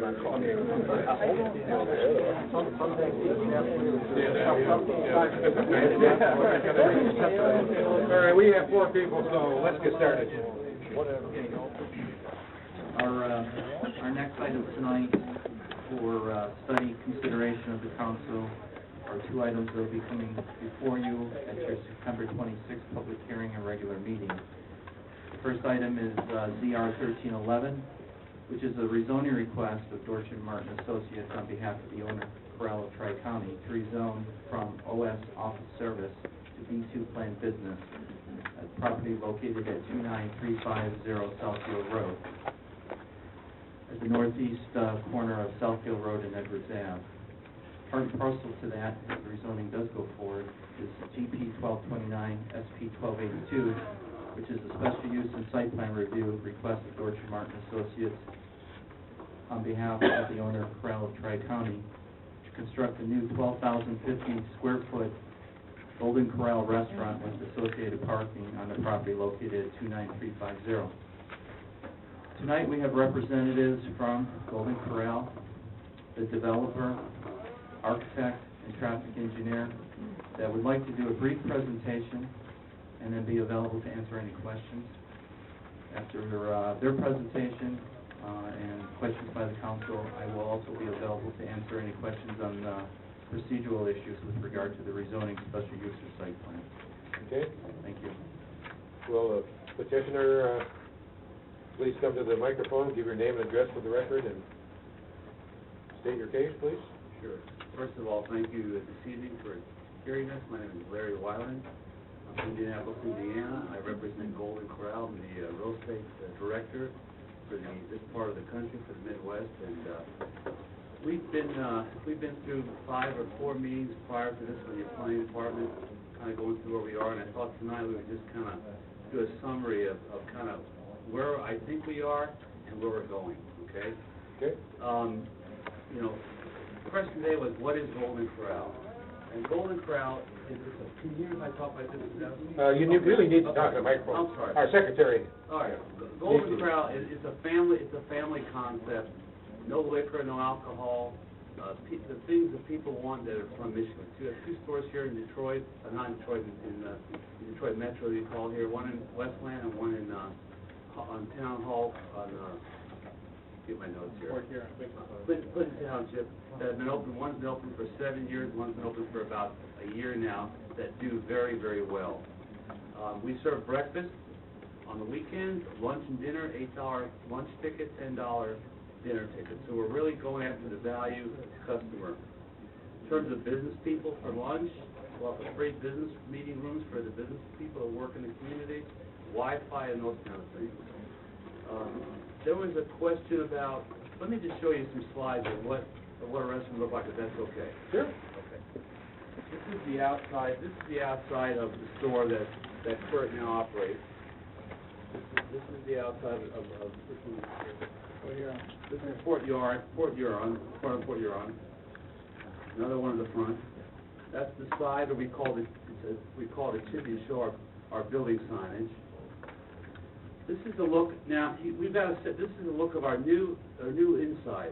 All right, we have 4 people, so let's get started. Our next item tonight for study consideration of the council are 2 items that will be coming before you at your September 26th public hearing and regular meeting. The first item is ZR 1311, which is a rezoning request of Dorchin Martin Associates on behalf of the owner, Corral of Tri-County, to rezone from OS Office Service to B2 Planned Business, a property located at 29350 Southfield Road, at the northeast corner of Southfield Road and Edwards Ave. Part and parcel to that, if the rezoning does go forward, is GP 1229, SP 1282, which is a special use and site plan review request of Dorchin Martin Associates on behalf of the owner, Corral of Tri-County, to construct a new 12,050 square foot Golden Corral restaurant with associated parking on the property located at 29350. Tonight we have representatives from Golden Corral, the developer, architect, and traffic engineer that would like to do a brief presentation and then be available to answer any questions. After their presentation and questions by the council, I will also be available to answer any questions on procedural issues with regard to the rezoning special use or site plan. Okay. Thank you. Will the petitioner please come to the microphone, give your name and address for the record, and state your case, please? Sure. First of all, thank you this evening for hearing us. My name is Larry Weiland. I'm from Indianapolis, Indiana. I represent Golden Corral. I'm the real estate director for this part of the country, for the Midwest, and we've been through 5 or 4 meetings prior to this with your planning department, kind of going through where we are, and I thought tonight we would just kind of do a summary of kind of where I think we are and where we're going. Okay. Okay. You know, the question today was, what is Golden Corral? And Golden Corral is, can you hear if I talk like this? Really need to talk to the microphone. I'm sorry. Our secretary. All right. Golden Corral is a family concept. No liquor, no alcohol. The things that people want that are from Michigan. We have 2 stores here in Detroit, not in Detroit, in Detroit Metro, they call here. One in Westland and one in on Town Hall on. Get my notes here. Clinton Township that have been open. One's been open for 7 years. One's been open for about a year now. That do very, very well. We serve breakfast on the weekends, lunch and dinner, $8 lunch ticket, $10 dinner ticket. So we're really going after the value customer. In terms of business people for lunch, we'll have free business meeting rooms for the business people that work in the community, Wi-Fi and those kind of things. There was a question about, let me just show you some slides of what a restaurant looks like, if that's okay. Sure. Okay. This is the outside of the store that Kurt now operates. This is the outside of this one here. This is Port Huron, front of Port Huron. Another one in the front. That's the side, or we call it a chimney to show our building signage. This is the look. Now we've got to set. This is the look of our new inside.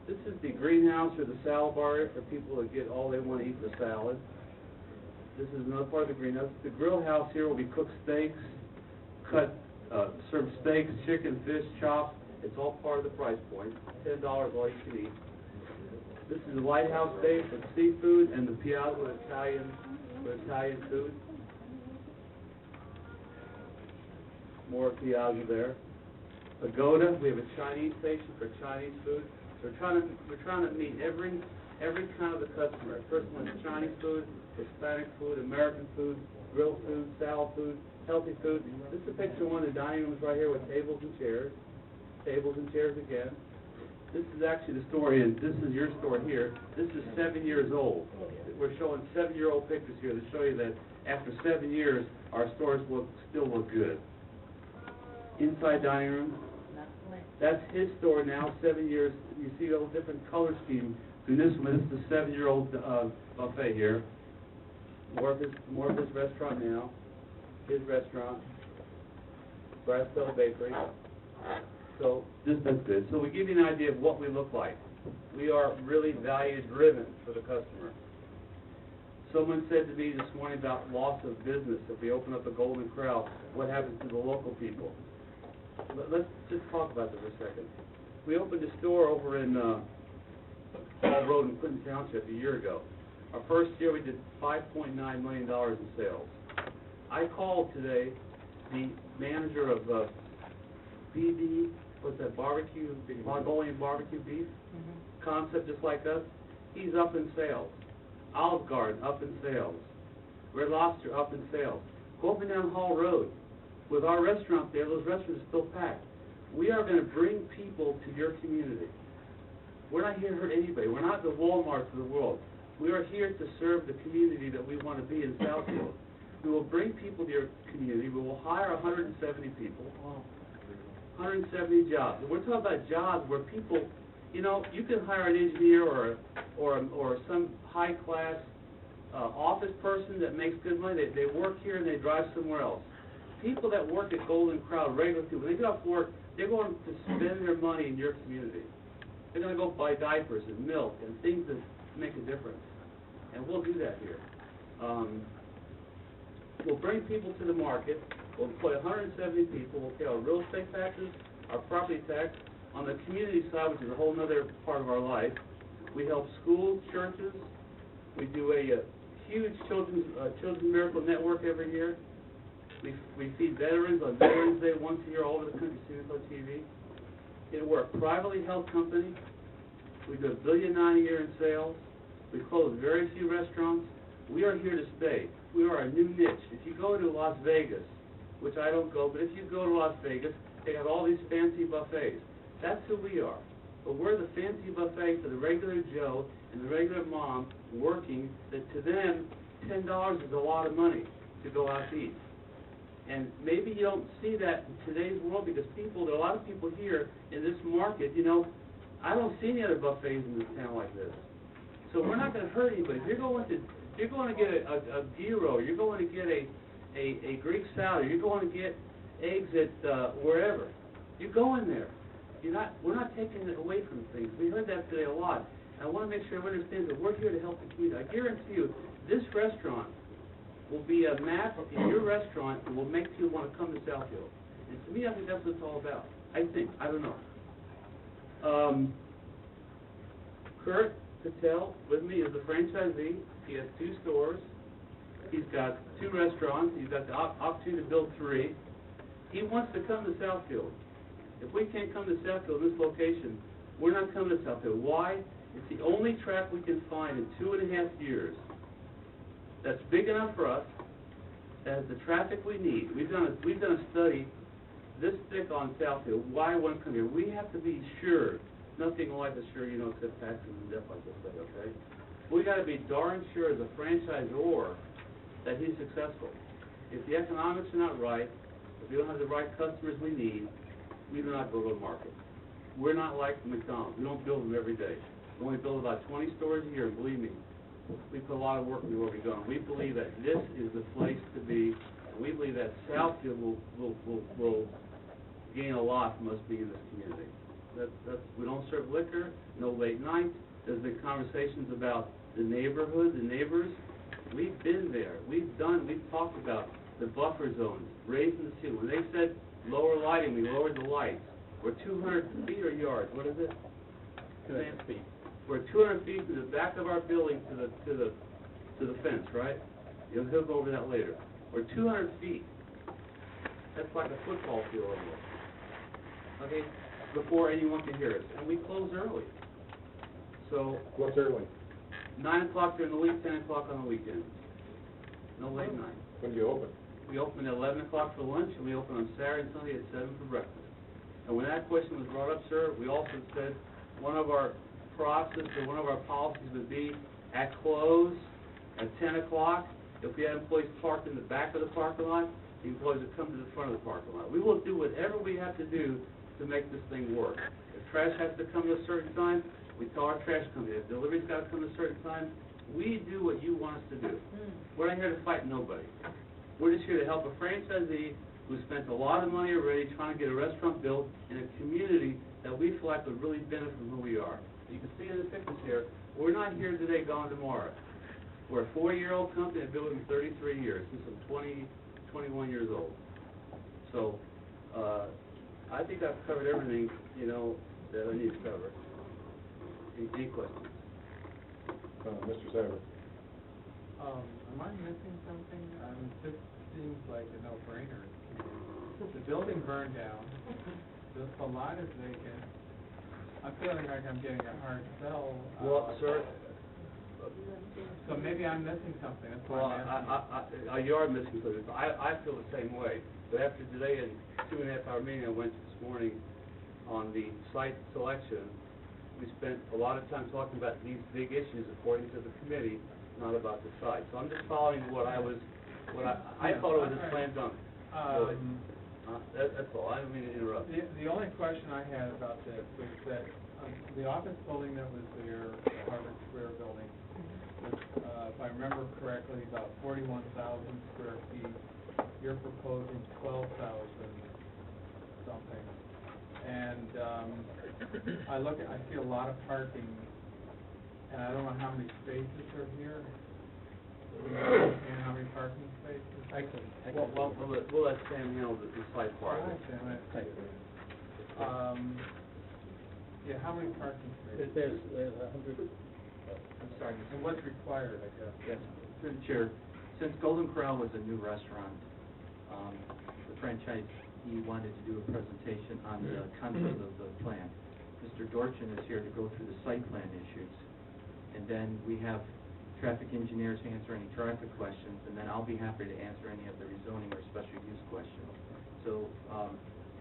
This is the greenhouse or the salad bar for people that get all they want to eat for salad. This is another part of the greenhouse. The grill house here will be cook steaks, serve steaks, chicken, fish, chops. It's all part of the price point. $10 all you can eat. This is the lighthouse base with seafood and the piazza with Italian food. More piazza there. Pagoda, we have a Chinese station for Chinese food. So we're trying to meet every kind of the customer. First one is Chinese food, Hispanic food, American food, grilled food, salad food, healthy food. This is a picture of one of the dining rooms right here with tables and chairs. Tables and chairs again. This is actually the store, and this is your store here. This is 7 years old. We're showing 7-year-old pictures here to show you that after 7 years, our stores still look good. Inside dining room. That's his store now, 7 years. You see a little different color scheme in this one. This is the 7-year-old buffet here. More of his restaurant now. His restaurant. Brassville Bakery. So, that's good. So we give you an idea of what we look like. We are really value-driven for the customer. Someone said to me this morning about loss of business. If we open up a Golden Corral, what happens to the local people? Let's just talk about that for a second. We opened a store over in Hall Road in Clinton Township a year ago. Our first year we did $5.9 million in sales. I called today the manager of BB, what's that, barbecue, Mongolian barbecue beef concept, just like us. He's up in sales. Olive Garden up in sales. Red Lobster up in sales. Go up and down Hall Road. With our restaurant there, those restaurants are still packed. We are going to bring people to your community. We're not here to hurt anybody. We're not the Walmarts of the world. We are here to serve the community that we want to be in Southfield. We will bring people to your community. We will hire 170 people, 170 jobs. And we're talking about jobs where people, you know, you can hire an engineer or some high-class office person that makes good money. They work here and they drive somewhere else. People that work at Golden Corral, regular people, when they get off work, they're going to spend their money in your community. They're going to go buy diapers and milk and things that make a difference. And we'll do that here. We'll bring people to the market. We'll employ 170 people. We'll pay our real estate taxes, our property tax. On the community side, which is a whole other part of our life, we help schools, churches. We do a huge children's miracle network every year. We feed veterans on Veterans Day once a year all over the country, see this on TV. We're a privately held company. We do $1.9 billion a year in sales. We close very few restaurants. We are here to stay. We are a new niche. If you go to Las Vegas, which I don't go, but if you go to Las Vegas, they have all these fancy buffets. That's who we are. But we're the fancy buffet for the regular Joe and the regular mom working, that to them, $10 is a lot of money to go out to eat. And maybe you don't see that in today's world, because there are a lot of people here in this market, you know, I don't see any other buffets in this town like this. So we're not going to hurt anybody. If you're going to get a gyro, you're going to get a Greek salad, you're going to get eggs at wherever, you go in there. We're not taking it away from things. We heard that today a lot. And I want to make sure everyone understands that we're here to help the community. I guarantee you, this restaurant will be a map in your restaurant that will make you want to come to Southfield. And to me, I think that's what it's all about. I don't know. Kurt Patel, with me, is the franchisee. He has 2 stores. He's got 2 restaurants. He's got the opportunity to build 3. He wants to come to Southfield. If we can't come to Southfield in this location, we're not coming to Southfield. Why? It's the only track we can find in 2.5 years that's big enough for us, that has the traffic we need. We've done a study this thick on Southfield. Why I want to come here? We have to be sure. Nothing in life is sure, you know, except taxes and death, like this say, okay? We got to be darn sure as a franchisor that he's successful. If the economics are not right, if we don't have the right customers we need, we do not go to the market. We're not like McDonald's. We don't build them every day. We only build about 20 stores a year, and believe me, we put a lot of work into what we've done. We believe that this is the place to be, and we believe that Southfield will gain a lot from us being in this community. We don't serve liquor, no late nights. There's been conversations about the neighborhood, the neighbors. We've been there. We've talked about the buffer zones, raising the ceiling. When they said lower lighting, we lowered the lights. We're 200 feet or yards. What is it? 200 feet. We're 200 feet to the back of our building to the fence, right? He'll go over that later. We're 200 feet. That's like a football field almost. Okay, before anyone can hear us, and we close early. So What's early? 9 o'clock during the week, 10 o'clock on the weekend. No late night. When do you open? We open at 11 o'clock for lunch, and we open on Saturday and Sunday at 7 for breakfast. And when that question was brought up, sir, we also said one of our process or one of our policies would be at close at 10 o'clock. If we had employees parked in the back of the parking lot, the employees would come to the front of the parking lot. We will do whatever we have to do to make this thing work. If trash has to come at a certain time, we tell our trash company. If delivery's got to come at a certain time, we do what you want us to do. We're not here to fight nobody. We're just here to help a franchisee who spent a lot of money already trying to get a restaurant built in a community life would really benefit from who we are. You can see in the pictures here, we're not here today, gone tomorrow. We're a 40-year-old company that built in 33 years, since I'm 21 years old. So, I think I've covered everything, you know, that I need to cover. Any questions? Mr. Sever. Am I missing something? This seems like a no-brainer. The building burned down, the lot is vacant. I'm feeling like I'm getting a hard sell. Well, sir. So maybe I'm missing something, that's why Well, I'm asking. you are missing something. I feel the same way. But after today, a 2.5-hour meeting I went to this morning on the site selection, we spent a lot of time talking about these big issues according to the committee, not about the site. So I'm just following what I thought it was a slam dunk. Really. That's all. I didn't mean to interrupt. The only question I had about this was that the office building that was there, the Harvard Square building, was, if I remember correctly, about 41,000 square feet. You're proposing 12,000 something. And I see a lot of parking, and I don't know how many spaces are here. And how many parking spaces? We'll let Sam handle the site part. Yeah, how many parking spaces? There's 100, I'm sorry, and what's required, I guess? yes, through the chair. Since Golden Corral was a new restaurant, the franchisee wanted to do a presentation on the content of the plan. Mr. Dorchin is here to go through the site plan issues. And then we have traffic engineers answer any traffic questions, and then I'll be happy to answer any of the rezoning or special use questions. So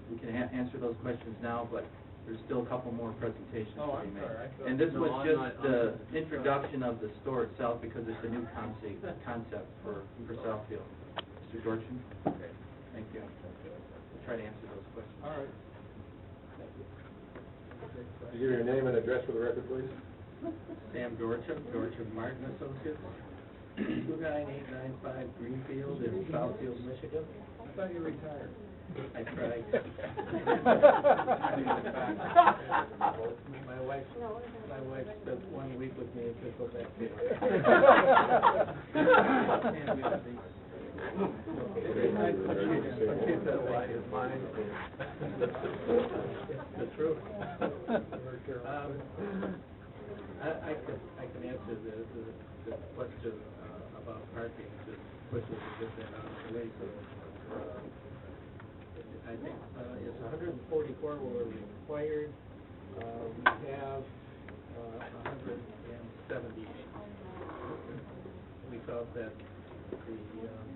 we can answer those questions now, but there's still a couple more presentations to be made. Sorry. And this was just the introduction of the store itself, because it's a new concept for Southfield. Mr. Dorchin? Okay, thank you. We'll try to answer those questions. All right. Could you give your name and address for the record, please? Sam Dorchin, Martin Associates, 29895 Greenfield in Southfield, Michigan. I thought you retired. I tried. My wife spent 1 week with me and took go back to the truth. I can answer the question about parking just quickly to get that out of the way. So I think it's 144 were required. We have 178. We felt that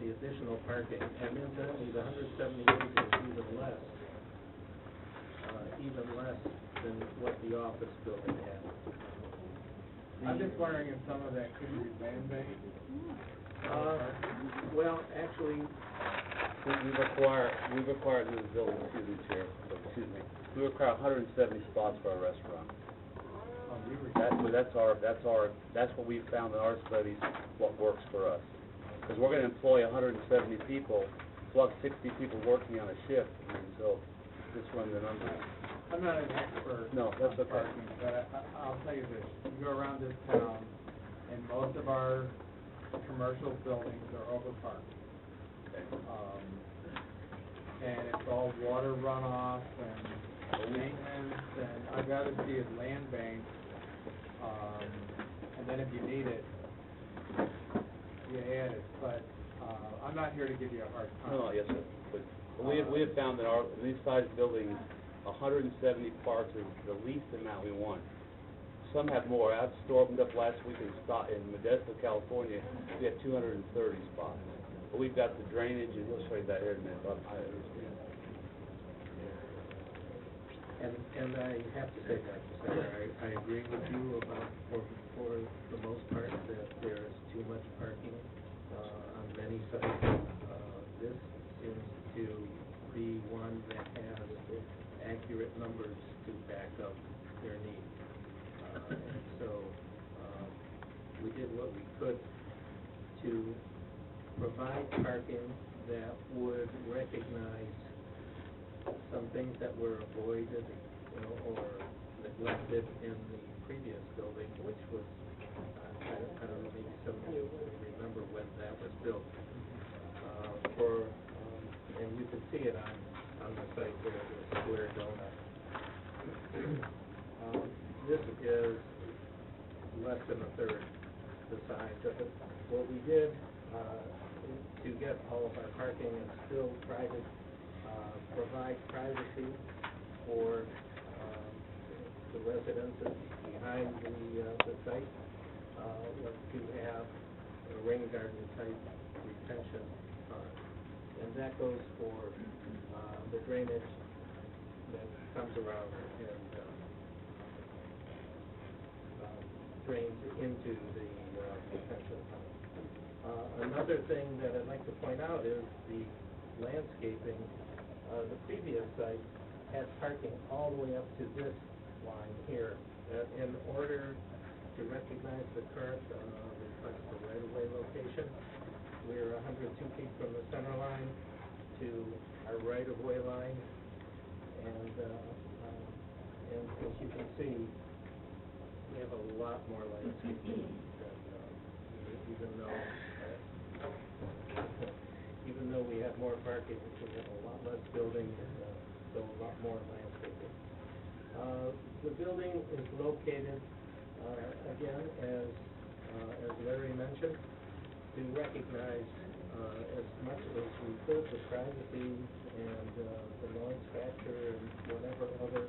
the additional parking, and incidentally, the 178 is even less than what the office building had. I'm just wondering if some of that could be land bank? Well, actually, We require in the building, we require 170 spots for our restaurant. That's what we found in our studies, what works for us. Because we're gonna employ 170 people, plus 60 people working on a shift, and so just run the numbers. I'm not an expert. No, that's on okay. parking, but I'll tell you this, you go around this town, and most of our commercial buildings are overparked. And it's all water runoff and maintenance, and I'd rather see it land bank, and then if you need it, you add it, but, I'm not here to give you a hard time. No, yes, sir. But we have found that in these size buildings, 170 parks is the least amount we want. Some have more. Our store opened up last week in Modesto, California. We had 230 spots. But we've got the drainage, and we'll show you that here in a minute. But I understand. and I have to say, Dr. Senator, I agree with you about, for the most part, that there's too much parking on many sites. This seems to be one that has accurate numbers to back up their needs. And so we did what we could to provide parking that would recognize some things that were avoided, or reflected in the previous building, which was, I don't know, maybe some of you remember when that was built. And you can see it on the site there, the square donut. This is less than a third the size of it. What we did, to get all of our parking and still try to provide privacy for the residences behind the site, was to have a rain garden type retention pond. And that goes for the drainage that comes around and drains into the retention pond. Another thing that I'd like to point out is the landscaping. The previous site had parking all the way up to this line here. In order to recognize the current request for right-of-way location, we're 102 feet from the center line to our right-of-way line. And as you can see, we have a lot more landscaping than, even though we have more parking, we have a lot less building, and so a lot more landscaping. The building is located, again, as Larry mentioned, to recognize as much as we could the privacy and the noise factor and whatever other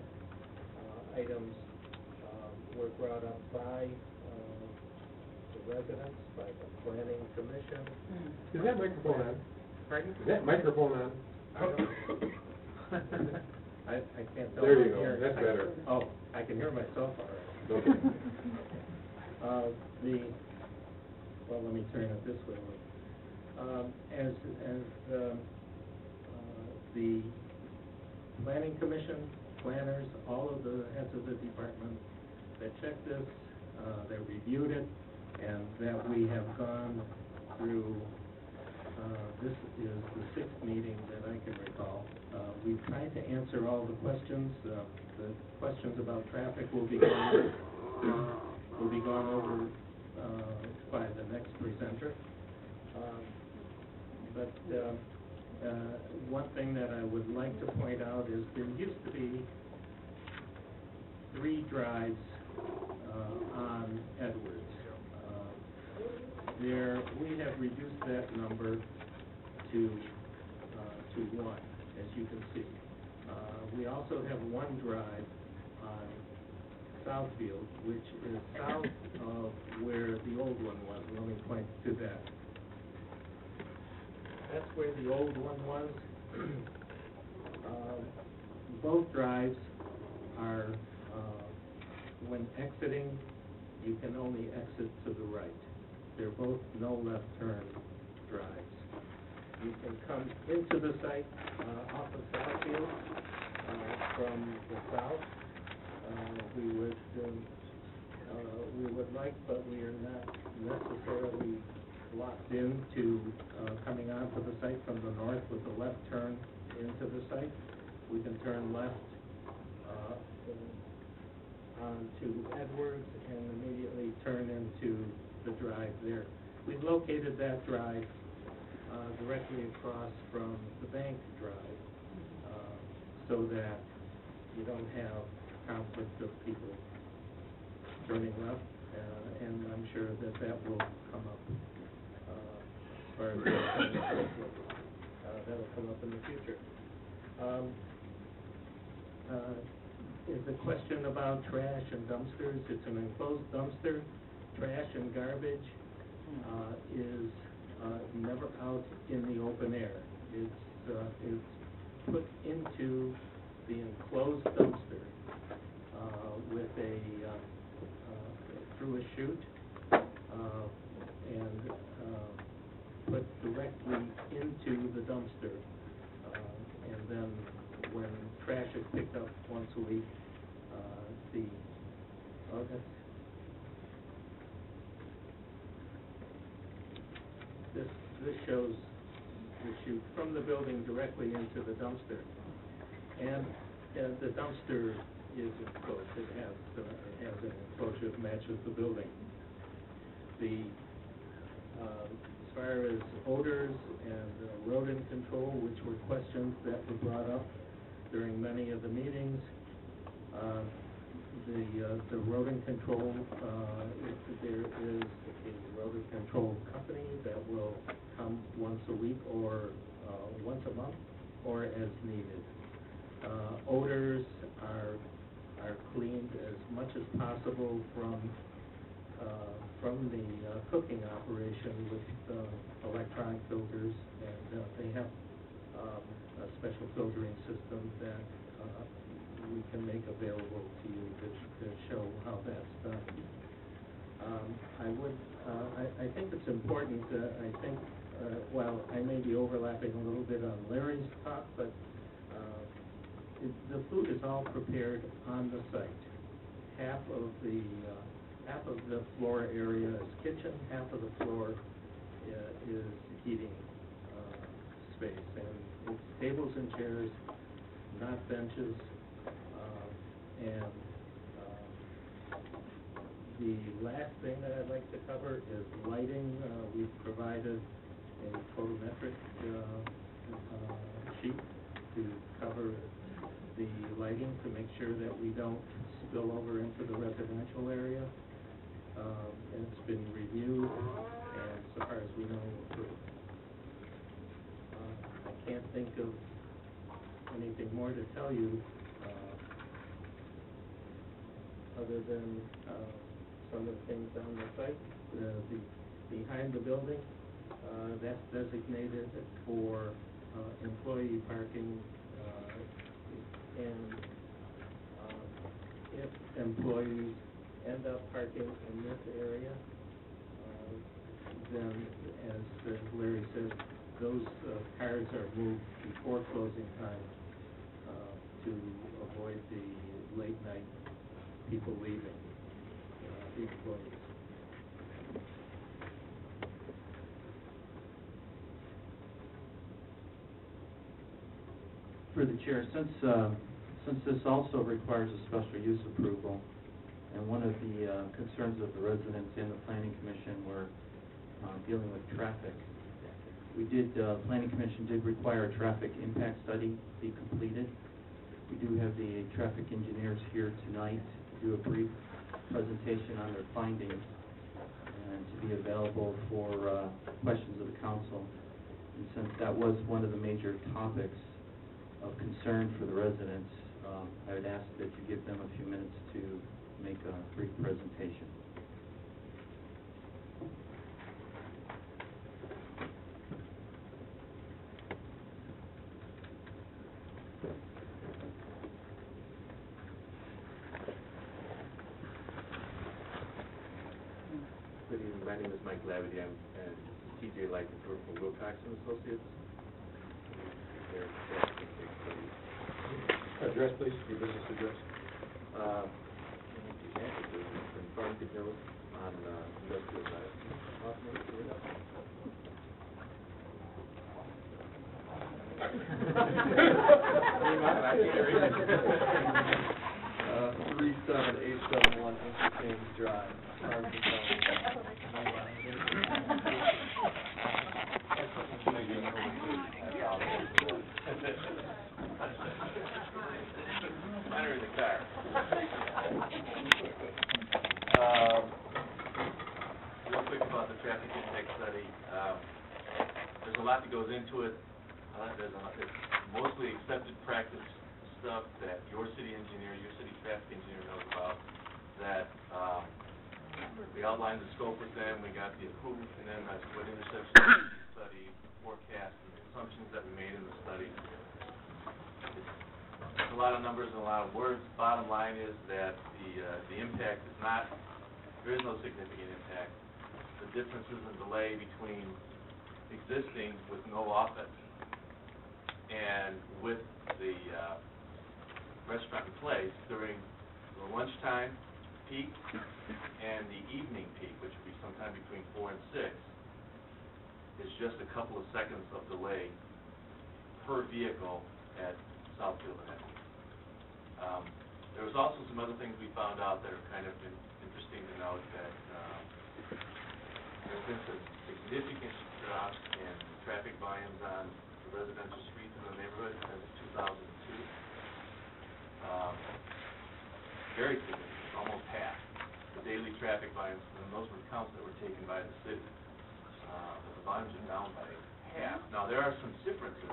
items were brought up by the residents, by the planning commission. Is that microphone on? Pardon? Is that microphone on? I can't tell. There you from go, here. that's better. Oh, I can hear myself all right. Okay. Well, let me turn it this way. As the planning commission, planners, all of the heads of the department that checked this, that reviewed it, and that we have gone through, this is the 6th meeting that I can recall. We've tried to answer all the questions. The questions about traffic will be gone over by the next presenter. But one thing that I would like to point out is there used to be 3 drives on Edwards. We have reduced that number to 1, as you can see. We also have 1 drive on Southfield, which is south of where the old one was. Let me point to that. That's where the old one was. Both drives are, when exiting, you can only exit to the right. They're both no left turn drives. You can come into the site off of Southfield from the south. We would like, but we are not necessarily locked into coming onto the site from the north with a left turn into the site. We can turn left onto Edwards and immediately turn into the drive there. We've located that drive directly across from the bank drive so that you don't have conflict of people turning left, and I'm sure that will come up as far as that'll come up in the future. Is the question about trash and dumpsters. It's an enclosed dumpster. Trash and garbage is never out in the open air. It's put into the enclosed dumpster with through a chute and put directly into the dumpster. And then when trash is picked up once a week, this shows the chute from the building directly into the dumpster. And the dumpster is enclosed. it has an enclosure that matches the building. As far as odors and rodent control, which were questions that were brought up during many of the meetings, the rodent control, there is a rodent control company that will come once a week or once a month or as needed. Odors are cleaned as much as possible from the cooking operation with electronic filters, and they have a special filtering system that we can make available to you to show how that's done. I think it's important, while I may be overlapping a little bit on Larry's talk, but the food is all prepared on the site. Half of the floor area is kitchen, half of the floor is eating space, and it's tables and chairs, not benches. And the last thing that I'd like to cover is lighting. We've provided a photometric sheet to cover the lighting to make sure that we don't spill over into the residential area. And it's been reviewed, and so far as we know, approved. I can't think of anything more to tell you other than some of the things on the site. Behind the building, that's designated for employee parking, and if employees end up parking in this area, then, as Larry said, those cars are moved before closing time to avoid the late night people leaving, the employees. For the chair, since this also requires a special use approval, and one of the concerns of the residents and the planning commission were dealing with traffic, planning commission did require a traffic impact study be completed. We do have the traffic engineers here tonight to do a brief presentation on their findings and to be available for questions of the council. And since that was one of the major topics of concern for the residents, I would ask that you give them a few minutes to make a brief presentation. Good evening, my name is Mike Lavity. I'm TJ Light from Wilcox and Associates. Address, please, your business address. In Farmington Hills on Industrial Drive. Uh, 37871 Interchange Drive, Farmington Hills. Enter in the car. Real quick about the traffic impact study. There's a lot that goes into it. It's mostly accepted practice stuff that your city engineer, your city traffic engineer knows about. That we outlined the scope with them, we got the approval from them as to what intersection study, forecast, and the assumptions that we made in the study. It's a lot of numbers and a lot of words. Bottom line is that the impact is not, there is no significant impact. The differences in delay between existing with no offense and with the restaurant in place during the lunchtime peak and the evening peak, which would be sometime between 4 and 6, is just a couple of seconds of delay per vehicle at Southfield. There was also some other things we found out that are kind of interesting to note, that there's been some significant drops in traffic volumes on the residential streets in the neighborhood since 2002. Very significant, almost half the daily traffic volumes, and those were counts that were taken by the city. But the volumes are down by half. Now, there are some differences.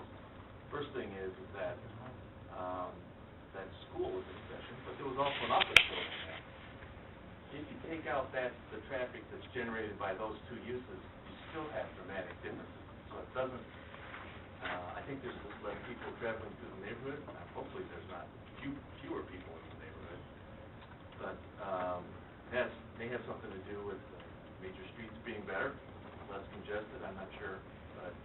First thing is that that school was in session, but there was also an office building there. If you take out the traffic that's generated by those two uses, you still have dramatic differences. So it doesn't, I think there's just less people traveling through the neighborhood. Hopefully there's not fewer people in the neighborhood. But that may have something to do with major streets being better, less congested, I'm not sure. But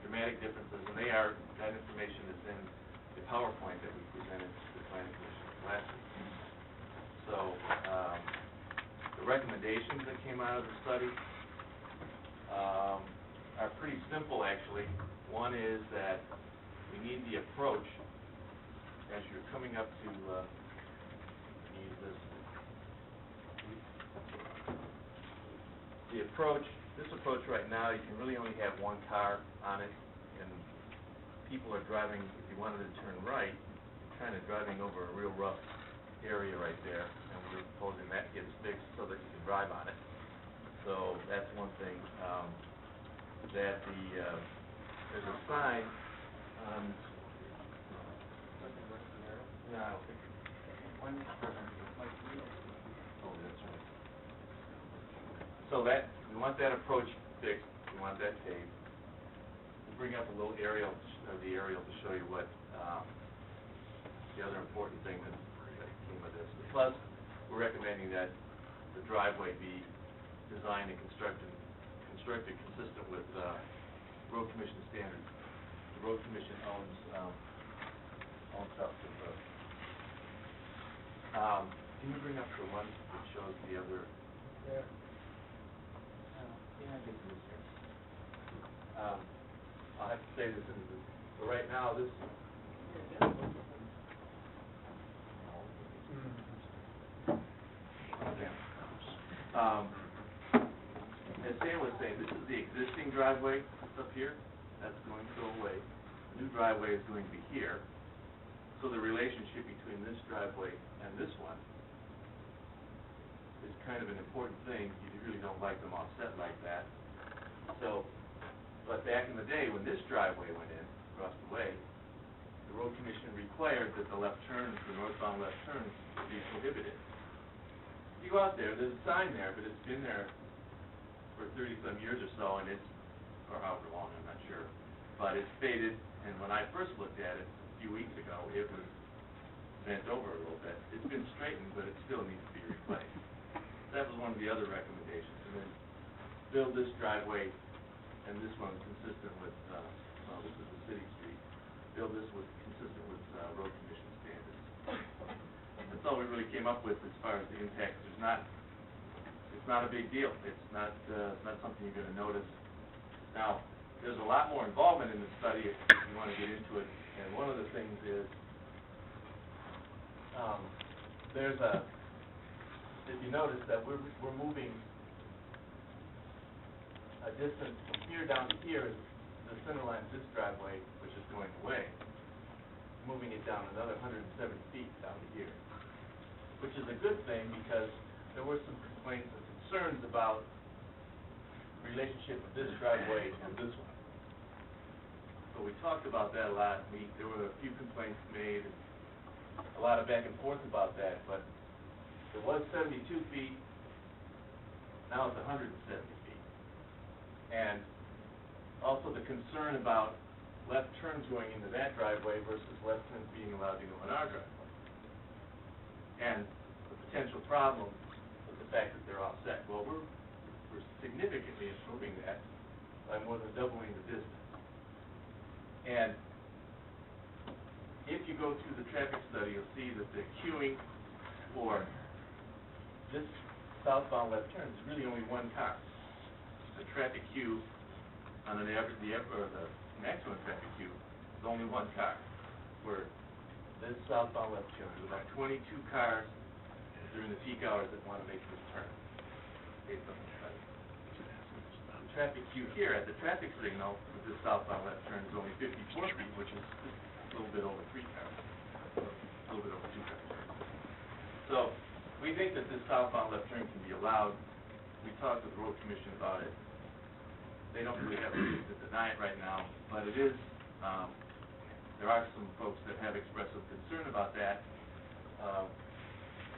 dramatic differences, and that information is in the PowerPoint that we presented to the Planning Commission last week. So, the recommendations that came out of the study are pretty simple, actually. One is that we need the approach as you're coming up to use this approach right now, you can really only have one car on it, and people are driving, if you wanted to turn right, you're kind of driving over a real rough area right there, and we're proposing that gets fixed so that you can drive on it. So that's one thing. There's a sign on, no, I don't think, oh, that's right. So we want that approach fixed, we want that paved. We'll bring up a little aerial, to show you what the other important thing that came of this. Plus, we're recommending that the driveway be designed and constructed consistent with Road Commission standards. The Road Commission owns Southfield Road. Can you bring up the one that shows the other? Yeah. Yeah, I think it is here. I'll have to say this, so right now, this. As Sam was saying, this is the existing driveway that's up here. That's going to go away. The new driveway is going to be here. So the relationship between this driveway and this one is kind of an important thing. You really don't like them offset like that. So, but back in the day when this driveway went in across the way, the Road Commission required that the left turns, the northbound left turns, would be prohibited. You go out there, there's a sign there, but it's been there for 30-some years or so, and or however long, I'm not sure. But it's faded, and when I first looked at it a few weeks ago, it was bent over a little bit. It's been straightened, but it still needs to be replaced. That was one of the other recommendations. And then build this driveway, and this one consistent with, this is the city street. Build this consistent with Road Commission standards. That's all we really came up with as far as the impact. It's not a big deal. It's not something you're going to notice. Now, there's a lot more involvement in the study if you want to get into it. And one of the things is, if you notice that we're moving a distance from here down to here is the center line of this driveway, which is going away, moving it down another 170 feet down to here, which is a good thing because there were some complaints and concerns about the relationship of this driveway and this one. So we talked about that a lot. There were a few complaints made, and a lot of back and forth about that, but it was 72 feet, now it's 170 feet. And also the concern about left turns going into that driveway versus left turns being allowed to go in our driveway. And the potential problem with the fact that they're offset. Well, we're significantly improving that by more than doubling the distance. And if you go through the traffic study, you'll see that the queuing for this southbound left turn is really only one car. The traffic queue on an average, the maximum traffic queue is only one car. Where this southbound left turn, there's about 22 cars during the peak hours that want to make this turn, based on the traffic. The traffic queue here at the traffic signal with this southbound left turn is only 54 feet, which is just a little bit over 3 cars, a little bit over 2 cars. So, we think that this southbound left turn can be allowed. We talked with the road commission about it. They don't really have a reason to deny it right now, but it is, there are some folks that have expressed some concern about that.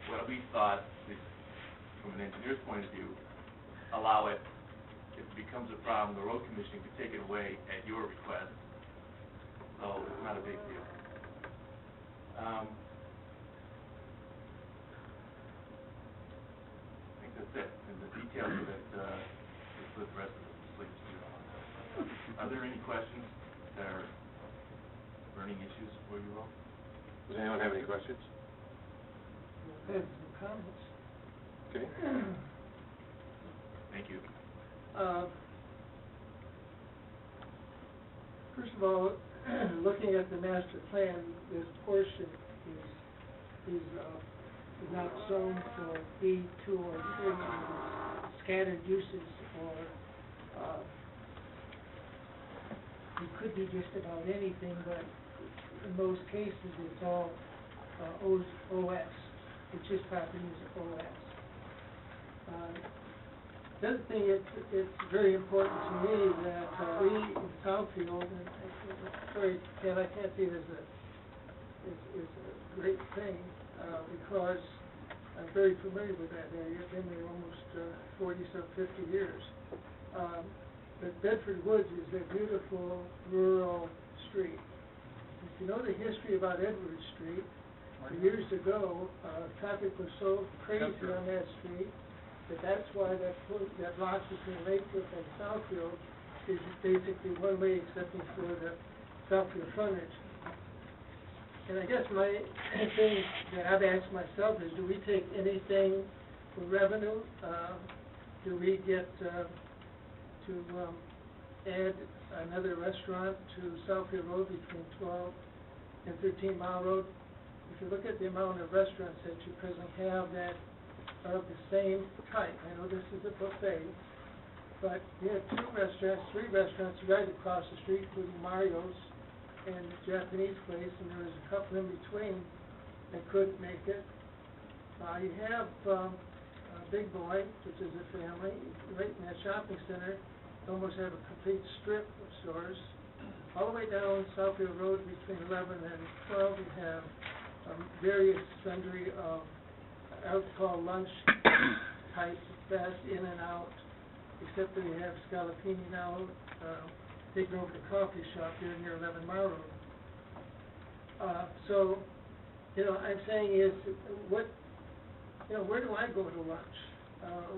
What we thought, at least from an engineer's point of view, allow it. If it becomes a problem, the road commission could take it away at your request. So it's not a big deal. I think that's it. And the details of it, is with the rest of the sleeves too. Are there any questions that are burning issues for you all? Does anyone have any questions? I have some comments. Okay. Thank you. First of all, looking at the master plan, this portion is not zoned for B2 or 3, scattered uses, or it could be just about anything, but in most cases it's all OS, which is properties OS. The other thing, it's very important to me that we in Southfield, and sorry, Ken, I can't see it as a great thing, because I'm very familiar with that area. I've been there almost 50 years. But Bedford Woods is a beautiful rural street. If you know the history about Edward Street, years ago, traffic was so crazy on that street that's why that block between Lakewood and Southfield is basically one-way, excepting for the Southfield frontage. And I guess my thing that I've asked myself is, do we take anything for revenue? Do we get to add another restaurant to Southfield Road between 12 and 13 Mile Road? If you look at the amount of restaurants that you presently have that are of the same type, I know this is a buffet, but you have 2 restaurants, 3 restaurants right across the street, including Mario's and the Japanese place, and there was a couple in between that couldn't make it. You have Big Boy, which is a family, right in that shopping center. You almost have a complete strip of stores. All the way down Southfield Road between 11 and 12, you have various sundry of I would call lunch type fast in and out, except that we have Scalapini now taking over the coffee shop here near 11 Mile Road. So, I'm saying is, where do I go to lunch?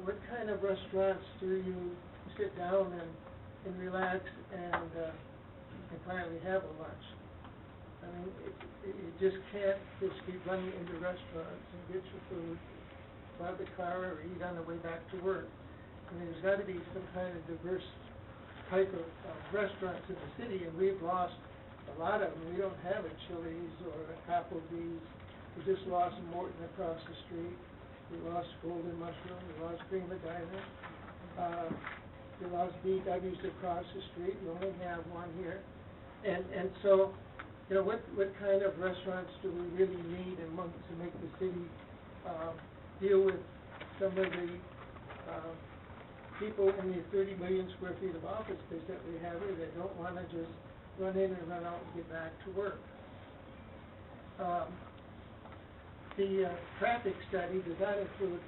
What kind of restaurants do you sit down and relax and finally have a lunch? I mean, you just can't just keep running into restaurants and get your food, buy the car, or eat on the way back to work. I mean, there's got to be some kind of diverse type of restaurants in the city, and we've lost a lot of them. We don't have a Chili's or a Applebee's. We just lost Morton across the street. We lost Golden Mushroom. We lost Prima Diner. We lost BW's across the street. We only have one here. And so, what kind of restaurants do we really need and want to make the city deal with some of the people in the 30 million square feet of office space that we have here that don't want to just run in and run out and get back to work? The traffic study does not include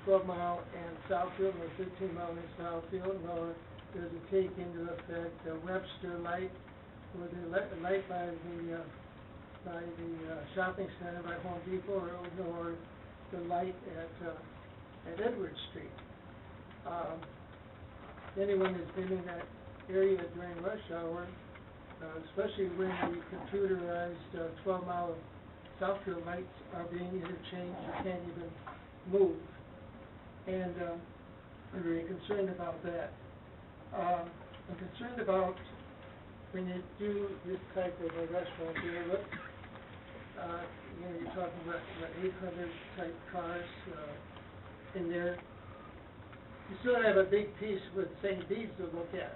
12 Mile and Southfield, or 13 Mile and Southfield, nor does it take into effect the Webster Light, or the light by the shopping center by Home Depot, or the light at Edward Street. Anyone who's been in that area during rush hour, especially when the computerized 12 Mile Southfield lights are being interchanged, you can't even move. And I'm very concerned about that. I'm concerned about when you do this type of a restaurant here, you're talking about 800 type cars, in there. You still have a big piece with St. Bede's to look at.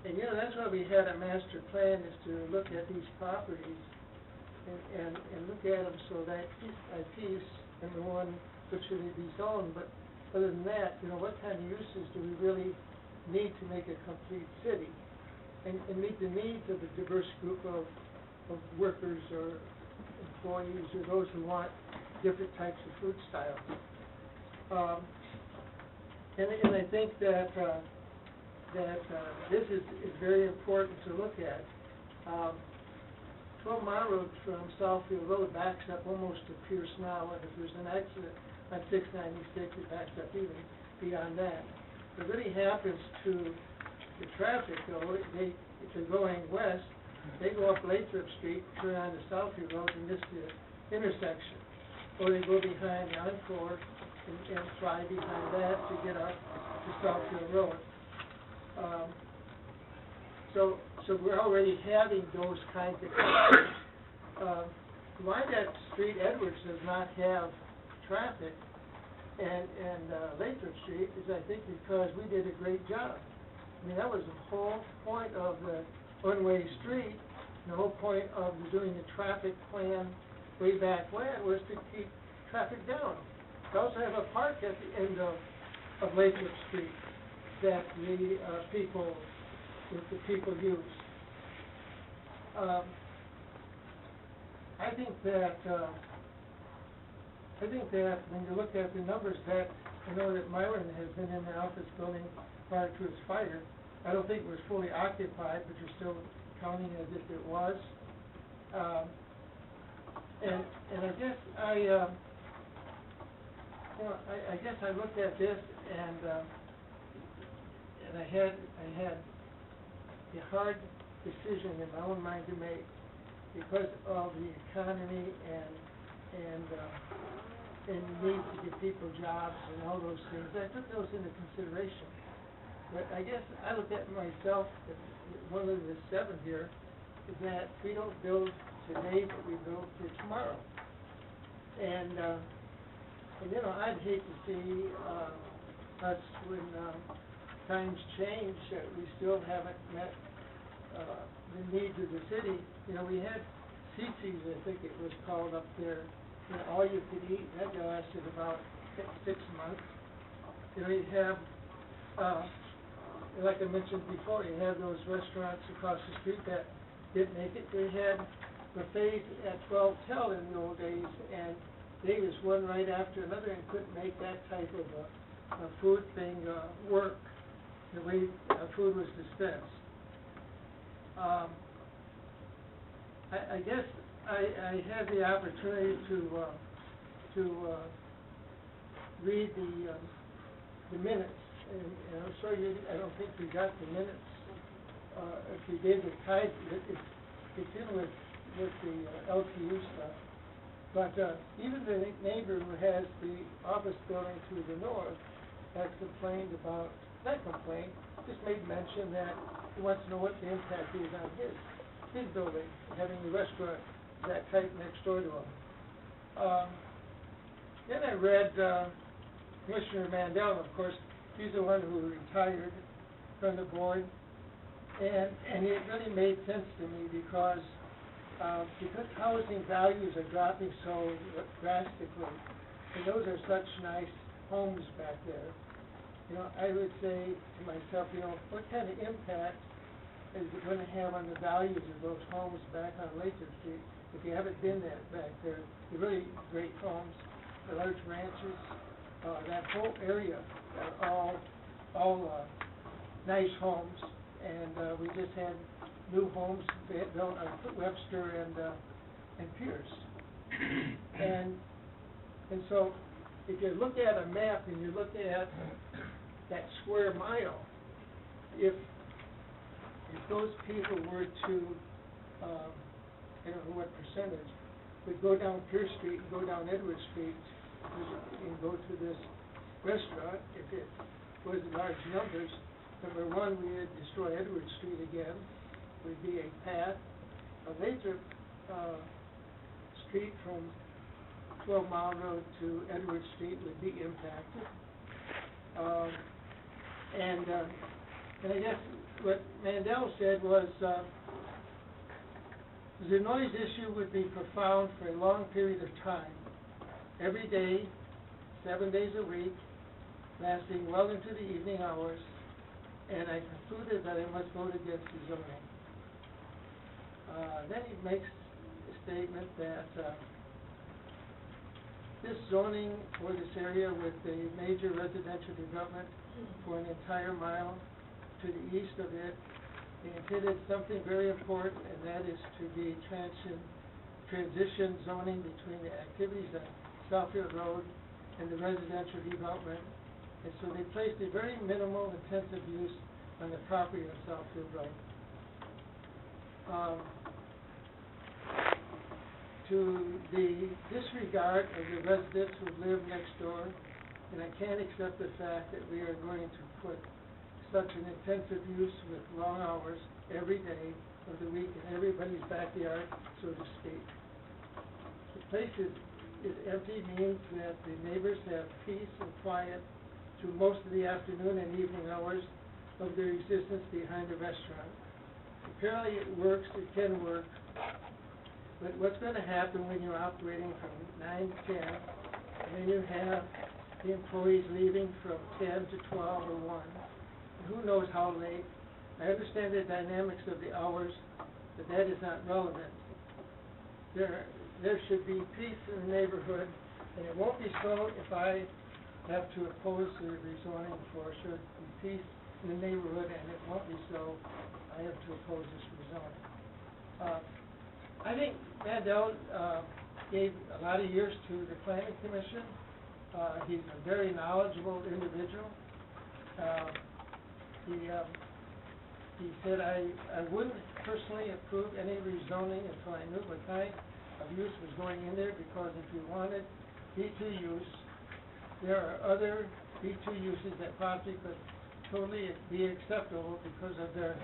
And, that's why we had a master plan, is to look at these properties and look at them so that piece by piece, and the one which should be zoned, but other than that, what kind of uses do we really need to make a complete city? And meet the needs of a diverse group of workers or employees or those who want different types of food styles. And I think that this is very important to look at. 12 Mile Road from Southfield Road backs up almost to Pierce now, and if there's an accident on 696, it backs up even beyond that. What really happens to the traffic, though, if they're going west, they go up Lathrop Street, turn on to Southfield Road and miss the intersection. Or they go behind the Encore and fly behind that to get up to Southfield Road. So we're already having those kinds of issues. Why that street, Edwards, does not have traffic and Lathrop Street is, I think, because we did a great job. I mean, that was the whole point of the one-way street, and the whole point of doing the traffic plan way back when was to keep traffic down. We also have a park at the end of Lathrop Street that the people use. I think that when you look at the numbers that, I know that Myron has been in the office building prior to his fire. I don't think it was fully occupied, but you're still counting as if it was. And I guess I guess I looked at this and I had a hard decision in my own mind to make because of the economy and need to give people jobs and all those things. I took those into consideration. But I guess I look at myself, one of the 7 here, is that we don't build today, but we build for tomorrow. And I'd hate to see us, when times change, that we still haven't met the needs of the city. We had CC's, I think it was called, up there, all you could eat. That lasted about 6 months. You have, like I mentioned before, you have those restaurants across the street that didn't make it. They had buffets at 12 till in the old days, and they was one right after another and couldn't make that type of a food thing work, the way food was dispensed. I guess I had the opportunity to read the minutes, and I'm sorry, I don't think we got the minutes. If we did, it's in with the LTU stuff. But even the neighbor who has the office building to the north has complained about, not complained, just made mention that he wants to know what the impact is on his building, having the restaurant that type next door to him. Then I read Commissioner Mandel, of course, he's the one who retired from the board, and it really made sense to me because housing values are dropping so drastically, and those are such nice homes back there. I would say to myself, what kind of impact is it going to have on the values of those homes back on Lathrop Street? If you haven't been there back there, they're really great homes, the large ranches, that whole area are all nice homes, and we just had new homes built on Webster and Pierce. And so if you look at a map and you look at that square mile, if those people were to, I don't know what percentage, would go down Pierce Street and go down Edward Street and go to this restaurant, if it was large numbers, number one, we would destroy Edward Street again, would be a path. Lathrop street from 12 Mile Road to Edward Street would be impacted. And I guess what Mandel said was, the noise issue would be profound for a long period of time, every day, 7 days a week, lasting well into the evening hours, and I concluded that I must vote against the zoning. Then he makes a statement that this zoning for this area with a major residential development for an entire mile to the east of it, he intended something very important, and that is to be transition zoning between the activities on Southfield Road and the residential development. And so they placed a very minimal intensive use on the property on Southfield Road. To the disregard of the residents who live next door, and I can't accept the fact that we are going to put such an intensive use with long hours every day of the week in everybody's backyard, so to speak. The place is empty means that the neighbors have peace and quiet through most of the afternoon and evening hours of their existence behind the restaurant. Apparently it works, it can work, but what's going to happen when you're operating from 9 to 10, and then you have the employees leaving from 10 to 12 or 1, and who knows how late. I understand the dynamics of the hours, but that is not relevant. There should be peace in the neighborhood, and it won't be so if I have to oppose the rezoning for should be peace in the neighborhood, and it won't be so I have to oppose this rezoning. I think Mandel gave a lot of years to the Planning Commission. He's a very knowledgeable individual. He said, I wouldn't personally approve any rezoning until I knew what kind of use was going in there, because if you wanted B2 use, there are other B2 uses that probably could totally be acceptable because of they're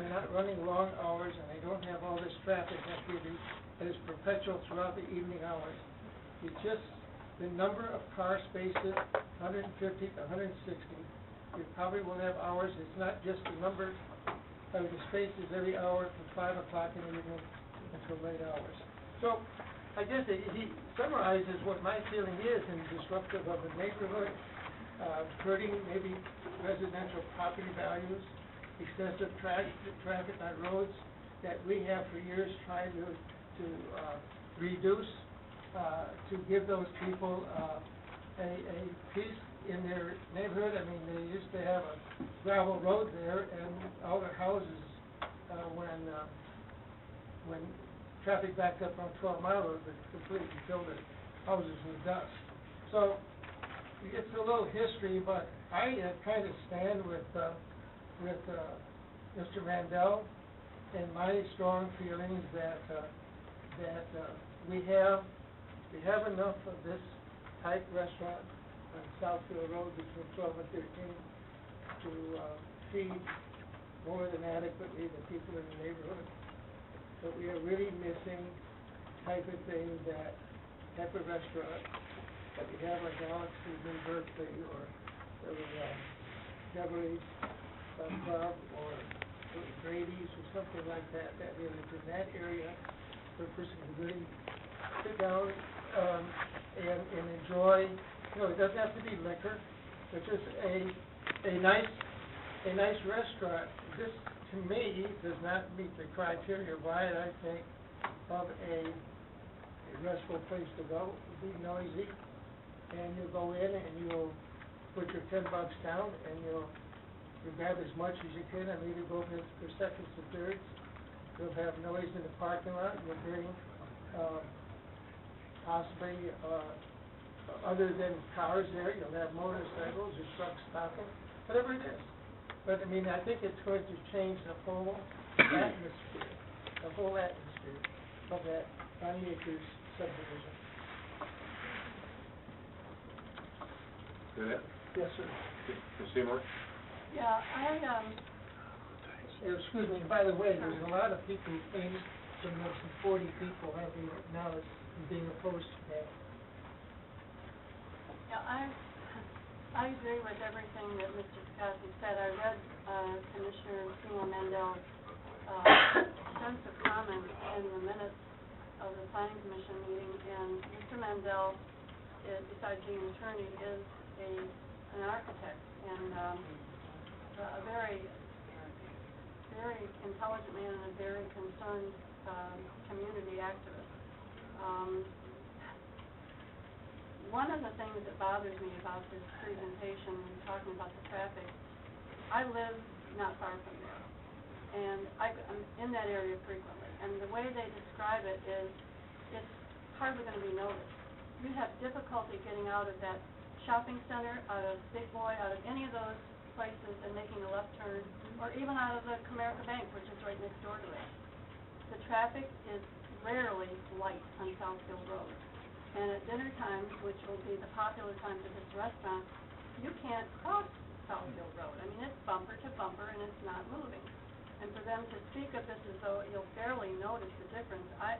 not running long hours and they don't have all this traffic activity that is perpetual throughout the evening hours. It's just the number of car spaces, 150 to 160. You probably will have hours. It's not just the number of the spaces every hour from 5 o'clock in the evening until late hours. So I guess he summarizes what my feeling is in disruptive of the neighborhood, hurting maybe residential property values, excessive traffic on roads that we have for years tried to reduce, to give those people a peace in their neighborhood. I mean, they used to have a gravel road there, and all their houses, when traffic backed up on 12 Mile Road, would completely fill their houses with dust. So it's a little history, but I kind of stand with Mr. Mandel and my strong feelings that we have enough of this type restaurant on Southfield Road between 12 and 13 to feed more than adequately the people in the neighborhood. But we are really missing type of thing, that type of restaurant that we have like Galaxy in Berkeley, or Beverly's Club, or Brady's, or something like that, that is in that area where a person can really sit down and enjoy. You know, it doesn't have to be liquor, but just a nice restaurant. This, to me, does not meet the criteria why I think of a restful place to go. It'll be noisy, and you'll go in and you'll put your $10 down, and you'll grab as much as you can, and maybe go for seconds and thirds. You'll have noise in the parking lot. You'll bring possibly other than cars there, you'll have motorcycles or trucks stopping, whatever it is. But I mean, I think it's going to change the whole atmosphere of that 90 acres subdivision. Go ahead. Yes, sir. Ms. Seymour? Yeah, Excuse me, by the way, there's a lot of people who think so much as 40 people are being acknowledged and being opposed to that. Yeah, I agree with everything that Mr. Scotty said. I read Commissioner Seymour Mandel's extensive comments in the minutes of the Planning Commission meeting, and Mr. Mandel, besides being an attorney, is an architect and a very intelligent man and a very concerned community activist. One of the things that bothers me about this presentation, talking about the traffic, I live not far from there, and I'm in that area frequently, and the way they describe it is it's hardly going to be noticed. You have difficulty getting out of that shopping center, out of Big Boy, out of any of those places and making a left turn, or even out of the Comerica Bank, which is right next door to it. The traffic is rarely light on Southfield Road. And at dinner times, which will be the popular times of this restaurant, you can't cross Southfield Road. I mean, it's bumper to bumper and it's not moving. And for them to speak of this as though you'll barely notice the difference, I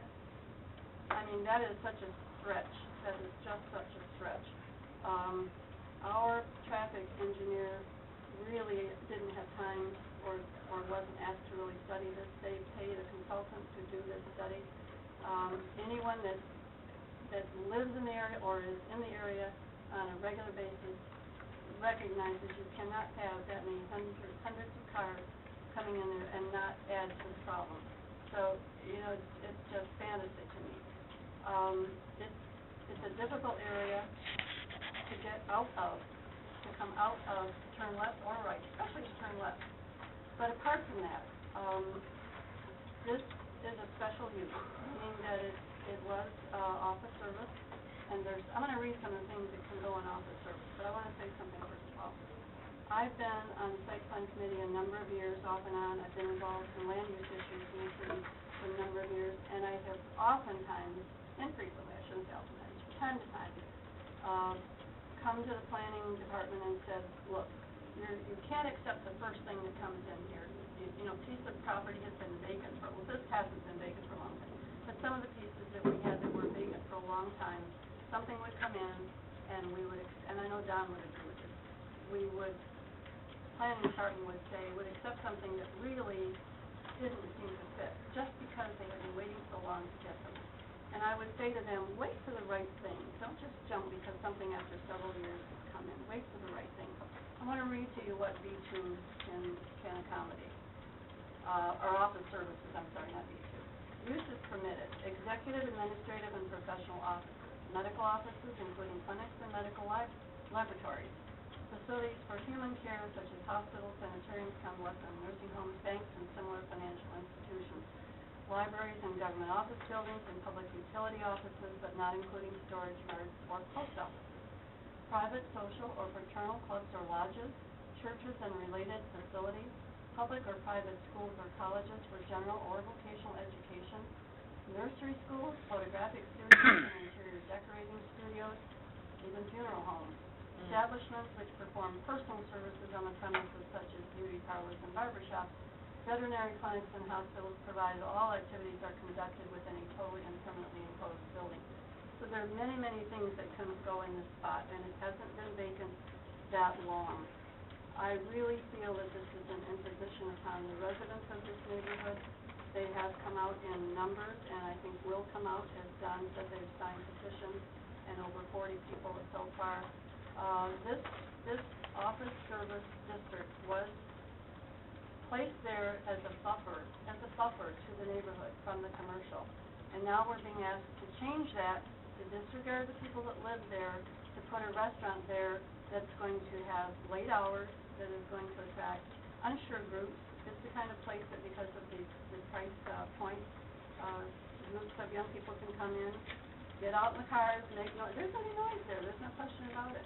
mean, that is such a stretch. That is just such a stretch. Our traffic engineer really didn't have time or wasn't asked to really study this. They paid a consultant to do this study. Anyone that lives in the area or is in the area on a regular basis recognizes you cannot have that many hundreds of cars coming in there and not add to the problem. So, you know, it's just fantasy to me. It's a difficult area to get out of, to come out of, to turn left or right, especially to turn left. But apart from that, this is a special use, meaning that it was office service, and I'm going to read some of the things that can go in office service, but I want to say something first of all. I've been on the site plan committee a number of years, off and on. I've been involved in land use issues in the city for a number of years, and I have oftentimes, infrequently, I shouldn't say oftentimes, 10 times, come to the planning department and said, look, you can't accept the first thing that comes in here. You know, piece of property has been vacant for, well, this hasn't been vacant for a long time, but some of the pieces that we had that were vacant for a long time, something would come in, and we would, and I know Don would agree with this, planning department would say, would accept something that really didn't seem to fit, just because they had been waiting so long to get them. And I would say to them, wait for the right thing. Don't just jump because something after several years has come in. Wait for the right thing. I want to read to you what B2 can accommodate. Or office services, I'm sorry, not B2. Use is permitted. Executive, administrative, and professional offices. Medical offices, including clinics and medical laboratories. Facilities for human care, such as hospitals, sanitariums, convalescent nursing homes, banks, and similar financial institutions. Libraries and government office buildings and public utility offices, but not including storage yards or post offices. Private, social, or fraternal clubs or lodges, churches and related facilities, public or private schools or colleges for general or vocational education, nursery schools, photographic studios, and interior decorating studios, even funeral homes. Establishments which perform personal services on the premises, such as beauty parlors and barbershops, veterinary clinics and hospitals, provided all activities are conducted within a totally and permanently enclosed building. So there are many, many things that can go in this spot, and it hasn't been vacant that long. I really feel that this is an imposition upon the residents of this neighborhood. They have come out in numbers, and I think will come out, as Don said, they've signed petitions, and over 40 people so far. This office service district was placed there as a buffer to the neighborhood from the commercial. And now we're being asked to change that, to disregard the people that live there, to put a restaurant there that's going to have late hours, that is going to attract unsure groups. It's the kind of place that, because of the price point, groups of young people can come in, get out in the cars, make noise. There's any noise there, there's no question about it.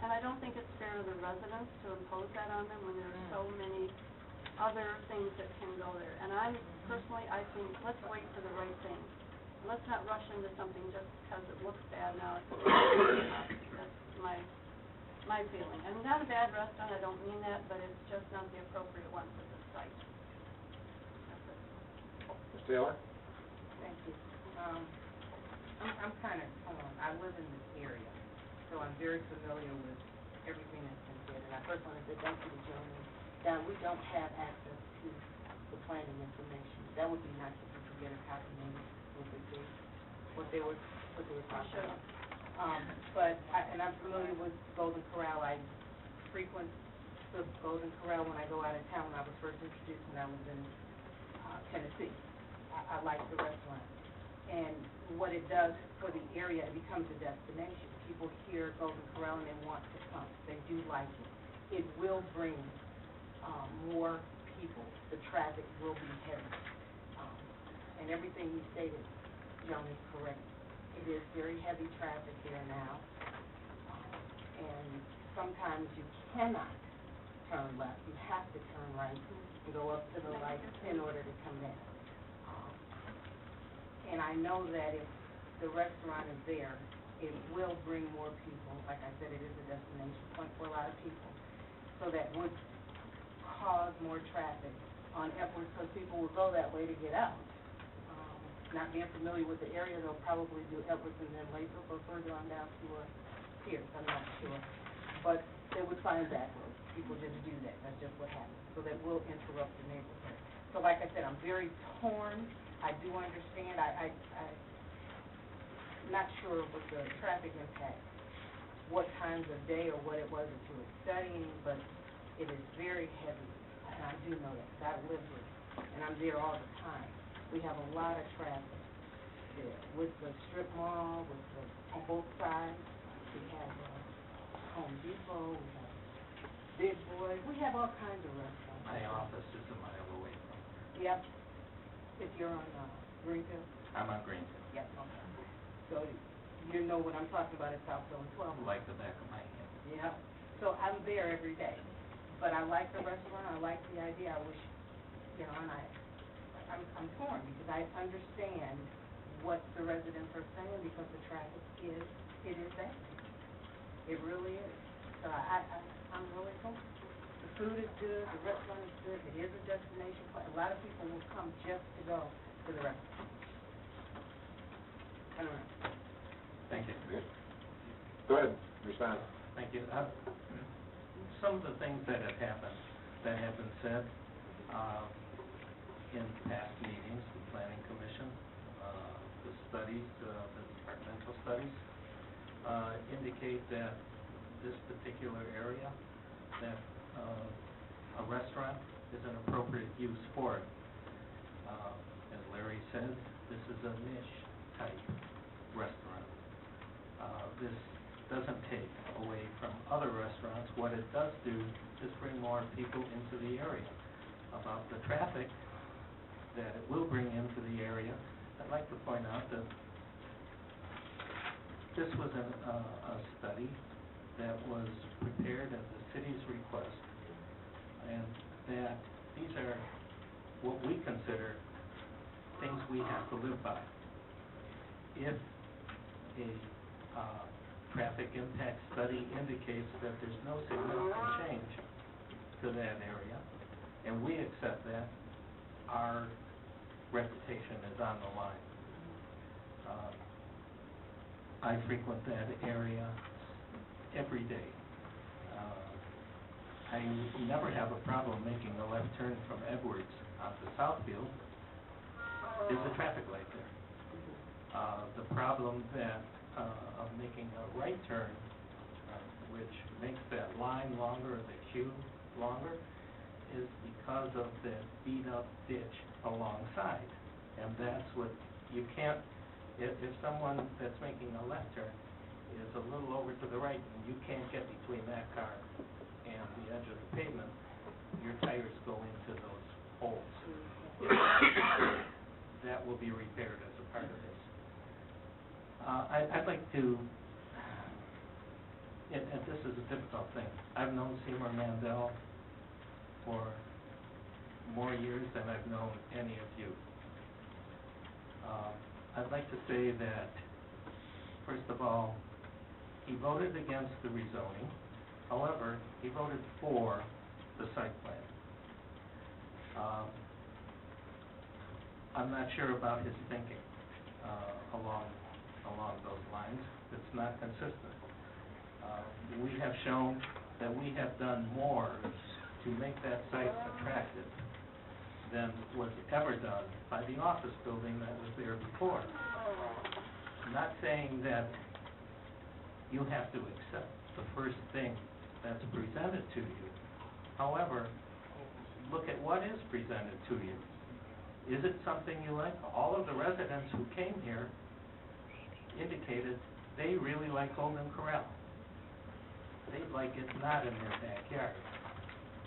And I don't think it's fair to the residents to impose that on them when there are so many other things that can go there. And I think, let's wait for the right thing. Let's not rush into something just because it looks bad now. That's my feeling. I mean, not a bad restaurant, I don't mean that, but it's just not the appropriate one for this site. Ms. Taylor? I'm kind of torn. I live in this area, so I'm very familiar with everything that's been said. And I first want to say thank you to gentlemen. Now, we don't have access to the planning information. That would be nice if we could get a copy, maybe, what they were talking about. And I'm familiar with Golden Corral. I frequent the Golden Corral when I go out of town. When I was first introduced when I was in Tennessee. I like the restaurant. And what it does for the area, it becomes a destination. People hear Golden Corral and they want to come. They do like it. It will bring more people. The traffic will be heavy. And everything you stated, Joan, is correct. It is very heavy traffic there now. And sometimes you cannot turn left. You have to turn right and go up to the right in order to come down. And I know that if the restaurant is there, it will bring more people. Like I said, it is a destination point for a lot of people. So that would cause more traffic on Edwards, because people will go that way to get out. Not being familiar with the area, they'll probably do Edwards and then Lathrop or further on down to Pierce, I'm not sure. But they would find back roads. People just do that. That's just what happens. So that will interrupt the neighborhood. So like I said, I'm very torn. I do understand. I'm not sure with the traffic impact, what times of day or what it was that you were studying, but it is very heavy. And I do know that, because I live here, and I'm there all the time. We have a lot of traffic there with the strip mall, on both sides. We have Home Depot, we have Big Boy, we have all kinds of restaurants. My office is a mile away from Yep, if you're on Greenfield? I'm on Greenfield, Yep, okay. So you know what I'm talking about at Southfield and 12. like the back of my hand. Yep, so I'm there every day. But I like the restaurant, I like the idea, I wish, and I'm torn, because I understand what the residents are saying, because the traffic is bad. It really is. So I'm really torn. The food is good, the restaurant is good, it is a destination place. A lot of people will come just to go to the restaurant. I don't know. Thank you. Go ahead, respond. Thank you. Some of the things that have happened, that have been said in past meetings, the Planning Commission, the studies, the departmental studies, indicate that this particular area, that a restaurant is an appropriate use for it. As Larry said, this is a niche type restaurant. This doesn't take away from other restaurants. What it does do is bring more people into the area. About the traffic that it will bring into the area, I'd like to point out that this was a study that was prepared at the city's request, and that these are what we consider things we have to live by. If a traffic impact study indicates that there's no significant change to that area, and we accept that, our reputation is on the line. I frequent that area every day. I never have a problem making a left turn from Edwards onto Southfield. There's a traffic light there. The problem that of making a right turn, which makes that line longer, the queue longer, is because of the beat-up ditch alongside. And that's what you can't, if someone that's making a left turn is a little over to the right, and you can't get between that car and the edge of the pavement, your tires go into those holes. That will be repaired as a part of this. I'd like to, and this is a difficult thing, I've known Seymour Mandel for more years than I've known any of you. I'd like to say that, first of all, he voted against the rezoning. However, he voted for the site plan. I'm not sure about his thinking. along those lines. It's not consistent. We have shown that we have done more to make that site attractive than was ever done by the office building that was there before. I'm not saying that you have to accept the first thing that's presented to you. However, look at what is presented to you. Is it something you like? All of the residents who came here indicated they really like Golden Corral. They like it not in their backyard.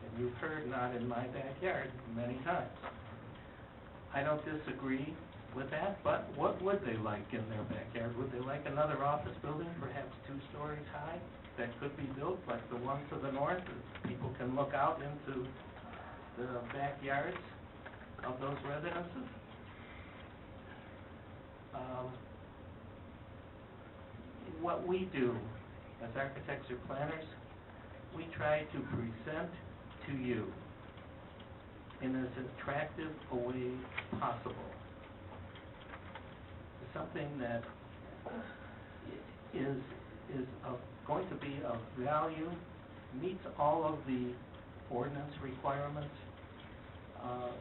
And you've heard not in my backyard many times. I don't disagree with that, but what would they like in their backyard? Would they like another office building, perhaps 2 stories high, that could be built like the one to the north, that people can look out into the backyards of those residences? What we do as architects or planners, we try to present to you in as attractive a way possible something that is going to be of value, meets all of the ordinance requirements,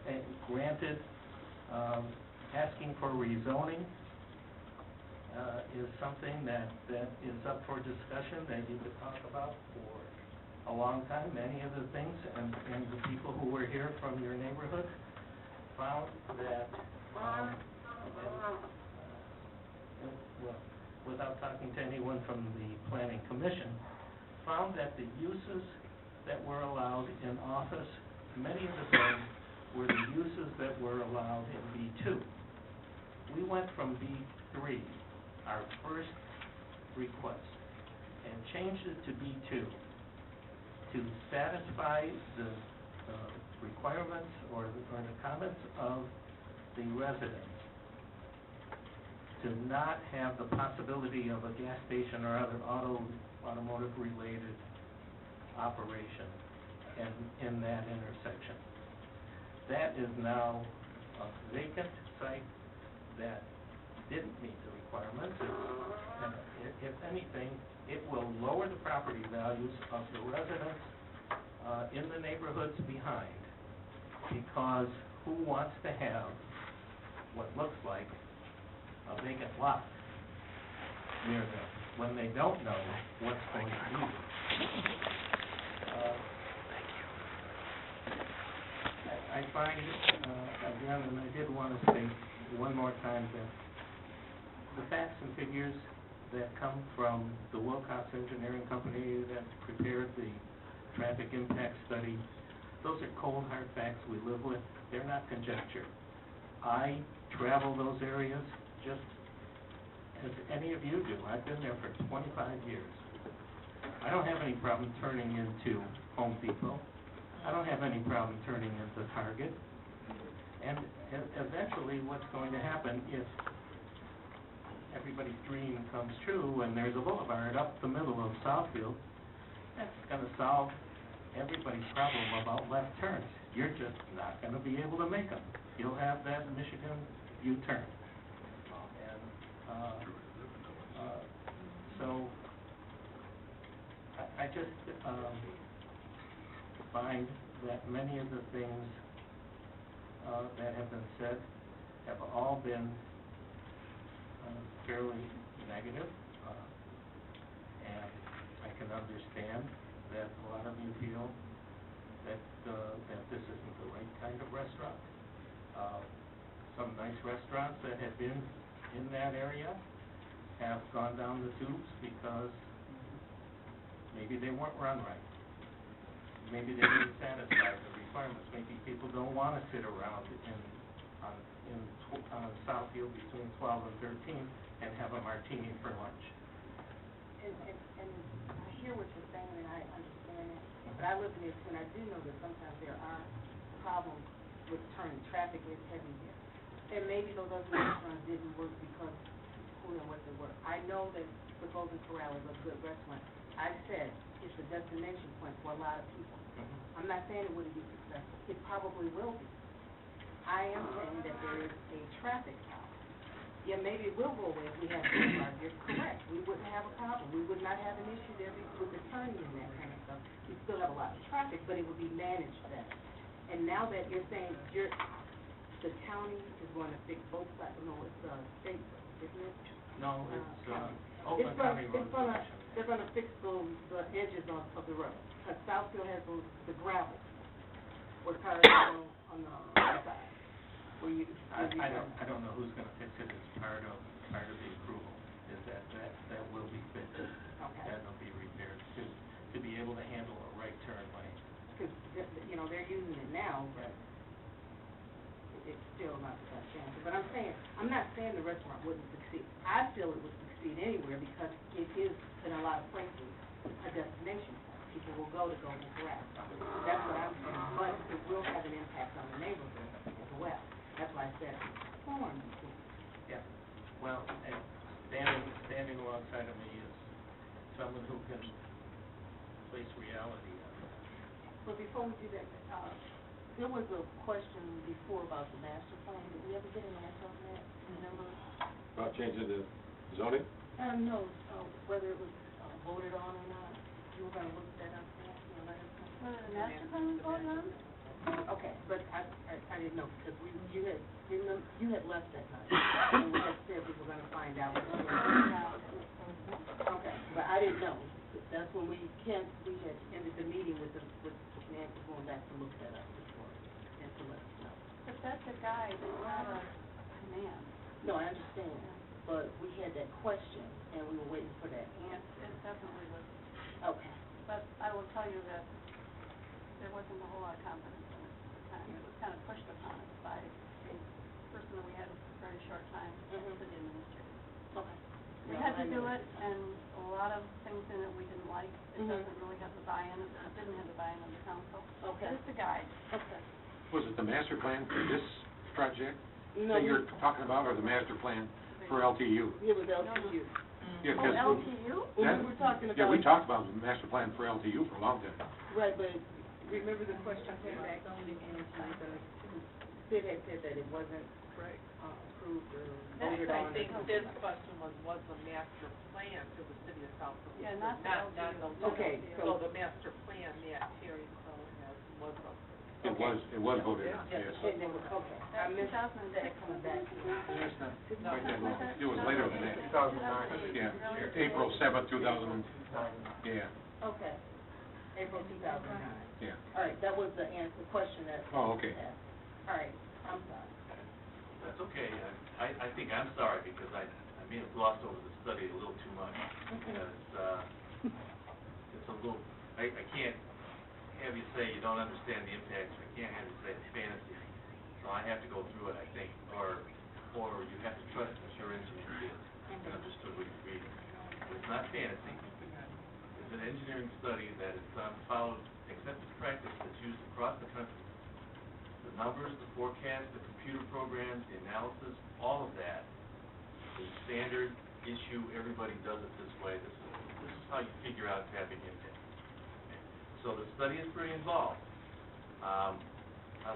and granted, asking for rezoning is something that is up for discussion, that you could talk about for a long time. Many of the things, and the people who were here from your neighborhood found that, well, without talking to anyone from the Planning Commission, found that the uses that were allowed in office, many of the things were the uses that were allowed in B2. We went from B3, our first request, and changed it to B2 to satisfy the requirements or the comments of the residents, to not have the possibility of a gas station or other automotive-related operation in that intersection. That is now a vacant site that didn't meet the requirements. If anything, it will lower the property values of the residents in the neighborhoods behind, because who wants to have what looks like a vacant lot near them when they don't know what's going to be there? I find, again, and I did want to say one more time that the facts and figures that come from the Wilcox Engineering Company that prepared the traffic impact study, those are cold, hard facts we live with. They're not conjecture. I travel those areas just as any of you do. I've been there for 25 years. I don't have any problem turning into Home Depot. I don't have any problem turning into Target. And eventually what's going to happen if everybody's dream comes true and there's a boulevard up the middle of Southfield, that's going to solve everybody's problem about left turns. You're just not going to be able to make them. You'll have that Michigan U-turn. So I just find that many of the things that have been said have all been fairly negative, and I can understand that a lot of you feel that this isn't the right kind of restaurant. Some nice restaurants that have been in that area have gone down the tubes because maybe they weren't run right. Maybe they didn't satisfy the requirements. Maybe people don't want to sit around on Southfield between 12 and 13 and have a martini for lunch. And I hear what you're saying, and I understand that, but I live in this, and I do know that sometimes there are problems with turning. Traffic is heavy here. And maybe those other restaurants didn't work because who and what they were. I know that the Golden Corral is a good restaurant. I said it's a destination point for a lot of people. I'm not saying it wouldn't be successful. It probably will be. I am saying that there is a traffic problem. Yeah, maybe it will go away if we have this, you're correct, we wouldn't have a problem, we would not have an issue there with the turning and that kind of stuff. We still have a lot of traffic, but it would be managed better. And now that you're saying the county is going to fix both sides, no, it's, state, isn't it? No, it's, It's Oakland County Road Commission. they're gonna fix the edges of the road, because Southfield has the gravel, where cars go on the other side, where you. I don't know who's gonna fix it as part of the approval, is that will be fixed. Okay. That'll be repaired, to be able to handle a right turn lane. Because, you know, they're using it now, but it's still not the best answer. But I'm not saying the restaurant wouldn't succeed. I feel it would succeed anywhere because it is, in a lot of places, a destination. People will go to Golden Corral. That's what I'm saying. But it will have an impact on the neighborhood as well. That's why I said, Yeah. Well, and standing alongside of me is someone who can place reality on it. But before we do that, there was a question before about the master plan. Did we ever get an answer on that? Remember? About changing the zoning? No, whether it was voted on or not. You were gonna look that up, let us know. Whether the master plan was voted on? Okay, but I didn't know, because you had left that night, and we had said we were gonna find out. Okay, but I didn't know. That's when we had ended the meeting with Nancy going back to look that up before, and to let us know. But that's a guide, it's not a command. No, I understand, but we had that question, and we were waiting for that It answer. definitely was. Okay. But I will tell you that there wasn't a whole lot of confidence in it at the time. It was kind of pushed upon us by a person that we had a very short time, the city administrator. Okay. We had to do it, and a lot of things in it we didn't like. It doesn't really have the buy-in, it didn't have the buy-in of the council. Okay. But it's a guide. Okay. Was it the master plan for this project No, that you're talking about, or the master plan for LTU? It was LTU. Yeah, Oh, 'cause LTU? When we were talking about. Yeah, we talked about the master plan for LTU for a long time. Right, but remember the question came back on the Sid had said that it wasn't approved or voted on. I think this question was the master plan for the city of Southfield? Yeah, not the Not LTU. the. Okay, So the master plan, yeah, Terry was It was voted on, yes. And it was, okay, I missed that coming back. It's not quite that long. It was later than that. 2009. Yeah, April 7th, 2000, yeah, Okay, April 2009. yeah. All right, that was the question that. Oh, okay. asked. All right, I'm sorry. That's okay. I think I'm sorry because I may have glossed over the study a little too much. Because, it's a little, I can't have you say you don't understand the impacts. I can't have you say it's fantasy. So I have to go through it, I think. Or you have to trust that your engineer did and understood what he's reading. It's not fantasy. It's an engineering study that is followed accepted practice that's used across the country. The numbers, the forecast, the computer programs, the analysis, all of that is standard issue. Everybody does it this way. This is how you figure out traffic impact. So the study is pretty involved. I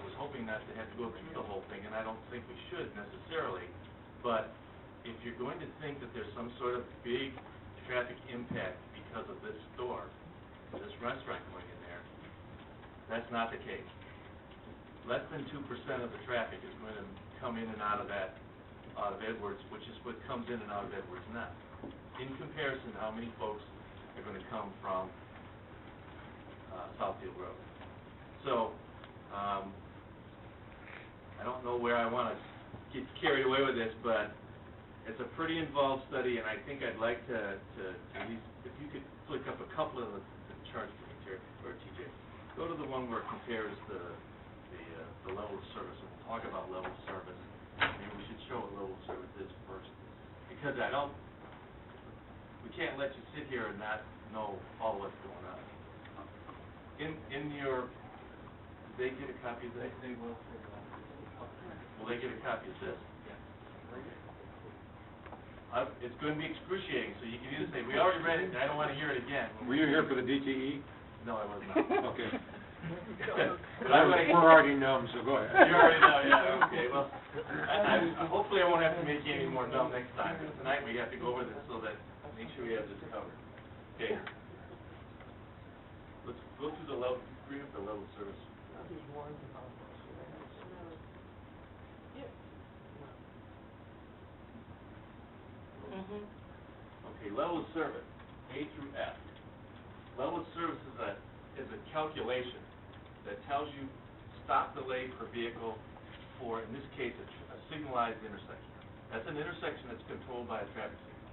was hoping not to have to go through the whole thing, and I don't think we should necessarily. But if you're going to think that there's some sort of big traffic impact because of this store, this restaurant going in there, that's not the case. Less than 2% of the traffic is going to come in and out of Edwards, which is what comes in and out of Edwards now. In comparison to how many folks are going to come from Southfield Road. So, I don't know where I want to get carried away with this, but it's a pretty involved study, and I think I'd like to at least, if you could flick up a couple of the charts for me, Terry, or TJ. Go to the one where it compares the level of service, and we'll talk about level of service. Maybe we should show what level of service is first, because we can't let you sit here and not know all what's going on. In your, did they get a copy of that? They will. Will they get a copy of this? It's going to be excruciating, so you can either say, we already read it, and I don't want to hear it again. Were you here for the DTE? No, I was not. Okay. But I'm gonna. We're already numb, so go ahead. You already know, yeah, okay, well, hopefully I won't have to make you any more dumb next time, but tonight we have to go over this so that, make sure we have this covered. Okay. Let's go through the level, agree with the level of service. Okay, level of service, A through F. Level of service is a calculation that tells you stop delay per vehicle for, in this case, a signalized intersection. That's an intersection that's controlled by a traffic signal.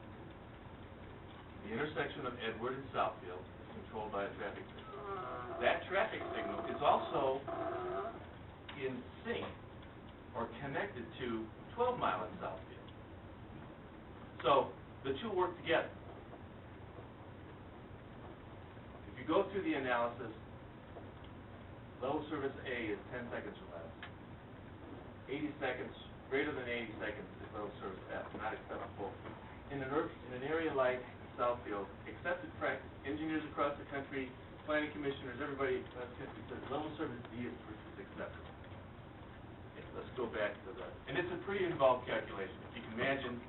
The intersection of Edward and Southfield is controlled by a traffic signal. That traffic signal is also in sync or connected to 12 Mile and Southfield. So the two work together. If you go through the analysis, level service A is 10 seconds or less. 80 seconds, greater than 80 seconds is level service F, not acceptable. In an area like Southfield, accepted practice, engineers across the country, planning commissioners, everybody across the country says level service D is acceptable. Okay, let's go back to and it's a pretty involved calculation. If you can imagine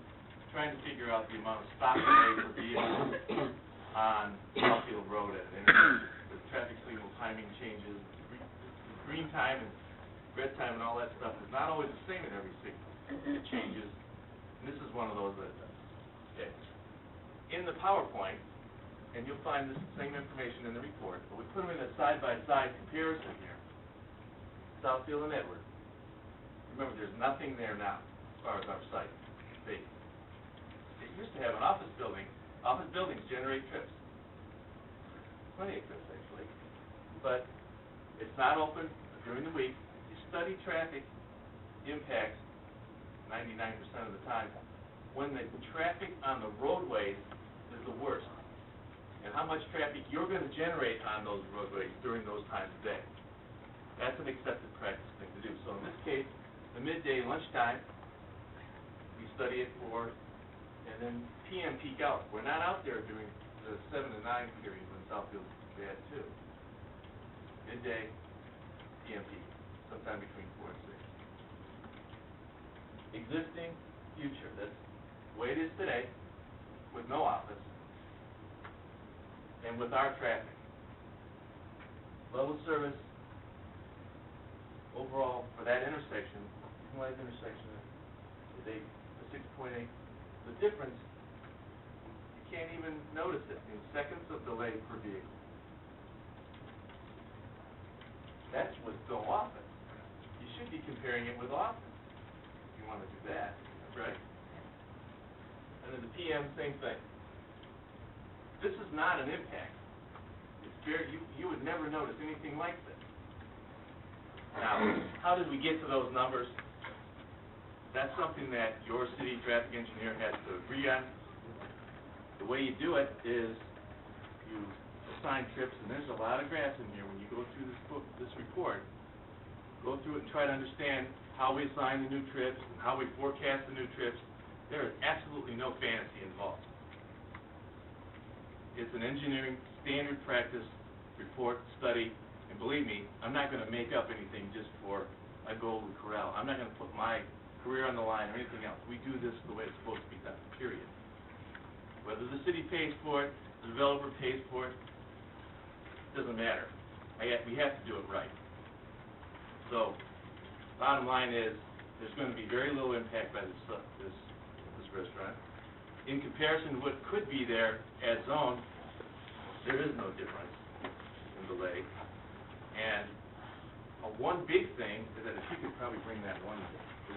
trying to figure out the amount of stop delay per vehicle on Southfield Road at an intersection. The traffic signal timing changes, green time and red time and all that stuff is not always the same in every signal. It changes, and this is one of those that it does. Okay. In the PowerPoint, and you'll find this same information in the report, but we put them in a side-by-side comparison here. Southfield and Edward. Remember, there's nothing there now as far as our site. It used to have an office building. Office buildings generate trips. Plenty of trips, actually. But it's not open during the week. You study traffic impacts 99% of the time when the traffic on the roadways is the worst, and how much traffic you're going to generate on those roadways during those times of day. That's an accepted practice thing to do. So in this case, the midday lunchtime, we study it for, and then PM peak hour. We're not out there during the 7 to 9 period when Southfield's bad too. Midday, PM peak, sometime between 4 and 6. Existing, future. That's the way it is today, with no office, and with our traffic. Level service, overall, for that intersection, signalized intersection, is 6.8. The difference, you can't even notice it in seconds of delay per vehicle. That's with no office. You should be comparing it with office if you want to do that, right? And then the PM, same thing. This is not an impact. It's very, you would never notice anything like this. Now, how did we get to those numbers? That's something that your city traffic engineer has to agree on. The way you do it is you assign trips, and there's a lot of graphs in here. When you go through this report, go through it and try to understand how we assign the new trips and how we forecast the new trips. There is absolutely no fantasy involved. It's an engineering standard practice report, study, and believe me, I'm not going to make up anything just for a Golden Corral. I'm not going to put my career on the line or anything else. We do this the way it's supposed to be done, period. Whether the city pays for it, the developer pays for it, doesn't matter. We have to do it right. So, bottom line is, there's going to be very little impact by this restaurant. In comparison to what could be there as zoned, there is no difference in delay. And one big thing is that if you could probably bring that the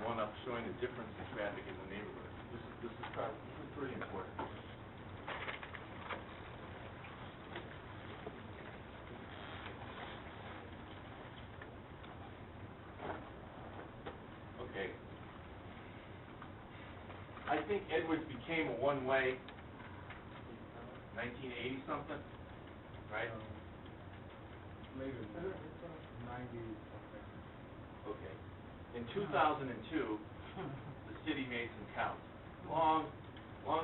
one up showing the difference in traffic in the neighborhood. This is pretty important. Okay. I think Edwards became a one-way 1980 something, right? Later than that, 90 something. Okay. In 2002, the city made some counts. Long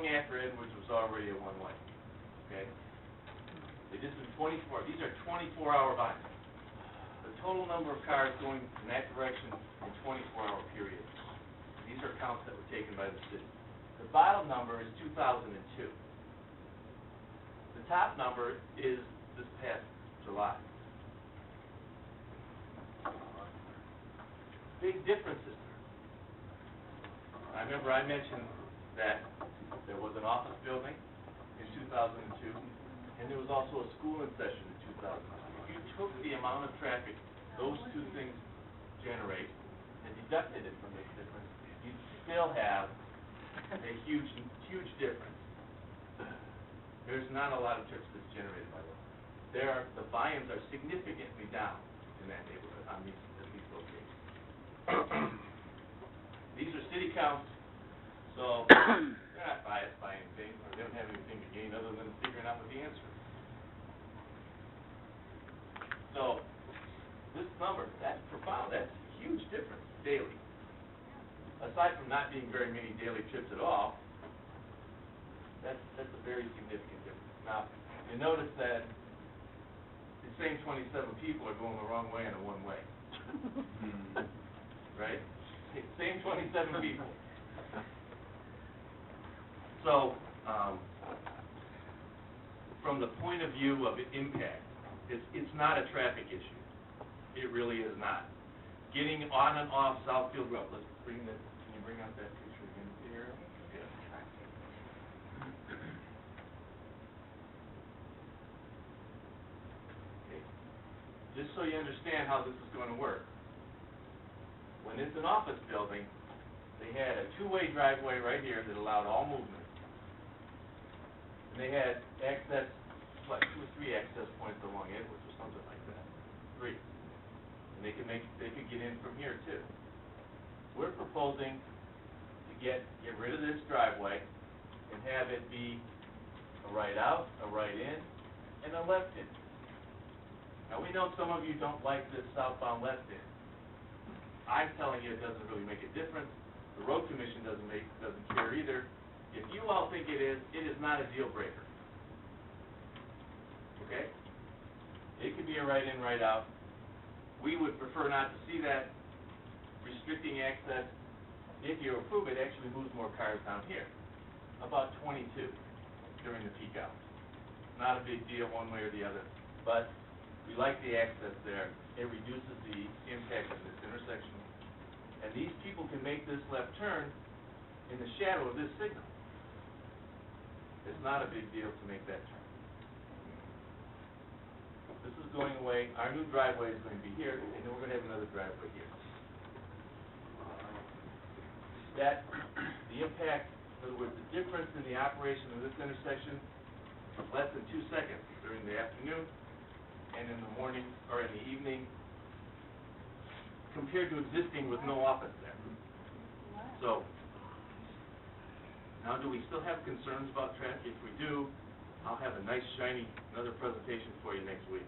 after Edwards was already a one-way. Okay. They did some 24. These are 24-hour lines. total number of cars going in that direction in 24-hour period. These are counts that were taken by the city. The bottom number is 2002. The top number is this past July. Big differences there. I remember I mentioned that there was an office building in 2002, and there was also a school in session in 2002. If you took the amount of traffic those two things generate and deducted it from this difference, you'd still have a huge difference. There's not a lot of trips that's generated by those. The volumes are significantly down in that neighborhood on these locations. These are city counts, so they're not biased by anything, or they don't have anything to gain other than figuring out what the answer is. So, this number, that's profound, that's a huge difference daily. Aside from not being very many daily trips at all, that's a very significant difference. Now, you notice that the same 27 people are going the wrong way in a one-way. Right? Same 27 people. So, from the point of view of impact, it's not a traffic issue. It really is not. Getting on and off Southfield Road, let's bring that, can you bring out that picture again here? Yeah. Okay. Just so you understand how this is going to work. When it's an office building, they had a two-way driveway right here that allowed all movement. And they had access, what, 2 or 3 access points along Edwards or something like that. 3. And they could get in from here too. We're proposing to get rid of this driveway and have it be a right out, a right in, and a left in. Now we know some of you don't like this southbound left in. I'm telling you it doesn't really make a difference. The road commission doesn't care either. If you all think it is not a deal breaker. Okay? It could be a right in, right out. We would prefer not to see that. Restricting access, if you approve it, actually moves more cars down here. About 22 during the peak hours. Not a big deal one way or the other, but we like the access there. It reduces the impact of this intersection. And these people can make this left turn in the shadow of this signal. It's not a big deal to make that turn. This is going away. Our new driveway is going to be here, and then we're going to have another driveway here. The impact, in other words, the difference in the operation of this intersection is less than 2 seconds during the afternoon and in the morning or in the evening compared to existing with no office there. So, now do we still have concerns about traffic? If we do, I'll have a nice, shiny, another presentation for you next week.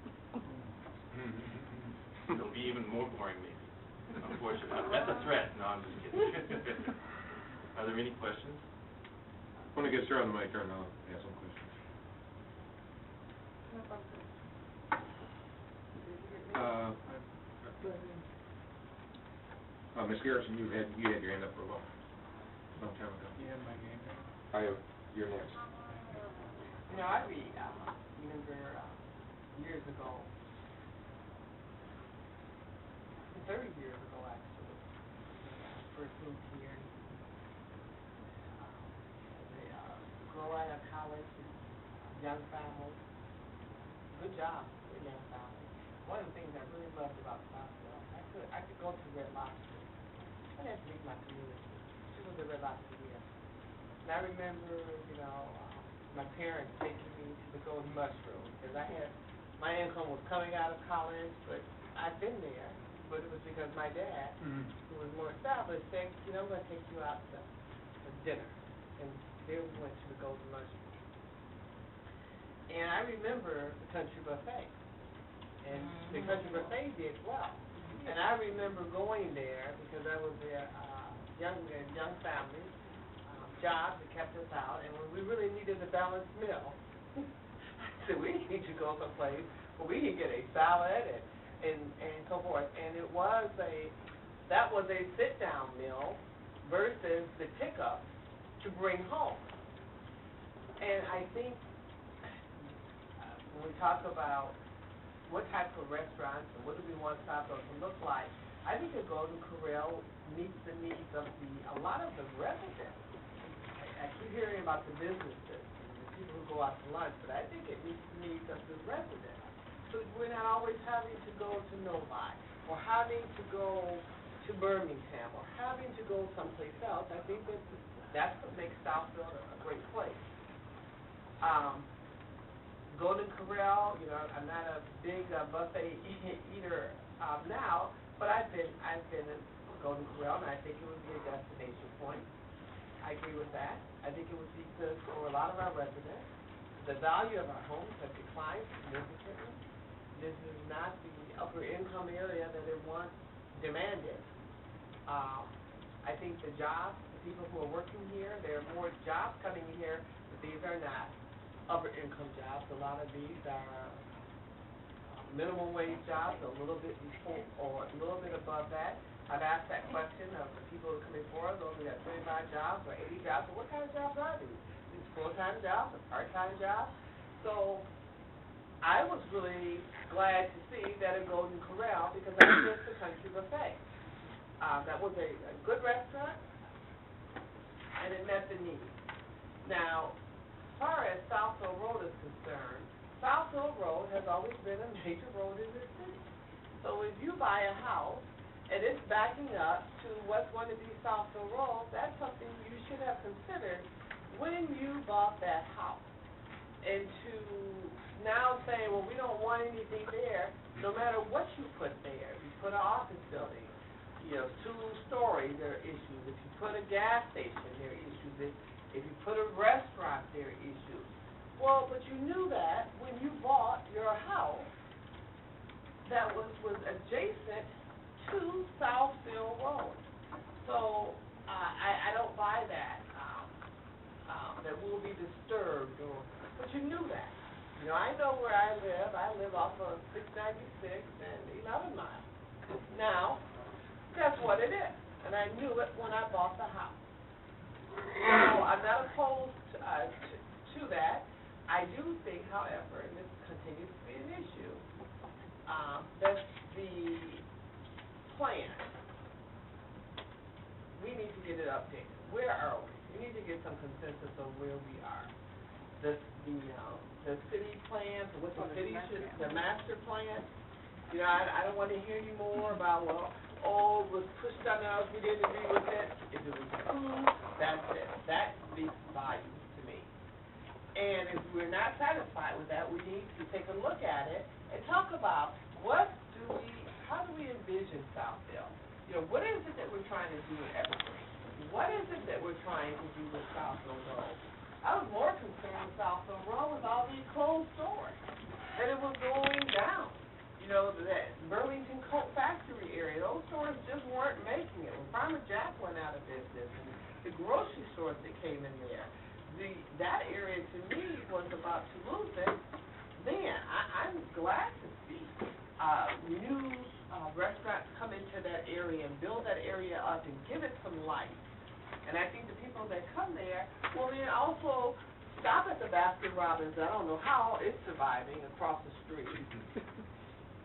It'll be even more boring, maybe, unfortunately. That's a threat. No, I'm just kidding. Are there any questions? When it gets around the mic, turn on, ask some questions. Ms. Garrison, you had your hand up for a while, some time ago. You have my name there? You're next. You know, I remember years ago, 30 years ago actually, when I first moved here, grow out of college, young family, good job, good young family. One of the things I really loved about Southfield, I could go to Red Lobster. I didn't have to leave my community. It was a Red Lobster here. And I remember, my parents taking me to the Golden Mushroom, because my income was coming out of college, but I'd been there, but it was because my dad, who was more established, said, I'm going to take you out to dinner. And there we went to the Golden Mushroom. And I remember the Country Buffet. And the Country Buffet did well. And I remember going there because I was a young family, job that kept us out, and when we really needed a balanced meal, I said, we need to go someplace where we can get a salad and so forth. And that was a sit-down meal versus the pickup to bring home. And I think when we talk about what type of restaurants and what do we want Southfield to look like, I think the Golden Corral meets the needs of a lot of the residents. I keep hearing about the businesses and the people who go out to lunch, but I think it meets the needs of the residents. So we're not always having to go to Novi or having to go to Birmingham or having to go someplace else. I think that's what makes Southfield a great place. Golden Corral, you know, I'm not a big buffet eater now, but I've been in Golden Corral, and I think it would be a destination point. I agree with that. I think it would be good for a lot of our residents. The value of our homes has declined significantly. This is not the upper income area that it once demanded. I think the jobs, the people who are working here, there are more jobs coming here, but these are not upper income jobs. A lot of these are minimum wage jobs, a little bit before or a little bit above that. I've asked that question of the people who are coming forward, those who got 25 jobs or 80 jobs, well, what kind of jobs are these? These full-time jobs or part-time jobs? So I was really glad to see that at Golden Corral because I missed the country buffet. That was a good restaurant, and it met the need. Now, as far as Southfield Road is concerned, Southfield Road has always been a major road in this city. So if you buy a house and it's backing up to what's going to be Southfield Road, that's something you should have considered when you bought that house. And to now say, well, we don't want anything there, no matter what you put there. If you put an office building, you know, 2 stories, there are issues. If you put a gas station, there are issues. If you put a restaurant, there are issues. Well, but you knew that when you bought your house that was adjacent to Southfield Road. So I don't buy that, that we'll be disturbed. But you knew that. You know, I know where I live. I live off of 696 and 11 Mile. Now, that's what it is. And I knew it when I bought the house. So I'm not opposed to that. I do think, however, and this continues to be an issue, that the plan, we need to get it updated. Where are we? We need to get some consensus on where we are. The city plan, what the city should, the master plan, you know, I don't want to hear any more about, well, it was pushed on us, we didn't agree with it. If it was approved, that's it. That speaks volumes to me. And if we're not satisfied with that, we need to take a look at it and talk about how do we envision Southfield? You know, what is it that we're trying to do with Evergreen? What is it that we're trying to do with Southfield Road? I was more concerned with Southfield Road with all these closed stores, that it was going down. You know, that Burlington Coat Factory area, those stores just weren't making it. When Farmer Jack went out of business, and the grocery stores that came in there, that area to me was about to lose it. Then I'm glad to see new restaurants come into that area and build that area up and give it some life. And I think the people that come there will then also stop at the Baskin Robbins. I don't know how it's surviving across the street.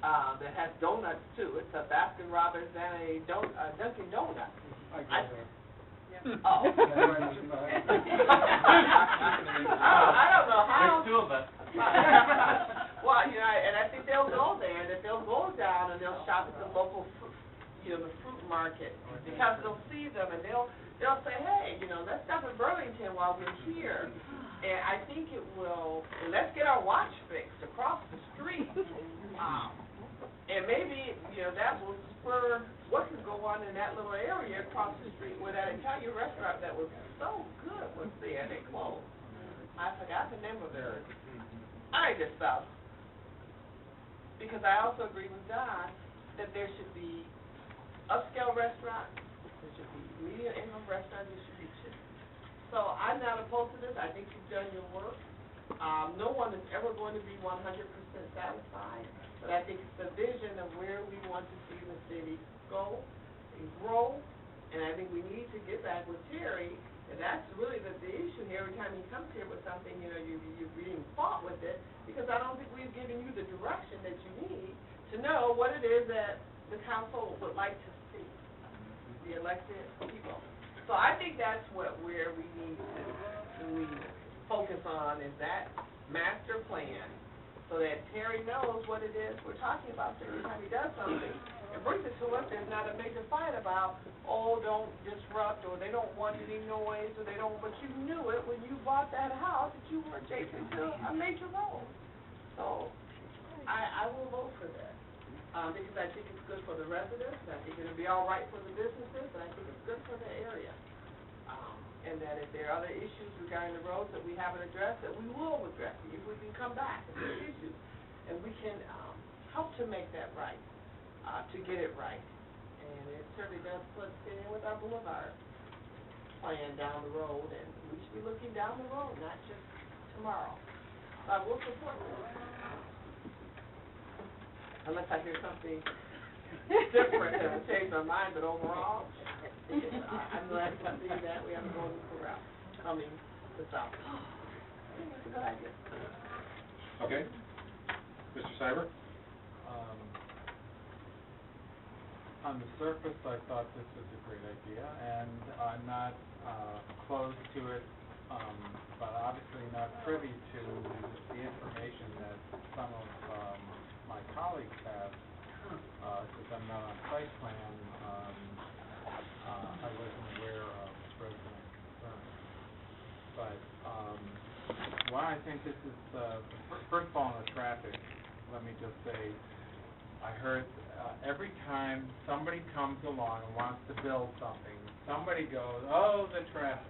That has donuts too. It's a Baskin Robbins and a Dunkin' Donuts. I don't know how. There's 2 of us. Well, you know, and I think they'll go there, and if they'll go down and they'll shop at the local fruit, the fruit market, because they'll see them and they'll say, hey, you know, let's stop at Burlington while we're here. And I think it will. And let's get our watch fixed across the street. And maybe, you know, that will spur what can go on in that little area across the street where that Italian restaurant that was so good was there. They closed. I forgot the name of it. I just felt. Because I also agree with Don that there should be upscale restaurants, there should be medium income restaurants, there should be cheap. So I'm not opposed to this. I think you've done your work. No one is ever going to be 100% satisfied. but I think it's the vision of where we want to see the city go and grow, and I think we need to get back with Terry, and that's really the issue here. Every time he comes here with something, you know, you're being fought with it, because I don't think we've given you the direction that you need to know what it is that the council would like to see, the elected people. So I think that's where we need to focus on, is that master plan, so that Terry knows what it is we're talking about. So every time he does something and brings it to us, there's not a major fight about, oh, don't disrupt, or they don't want any noise, or they don't, but you knew it when you bought that house, that you were adjacent to a major road. So I will vote for that, because I think it's good for the residents, I think it'll be all right for the businesses, and I think it's good for the area. And that if there are other issues regarding the roads that we haven't addressed, that we will address, if we can come back if there's issues, and we can help to make that right, to get it right. And it certainly does put in with our boulevard plan down the road, and we should be looking down the road, not just tomorrow. So I will support that. Unless I hear something different that will change my mind, but overall, I'm glad to see that we have a Golden Corral coming to South. It's a good idea. Okay. Mr. Cyber? On the surface, I thought this was a great idea, and I'm not close to it, but obviously not privy to the information that some of my colleagues have, because I'm not on site plan. I wasn't aware of resident concerns. But why I think this is, first of all, on the traffic, let me just say, I heard every time somebody comes along and wants to build something, somebody goes, oh, the traffic.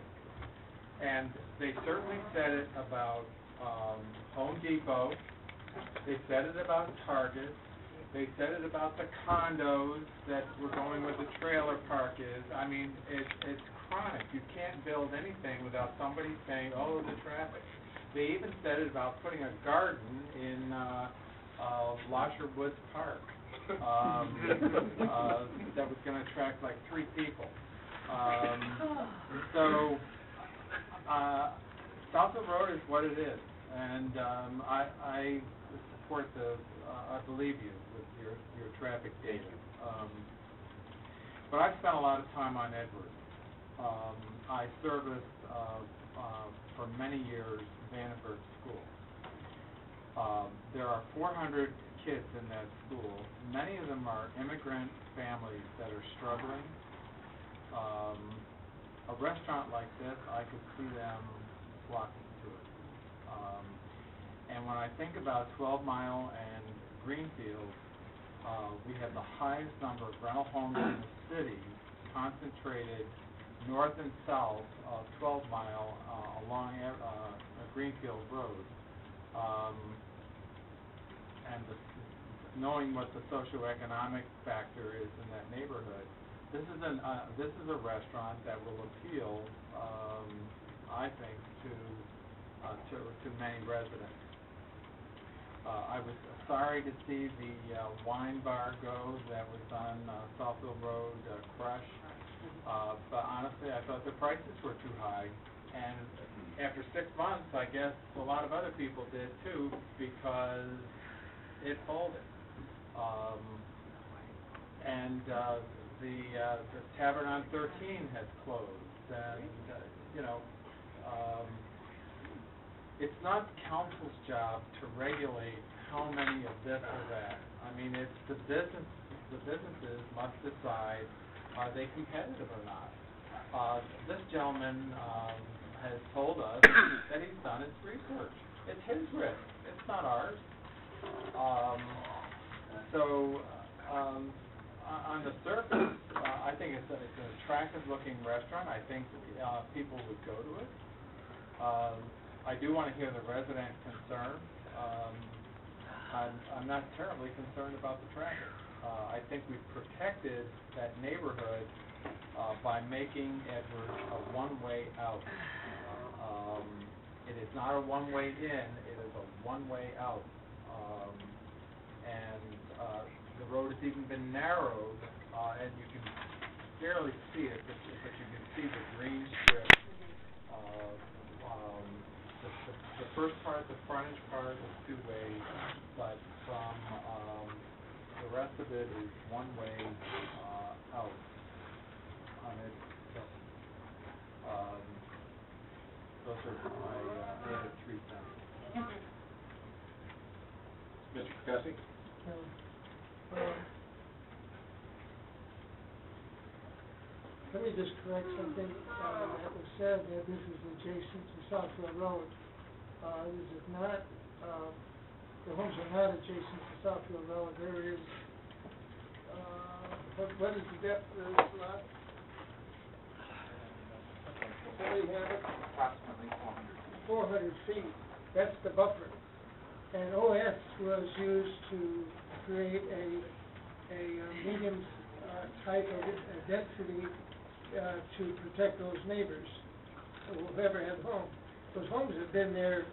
And they certainly said it about Home Depot, they said it about Target, they said it about the condos that we're going where the trailer park is. I mean, it's chronic. You can't build anything without somebody saying, oh, the traffic. They even said it about putting a garden in Losher Woods Park that was going to attract like 3 people. So Southfield Road is what it is, and I support I believe you with your traffic data. But I've spent a lot of time on Edward. I serviced for many years Vandenberg School. There are 400 kids in that school. Many of them are immigrant families that are struggling. A restaurant like this, I could see them flocking to it. And when I think about 12 Mile and Greenfield, we have the highest number of rental homes in the city, concentrated north and south of 12 Mile along Greenfield Road. And knowing what the socioeconomic factor is in that neighborhood, this is a restaurant that will appeal, I think, to many residents. I was sorry to see the wine bar go that was on Southfield Road, Crush. But honestly, I thought the prices were too high. And after 6 months, I guess a lot of other people did too, because it folded. And the Tavern on 13 has closed, and it's not council's job to regulate how many of this or that. I mean, it's the businesses must decide, are they competitive or not. This gentleman has told us that he's done his research. It's his risk. It's not ours. On the surface, I think it's an attractive-looking restaurant. I think people would go to it. I do want to hear the resident concern. I'm not terribly concerned about the traffic. I think we've protected that neighborhood by making Edwards a one-way out. It is not a one-way in, it is a one-way out. And road has even been narrowed, and you can barely see it, but you can see the green strip. The first part, the frontage part is two-way, but from, the rest of it is one-way, out on it. So, those are my, added 3 cents. Mr. Perkowski? Let me just correct something, that was said, that this is adjacent to Southfield Road. This is not, the homes are not adjacent to Southfield Road. There is, what is the depth of this lot? Somebody have it? Approximately 400 feet. That's the buffer. And OS was used to create a medium, type of density, to protect those neighbors, whoever had homes. Those homes have been there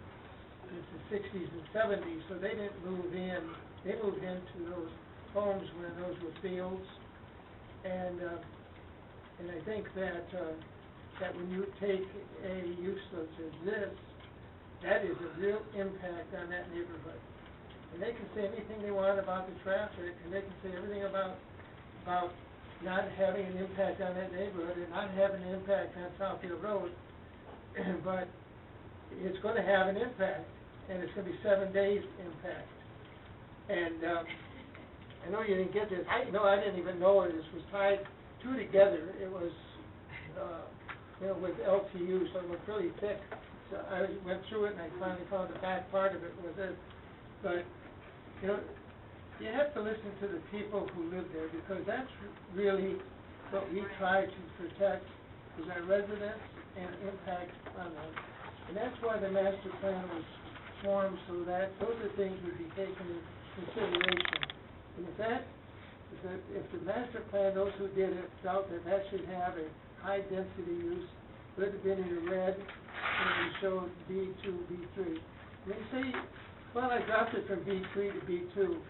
since the 60s and 70s, so they didn't move in. They moved into those homes when those were fields. And I think that when you take a use such as this, that is a real impact on that neighborhood. And they can say anything they want about the traffic, and they can say everything about not having an impact on that neighborhood and not having an impact on Southfield Road, but it's going to have an impact, and it's going to be 7 days impact. And I know you didn't get this. I didn't even know this was tied two together. It was, with LTU, so it looked really thick. So I went through it, and I finally found the back part of it was it. But, you have to listen to the people who live there, because that's really what we try to protect, is our residents and impact on them. And that's why the master plan was formed, so that those are things would be taken into consideration. And if the master plan, those who did it, felt that should have a high density use, it would have been in the red, and we showed B2, B3. And they say, well, I dropped it from B3 to B2.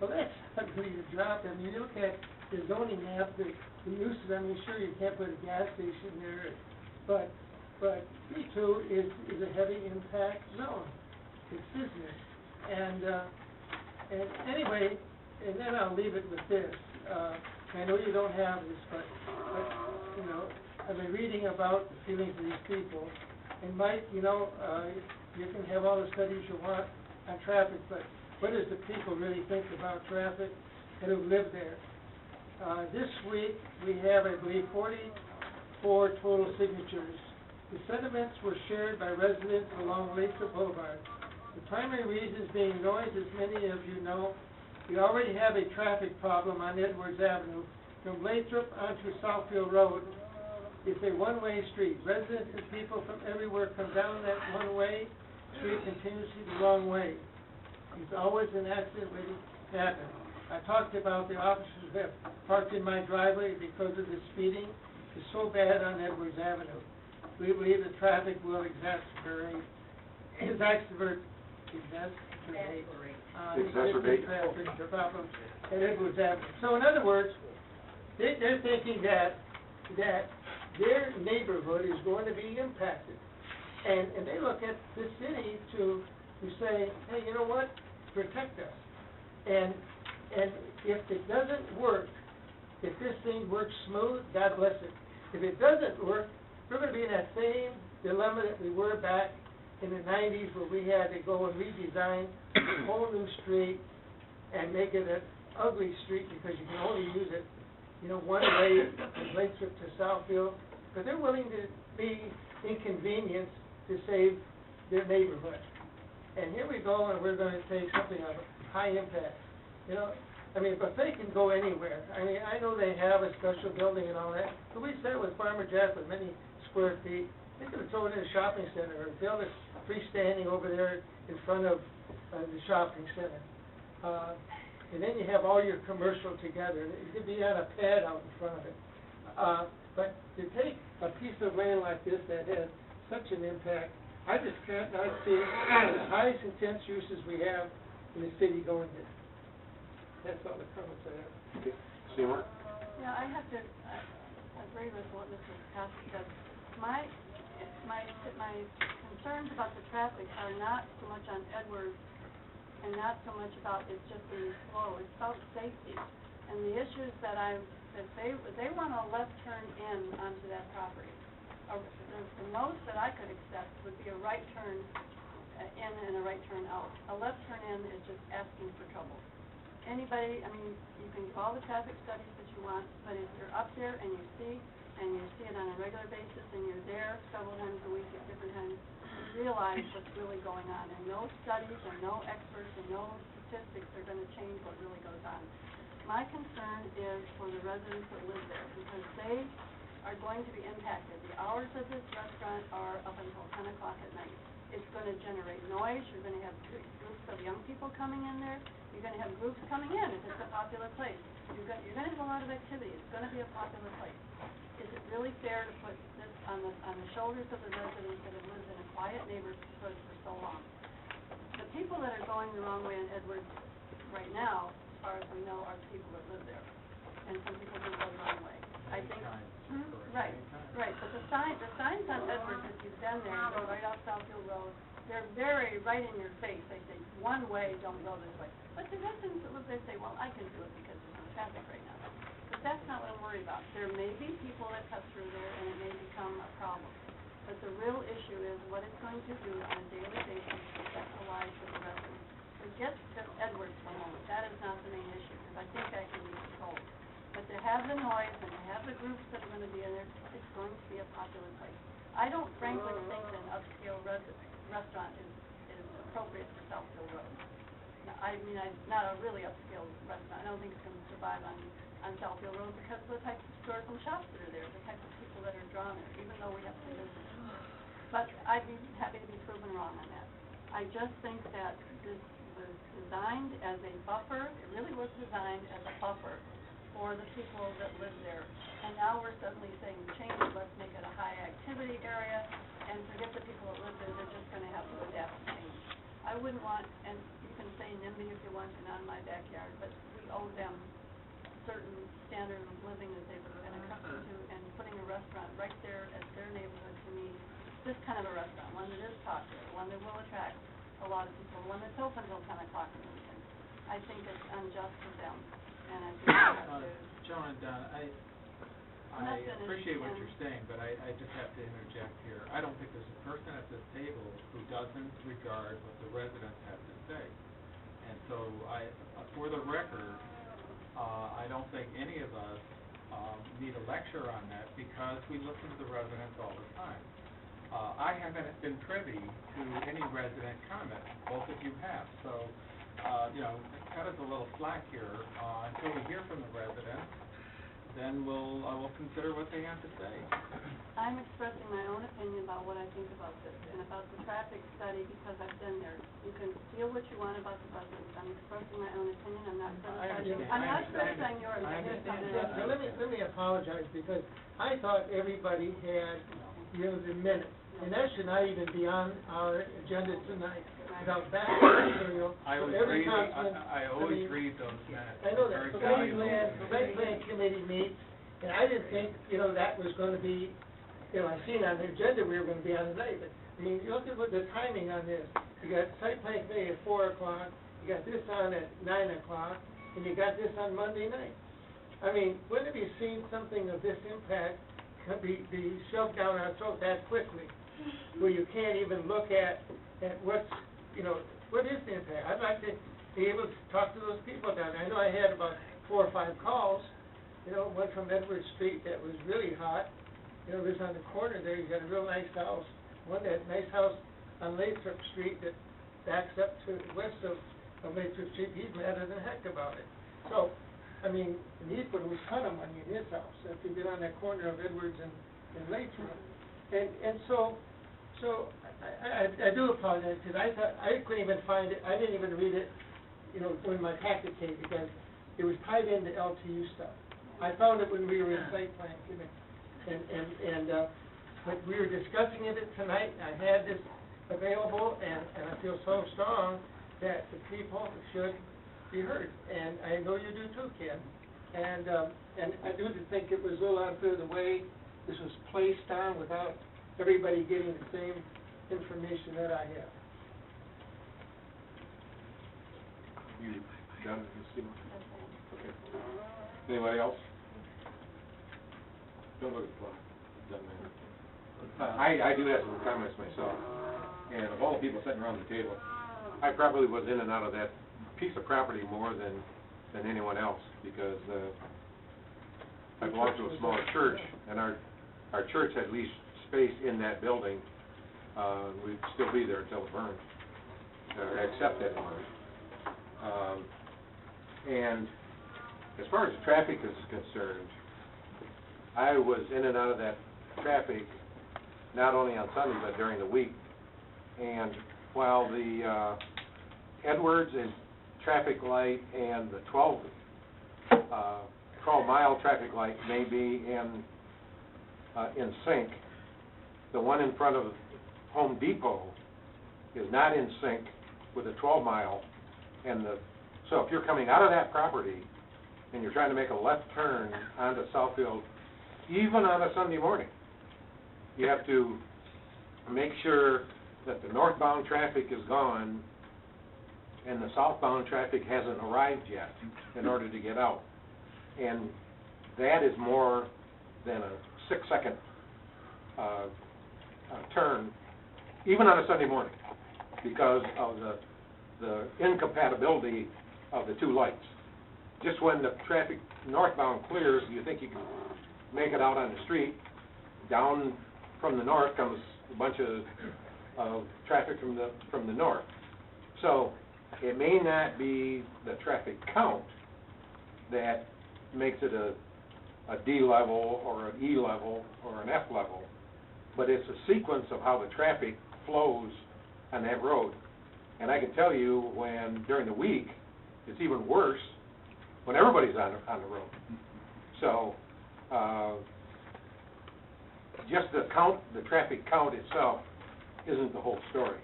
Well, that's not really a drop. I mean, you look at the zoning map, the uses, I mean, sure, you can't put a gas station there, but B2 is a heavy impact zone. It's business. And anyway, and then I'll leave it with this. I know you don't have this, but I've been reading about the feelings of these people. And Mike, you can have all the studies you want on traffic, but what does the people really think about traffic and who live there? This week, we have, I believe, 44 total signatures. The sentiments were shared by residents along Lathrop Boulevard. The primary reasons being noise, as many of you know. We already have a traffic problem on Edwards Avenue. From Lathrop onto Southfield Road, it's a one-way street. Residents and people from everywhere come down that one-way street continuously the wrong way. There's always an accident waiting to happen. I talked about the officers that parked in my driveway because of the speeding. It's so bad on Edwards Avenue. We believe the traffic will exacerbate traffic problems at Edwards Avenue. So in other words, they're thinking that their neighborhood is going to be impacted. And they look at the city to say, hey, you know what? Protect us. And if it doesn't work, if this thing works smooth, God bless it. If it doesn't work, we're going to be in that same dilemma that we were back in the 90s, where we had to go and redesign a whole new street and make it an ugly street because you can only use it, one way from Lathrop to Southfield. But they're willing to be inconvenienced to save their neighborhood. And here we go, and we're going to take something of high impact. But they can go anywhere. I know they have a special building and all that, but we said with Farmer Jack with many square feet, they could have thrown it in a shopping center or built it freestanding over there in front of the shopping center. And then you have all your commercial together. It could be on a pad out in front of it. But to take a piece of land like this that has such an impact, I just can't not see the highest intense uses we have in the city going there. That's all the comments I have. Okay. Seymour? Yeah, I have to agree with what Mr. Paskey said. My concerns about the traffic are not so much on Edwards and not so much about it's just being slow. It's about safety. And the issues that they want a left turn in onto that property. The most that I could accept would be a right turn in and a right turn out. A left turn in is just asking for trouble. Anybody, I mean, you can do all the traffic studies that you want, but if you're up there and you see it on a regular basis, and you're there several times a week at different times, you realize what's really going on. And no studies and no experts and no statistics are going to change what really goes on. My concern is for the residents that live there, because they are going to be impacted. The hours of this restaurant are up until 10 o'clock at night. It's going to generate noise. You're going to have groups of young people coming in there. You're going to have groups coming in if it's a popular place. You're going to have a lot of activity. It's going to be a popular place. Is it really fair to put this on the shoulders of the residents that have lived in a quiet neighborhood for so long? The people that are going the wrong way in Edwards right now, as far as we know, are the people that live there. And some people do go the wrong way. I think, right. But the signs on Edwards, if you've been there, they're right off Southfield Road. They're very right in your face. They say, one way, don't go this way. But the residents that live there say, well, I can do it because there's no traffic right now. But that's not what I'm worried about. There may be people that cut through there, and it may become a problem. But the real issue is what it's going to do on a daily basis to affect the lives of the residents. Forget Edwards for a moment. That is not the main issue, because I think that can be controlled. But to have the noise and to have the groups that are going to be in there, it's going to be a popular place. I don't frankly think that an upscale restaurant is appropriate for Southfield Road. I mean, not a really upscale restaurant. I don't think it's going to survive on Southfield Road because of the types of stores and shops that are there, the types of people that are drawn there, even though we have some business. But I'd be happy to be proven wrong on that. I just think that this was designed as a buffer. It really was designed as a buffer for the people that live there. And now we're suddenly saying, change it, let's make it a high activity area, and forget the people that live there, they're just gonna have to adapt to change. I wouldn't want, and you can say NIMBY if you want to, not in my backyard, but we owe them certain standard of living that they've been accustomed to, and putting a restaurant right there at their neighborhood to me, this kind of a restaurant, one that is popular, one that will attract a lot of people, one that's open till 10 o'clock in the evening. I think it's unjust to them. And I think we have to... John and Don, I appreciate what you're saying, but I just have to interject here. I don't think there's a person at this table who doesn't regard what the residents have to say. And so for the record, I don't think any of us need a lecture on that because we listen to the residents all the time. I haven't been privy to any resident comment. Both of you have. So, cut us a little slack here until we hear from the residents. Then I will consider what they have to say. I'm expressing my own opinion about what I think about this and about the traffic study because I've been there. You can feel what you want about the residents. I'm expressing my own opinion. I'm not criticizing yours. So let me apologize because I thought everybody had, the minutes. And that should not even be on our agenda tonight. Without background material. I always read those minutes. I know that. The Rec Plan Committee meets, and I didn't think, that was going to be, I seen on the agenda we were going to be on tonight, but, you look at the timing on this. You got Site Plan Committee at 4 o'clock, you got this on at 9 o'clock, and you got this on Monday night. When have you seen something of this impact be shoved down our throat that quickly, where you can't even look at what's, what is the impact? I'd like to be able to talk to those people down there. I know I had about 4 or 5 calls, one from Edward Street that was really hot. It was on the corner there. You got a real nice house. One that nice house on Lathrop Street that backs up to the west of Lathrop Street. He's madder than heck about it. So, he put a ton of money in his house if you get on that corner of Edwards and Lathrop. And so I do apologize because I thought I couldn't even find it. I didn't even read it, when my packet came because it was tied into LTU stuff. I found it when we were in Site Plan Committee, but we were discussing it tonight. I had this available, and I feel so strong that the people should be heard, and I know you do too, Ken. And I do think it was a little unfair the way this was placed on without everybody getting the same information that I have. You done, Ms. Stevens? Okay. Anybody else? Don't look at the clock. Doesn't matter. I do have some comments myself, and of all the people sitting around the table, I probably was in and out of that piece of property more than anyone else, because I belong to a smaller church, and our church had leased space in that building. We'd still be there until it burned, except that it burned. And as far as traffic is concerned, I was in and out of that traffic not only on Sunday but during the week. And while the Edwards and traffic light and the 12-mile traffic light may be in sync, the one in front of Home Depot is not in sync with the 12-mile. And so if you're coming out of that property and you're trying to make a left turn onto Southfield, even on a Sunday morning, you have to make sure that the northbound traffic is gone and the southbound traffic hasn't arrived yet in order to get out. And that is more than a 6-second turn, even on a Sunday morning, because of the incompatibility of the two lights. Just when the traffic northbound clears, you think you can make it out on the street. Down from the north comes a bunch of traffic from the north. So it may not be the traffic count that makes it a D level or an E level or an F level, but it's a sequence of how the traffic flows on that road. And I can tell you when during the week, it's even worse when everybody's on the road. So just the traffic count itself isn't the whole story.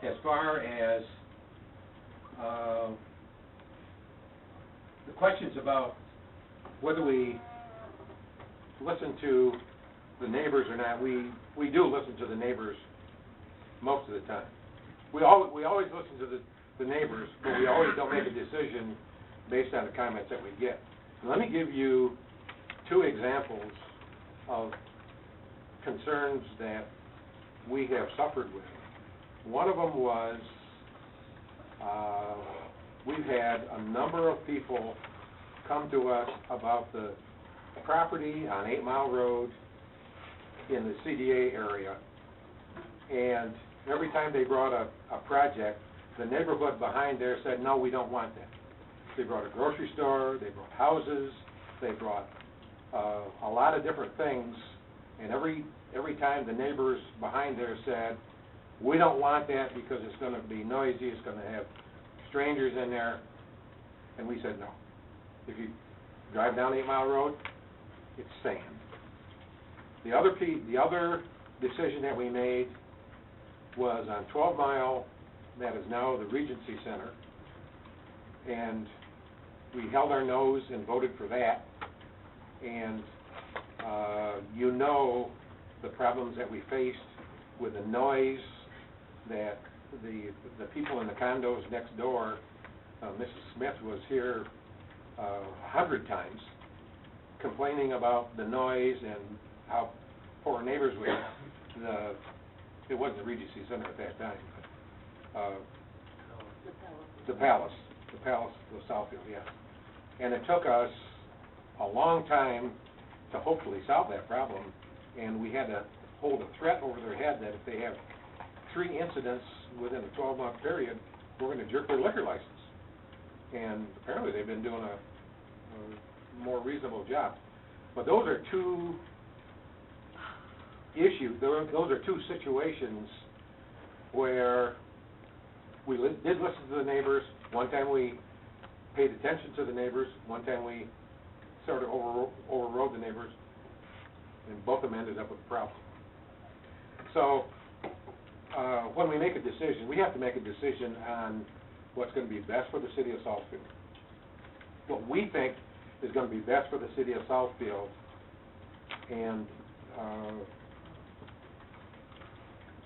As far as the questions about whether we listen to the neighbors or not, we do listen to the neighbors most of the time. We always listen to the neighbors, but we always don't make a decision based on the comments that we get. And let me give you 2 examples of concerns that we have suffered with. One of them was we've had a number of people come to us about the property on 8 Mile Road in the CDA area, and every time they brought a project, the neighborhood behind there said, no, we don't want that. They brought a grocery store, they brought houses, they brought a lot of different things, and every time the neighbors behind there said, we don't want that because it's going to be noisy, it's going to have strangers in there, and we said no. If you drive down 8 Mile Road, it's sand. The other decision that we made was on 12 Mile, that is now the Regency Center, and we held our nose and voted for that. And you know the problems that we faced with the noise that the people in the condos next door, Mrs. Smith was here 100 times complaining about the noise and how poor neighbors were. It wasn't the Regency Center at that time, but the Palace, the Southfield, yes. And it took us a long time to hopefully solve that problem, and we had to hold a threat over their head that if they have 3 incidents within a 12-month period, we're going to jerk their liquor license. And apparently they've been doing a more reasonable job. But those are 2 issues, those are 2 situations where we did listen to the neighbors. One time we paid attention to the neighbors, one time we sort of overrode the neighbors, and both of them ended up with a problem. So when we make a decision, we have to make a decision on what's gonna be best for the city of Southfield. What we think is gonna be best for the city of Southfield, and,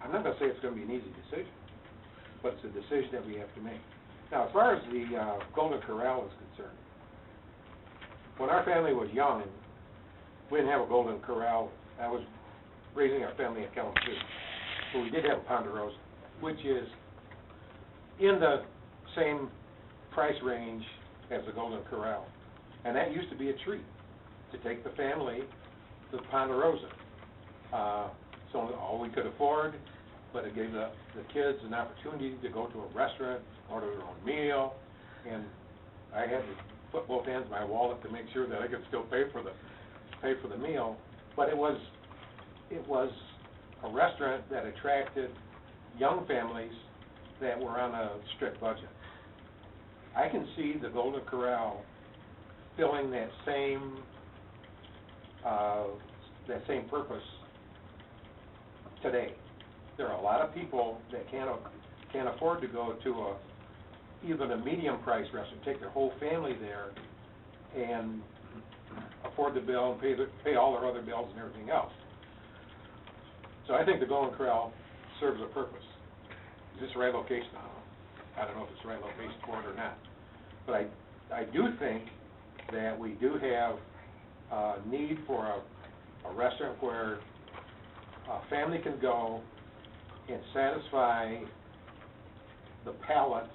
I'm not gonna say it's gonna be an easy decision, but it's a decision that we have to make. Now, as far as the, Golden Corral is concerned, when our family was young, we didn't have a Golden Corral. I was raising our family in Kalamazoo, but we did have a Ponderosa, which is in the same price range as the Golden Corral. And that used to be a treat, to take the family to the Ponderosa. So all we could afford, but it gave the kids an opportunity to go to a restaurant, order their own meal, and I had to put both hands in my wallet to make sure that I could still pay for the meal. But it was a restaurant that attracted young families that were on a strict budget. I can see the Golden Corral filling that same purpose today. There are a lot of people that can't afford to go to even a medium-priced restaurant, take their whole family there and afford the bill and pay all their other bills and everything else. So I think the Golden Corral serves a purpose. Is this the right location? I don't know if it's the right location for it or not. But I do think that we do have a need for a restaurant where a family can go and satisfy the palate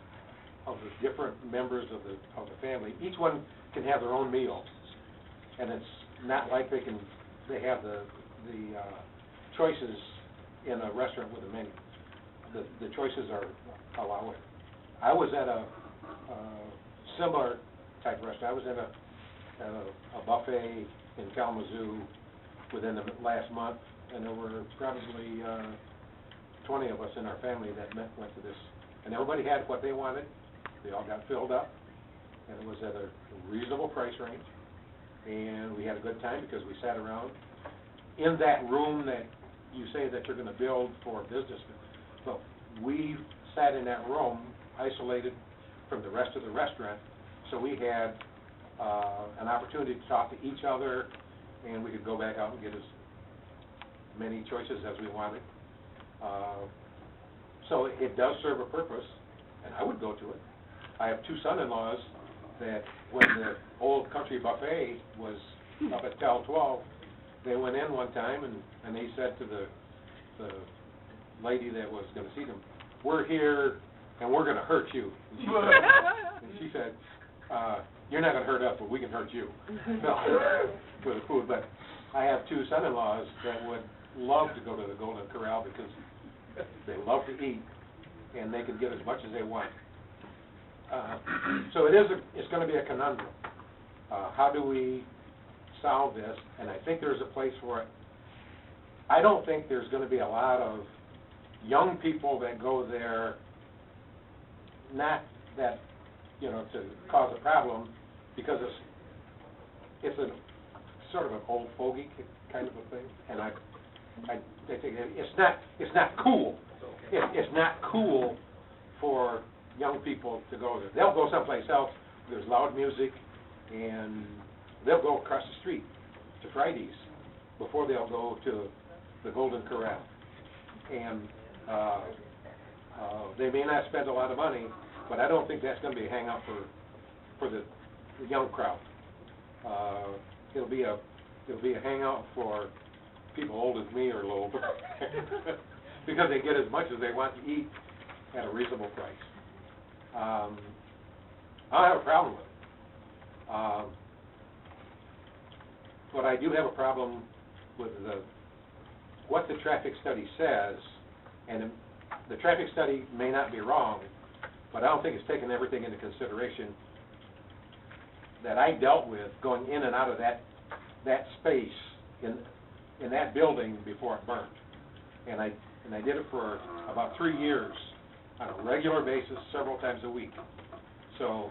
of the different members of the family. Each one can have their own meal, and it's not like they have the choices in a restaurant with a menu. The choices are allowed. I was at a similar type restaurant. I was at a buffet in Kalamazoo within the last month, and there were probably 20 of us in our family that went to this, and everybody had what they wanted. They all got filled up, and it was at a reasonable price range, and we had a good time because we sat around in that room that you say that you're going to build for business. But we sat in that room isolated from the rest of the restaurant, so we had an opportunity to talk to each other, and we could go back out and get as many choices as we wanted. So it does serve a purpose, and I would go to it. I have two son-in-laws that when the old country buffet was up at Cal 12, they went in one time and they said to the lady that was going to see them, "We're here and we're going to hurt you." And she said, "You're not going to hurt us, but we can hurt you." For the food. But I have two son-in-laws that would love to go to the Golden Corral because they love to eat and they can get as much as they want. So it's going to be a conundrum. How do we solve this? And I think there's a place for it. I don't think there's going to be a lot of young people that go there, not that, to cause a problem, because it's a sort of an old fogey kind of a thing, and I think it's not cool. It's not cool for young people to go there. They'll go someplace else. There's loud music, and they'll go across the street to Fridays before they'll go to the Golden Corral. And they may not spend a lot of money, but I don't think that's going to be a hangout for the young crowd. It'll be a hangout for people old as me or a little because they get as much as they want to eat at a reasonable price. I don't have a problem with it. But I do have a problem with what the traffic study says, and the traffic study may not be wrong, but I don't think it's taken everything into consideration that I dealt with going in and out of that space in that building before it burned. And I did it for about 3 years on a regular basis, several times a week. So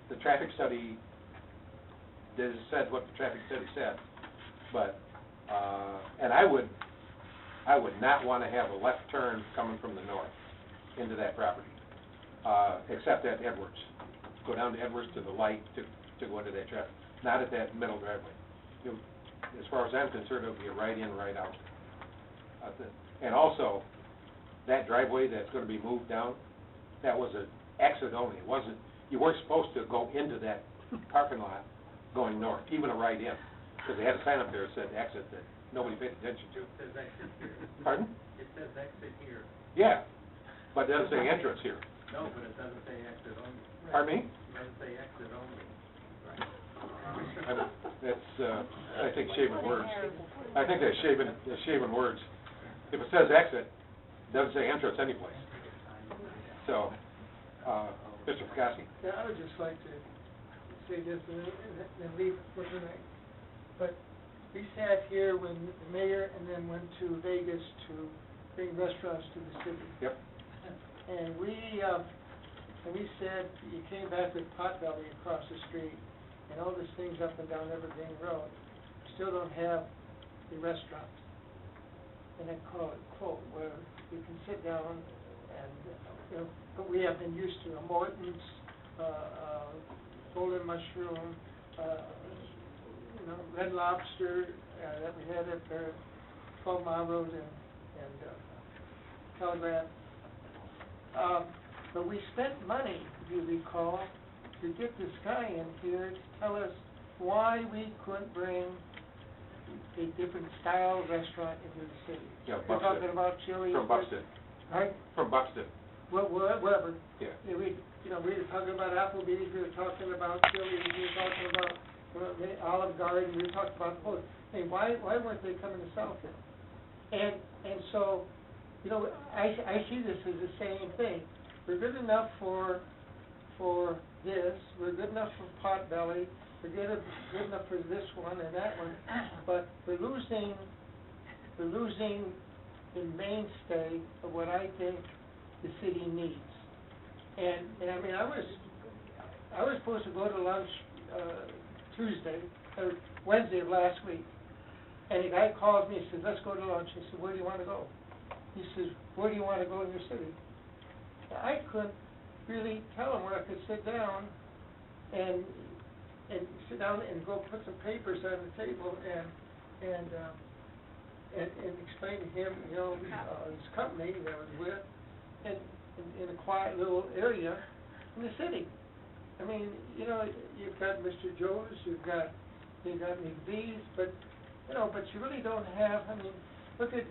the traffic study said what the traffic study said, but and I would not want to have a left turn coming from the north into that property. except at Edwards. Go down to Edwards to the light to go into that traffic, not at that middle driveway. As far as I'm concerned, it'll be a right in, right out. And also, that driveway that's gonna be moved down, that was an exit only. It wasn't, you weren't supposed to go into that parking lot going north, even a right in, because they had a sign up there that said exit that nobody paid attention to. It says exit here. Pardon? It says exit here. Yeah, but it doesn't say entrance here. No, but it doesn't say exit only. Pardon me? It doesn't say exit only. That's, I think shaving words. I think that's shaving words. If it says exit, it doesn't say entrance anyplace. So, Mr. Picassi? Yeah, I would just like to say this and leave for tonight. But we sat here when the mayor and then went to Vegas to bring restaurants to the city. Yep. And we said, you came back with Potbelly across the street and all these things up and down Evergreen Road. Still don't have the restaurant. And I call it quote, where you can sit down and, you know, but we have been used to a Morton's, Golden Mushroom, you know, Red Lobster, that we had at 12 Mile Road and Telegraph. But we spent money, if you recall, to get this guy in here to tell us why we couldn't bring a different style restaurant into the city. Yeah, We're Buxton. talking about chili. From Buxton. Right? From Buxton. Well, whatever. Yeah. We were talking about Applebee's, we were talking about Chili's, we were talking about the Olive Garden, we were talking about the whole. Hey, why weren't they coming to Southfield? And so, you know, I see this as the same thing. We're good enough for this, we're good enough for Potbelly, we're good enough for this one and that one, but we're losing the mainstay of what I think the city needs. And I mean, I was supposed to go to lunch Wednesday of last week, and the guy called me and said, let's go to lunch. I said, where do you want to go? He says, where do you want to go in your city? I couldn't really tell him where I could sit down and sit down and go put some papers on the table and explain to him, you know, his company that I was with, and in a quiet little area in the city. I mean, you know, you've got Mr. Joe's, you've got McVee's, but you really don't have, I mean, look at,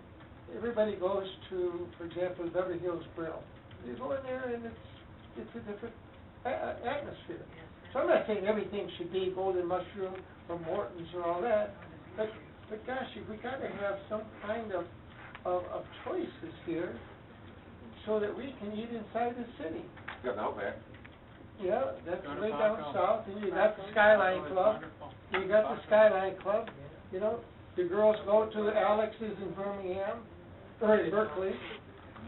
everybody goes to, for example, Beverly Hills Grill. You go in there and it's a different atmosphere. So I'm not saying everything should be Golden Mushroom or Morton's or all that, but gosh, we got to have some kind of choices here so that we can eat inside the city. Got an Outback. Yeah, that's way down south, and you got the Skyline Club. You got the Skyline Club, you know. The girls go to Alex's in Birmingham, or in Berkeley,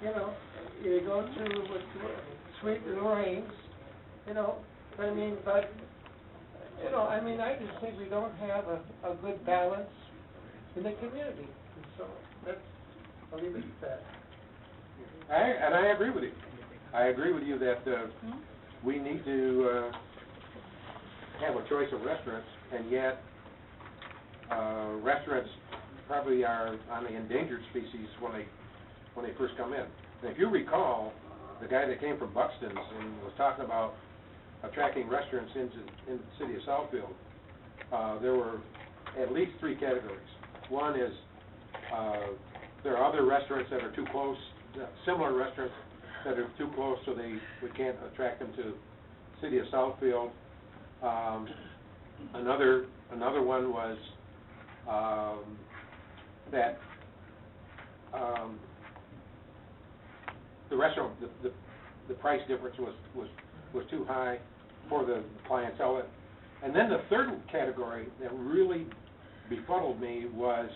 you know. You go to Sweet Lorraine's, you know. I mean, I just think we don't have a good balance in the community. And so I'll leave it at that. I agree with you. I agree with you that we need to have a choice of restaurants, and yet restaurants probably are on the endangered species when they first come in. And if you recall, the guy that came from Buxton's and was talking about attracting restaurants into the city of Southfield, there were at least 3 categories. One is there are other restaurants that are too close, similar restaurants that are too close, so we can't attract them to the city of Southfield. Another one was that the restaurant, the price difference was too high for the clientele. And then the third category that really befuddled me was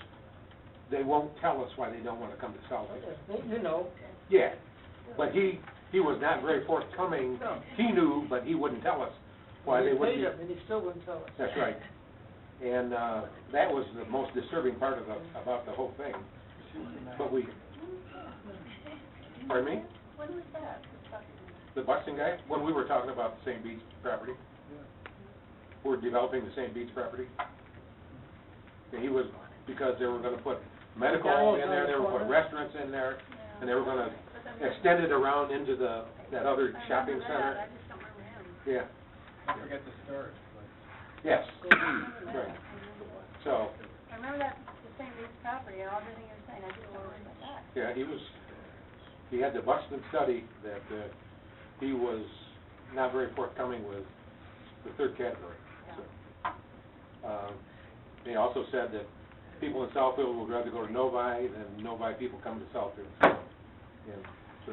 they won't tell us why they don't want to come to Southfield. You know. Yeah, but he was not very forthcoming. No. He knew, but he wouldn't tell us why they wouldn't. We paid him, and he still wouldn't tell us. That's right. And that was the most disturbing part about the whole thing. But pardon me? When was that? the Buxton guy, when we were talking about the St. Beach property, we're developing the St. Beach property. And he was, because they were gonna put medical in there, they were gonna put restaurants in there, and they were gonna extend it around into that other shopping center. I just don't remember him. Yeah, Don't forget the storage, but. yes, right. So, I remember that, the St. Beach property, and everything you were saying, I just don't remember that. yeah, he had the Buxton study that, he was not very forthcoming with the third category. So, he also said that people in Southfield would rather go to Novi than Novi people come to Southfield. And so,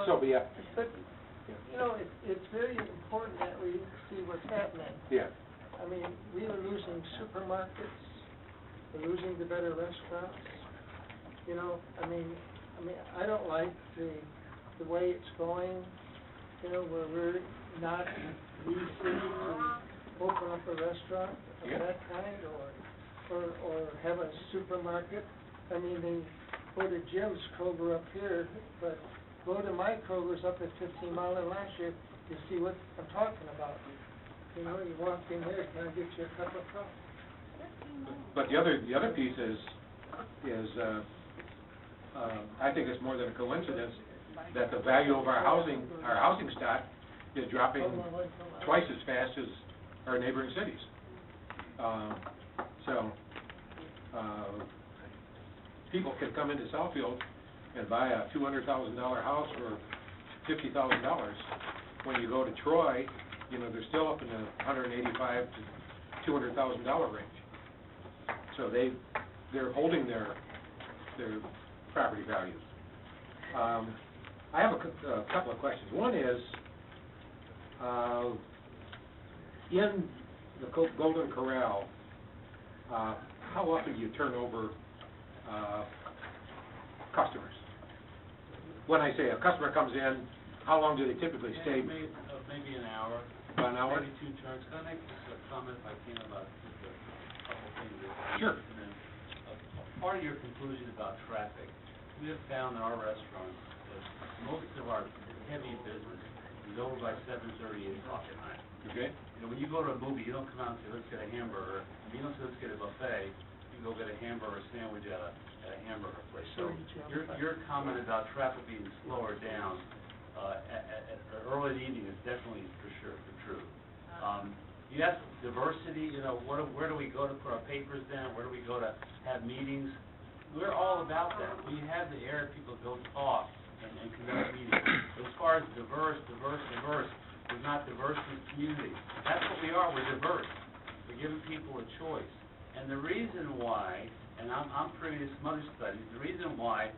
so be it. But, you know, it's very important that we see what's happening. Yeah. I mean, we are losing supermarkets, we're losing the better restaurants. You know, I mean, I don't like the way it's going, you know, where we're not easy to open up a restaurant of that kind, or have a supermarket. I mean, they go to Jim's Kroger up here, but go to my Kroger's up at 15 Mile, and last year, you see what I'm talking about. You know, you walk in there, can I get you a cup of coffee? But the other piece is I think it's more than a coincidence that the value of our housing stock is dropping twice as fast as our neighboring cities. People can come into Southfield and buy a $200,000 house for $50,000. When you go to Troy, you know, they're still up in the $185,000 to $200,000 range. So they're holding their property values. I have a couple of questions. One is, in the Golden Corral, how often do you turn over customers? When I say a customer comes in, how long do they typically stay? Maybe an hour. About an hour? Maybe 2 turns. Can I make a comment if I can about just a couple things? Sure. Part of your conclusion about traffic, we have found in our restaurants that most of our heavy business is over by 7:30, 8 o'clock at night. Okay. You know, when you go to a movie, you don't come out and say, let's get a hamburger. You don't say, let's get a buffet. You go get a hamburger sandwich at a hamburger place. So your comment about traffic being slower down at early in the evening is definitely for sure true. You ask diversity, you know, where do we go to put our papers down? Where do we go to have meetings? We're all about that. We have the area people go talk and conduct meetings. But as far as diverse, we're not diverse in the community. That's what we are. We're diverse. We're giving people a choice. And the reason why, and I'm privy to some other studies, the reason why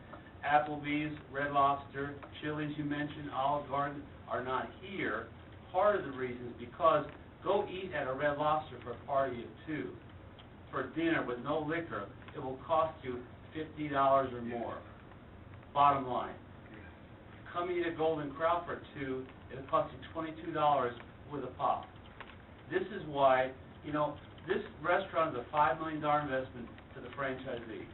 Applebee's, Red Lobster, Chili's you mentioned, Olive Garden are not here, part of the reason is because go eat at a Red Lobster for a party of 2. For dinner with no liquor, it will cost you $50 or more. Bottom line. Come eat at Golden Corral for 2, it'll cost you $22 with a pop. This is why, you know, this restaurant is a $5 million investment to the franchisee,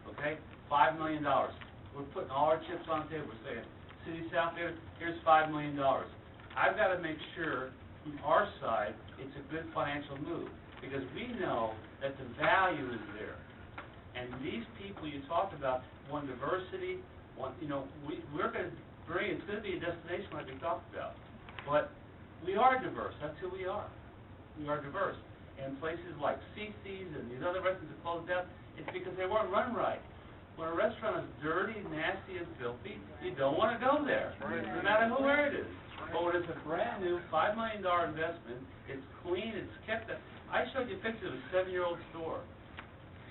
okay? $5 million. We're putting all our chips on the table. We're saying, City of Southfield, here's $5 million. I've got to make sure from our side it's a good financial move because we know that the value is there. And these people you talked about want diversity, you know, we're going to bring, it's going to be a destination like we talked about. But we are diverse. That's who we are. We are diverse. And places like CC's and these other restaurants that closed down, it's because they weren't run right. When a restaurant is dirty, nasty, and filthy, you don't want to go there, no matter where it is. But when it's a brand new $5 million investment, it's clean, it's kept. I showed you pictures of a 7-year-old store.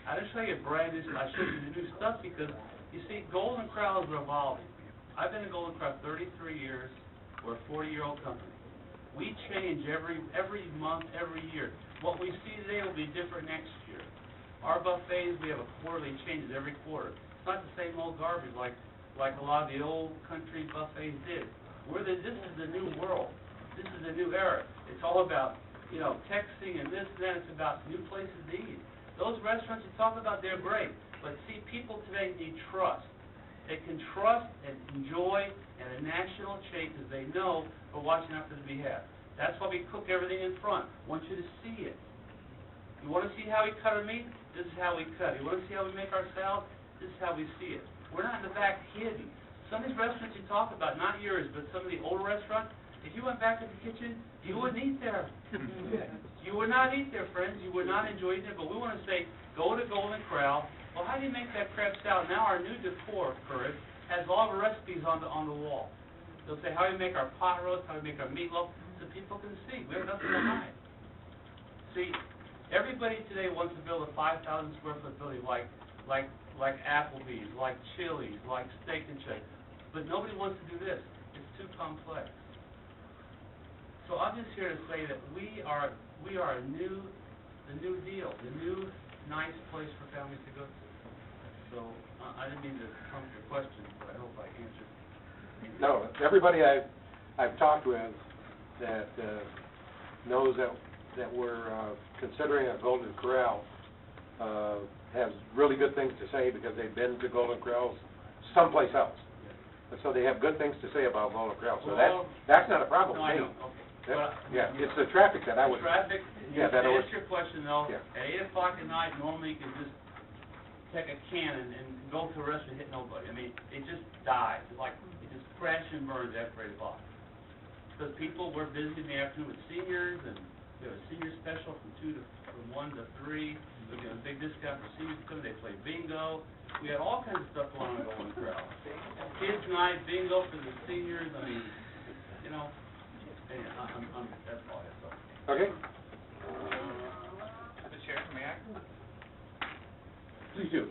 I didn't show you a brand new. I showed you the new stuff because you see, Golden Corral is revolving. I've been in Golden Corral 33 years. We're a 40-year-old company. We change every month, every year. What we see today will be different next year. Our buffets, we have a quarterly changes every quarter. It's not the same old garbage like a lot of the old country buffets did. This is the new world. This is the new era. It's all about, you know, texting and this and that. It's about new places to eat. Those restaurants you talk about, they're great. But see, people today need trust. They can trust and enjoy and a national chase as they know we're watching out for the behalf. That's why we cook everything in front. I want you to see it. You want to see how we cut our meat? This is how we cut it. You want to see how we make our salad? This is how we see it. We're not in the back hidden. Some of these restaurants you talk about, not yours, but some of the older restaurants, if you went back to the kitchen, you wouldn't eat there. You would not eat there, friends. You would not enjoy eating there. But we want to say, go to Golden Corral. Well, how do you make that crab salad? Now our new decor, Courage, has all the recipes on the wall. They'll say how we make our pot roast, how we make our meatloaf, so people can see. We have nothing to hide. See, everybody today wants to build a 5,000 square foot building like Applebee's, like Chili's, like Steak and Shake. But nobody wants to do this. It's too complex. So I'm just here to say that we are the new deal, the new nice place for families to go to. So I didn't mean to trump your question, but I hope I answered. No, everybody I've talked with that knows that we're considering a Golden Corral has really good things to say because they've been to Golden Corrals someplace else. And so they have good things to say about Golden Corral. So that's not a problem No, with I me. know, okay. Yeah, it's the traffic that I would... Traffic, Yeah, to that always... answer your question though, Yeah. at 8 o'clock at night, normally you can just take a can and go to a restaurant and hit nobody. I mean, it just dies. It's like, it just crashes and burns after 8 o'clock. Because people, we're busy in the afternoon with seniors, and we have a senior special from 1 to 3. We have a big discount for seniors to come. They play bingo. We had all kinds of stuff going on in Golden Corral. Kids night, bingo for the seniors. I mean, you know, that's all I have to say. Okay, Mr. Chair, may I? please do.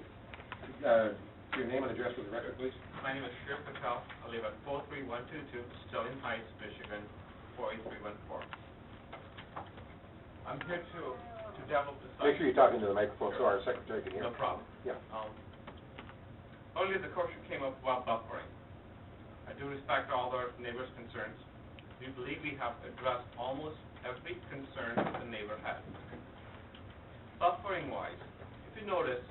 Your name and address for the record, please. My name is Shir Patel. I live at 43122 Sterling Heights, Michigan, 48314. I'm here to develop the site. Make sure you're talking to the microphone so our secretary can hear. No problem. Yeah. Earlier, the question came up about buffering. I do respect all our neighbors' concerns. We believe we have addressed almost every concern the neighbor had. Buffering-wise, if you notice,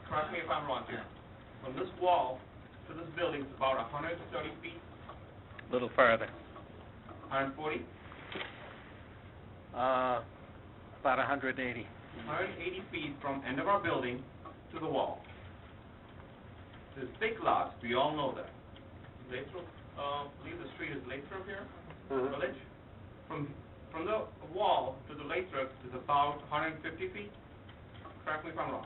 correct me if I'm wrong here, from this wall to this building is about 130 feet, A little farther. 140, About 180. 180 feet from end of our building to the wall. There's big lots, we all know that. Lathrop, I believe the street is Lathrop here, village. From the wall to the Lathrop is about 150 feet. Correct me if I'm wrong.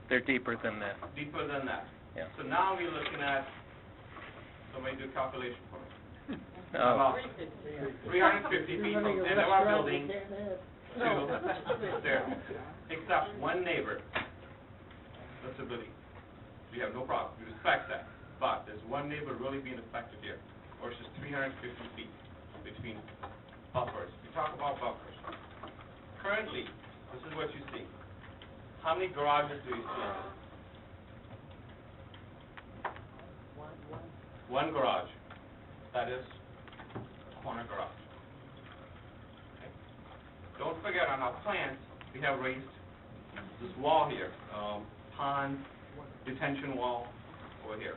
They're deeper than that. Deeper than that. Yeah. So now we're looking at, somebody do a calculation for me. Uh, About 350 feet from the end of our building to there. Except one neighbor, disability. We have no problem, we respect that. But there's one neighbor really being affected here, or it's just 350 feet between buffers. We talk about buffers. Currently, this is what you see. How many garages do you see? One garage. That is corner garage. Okay. Don't forget, on our plans, we have raised this wall here, pond, detention wall over here.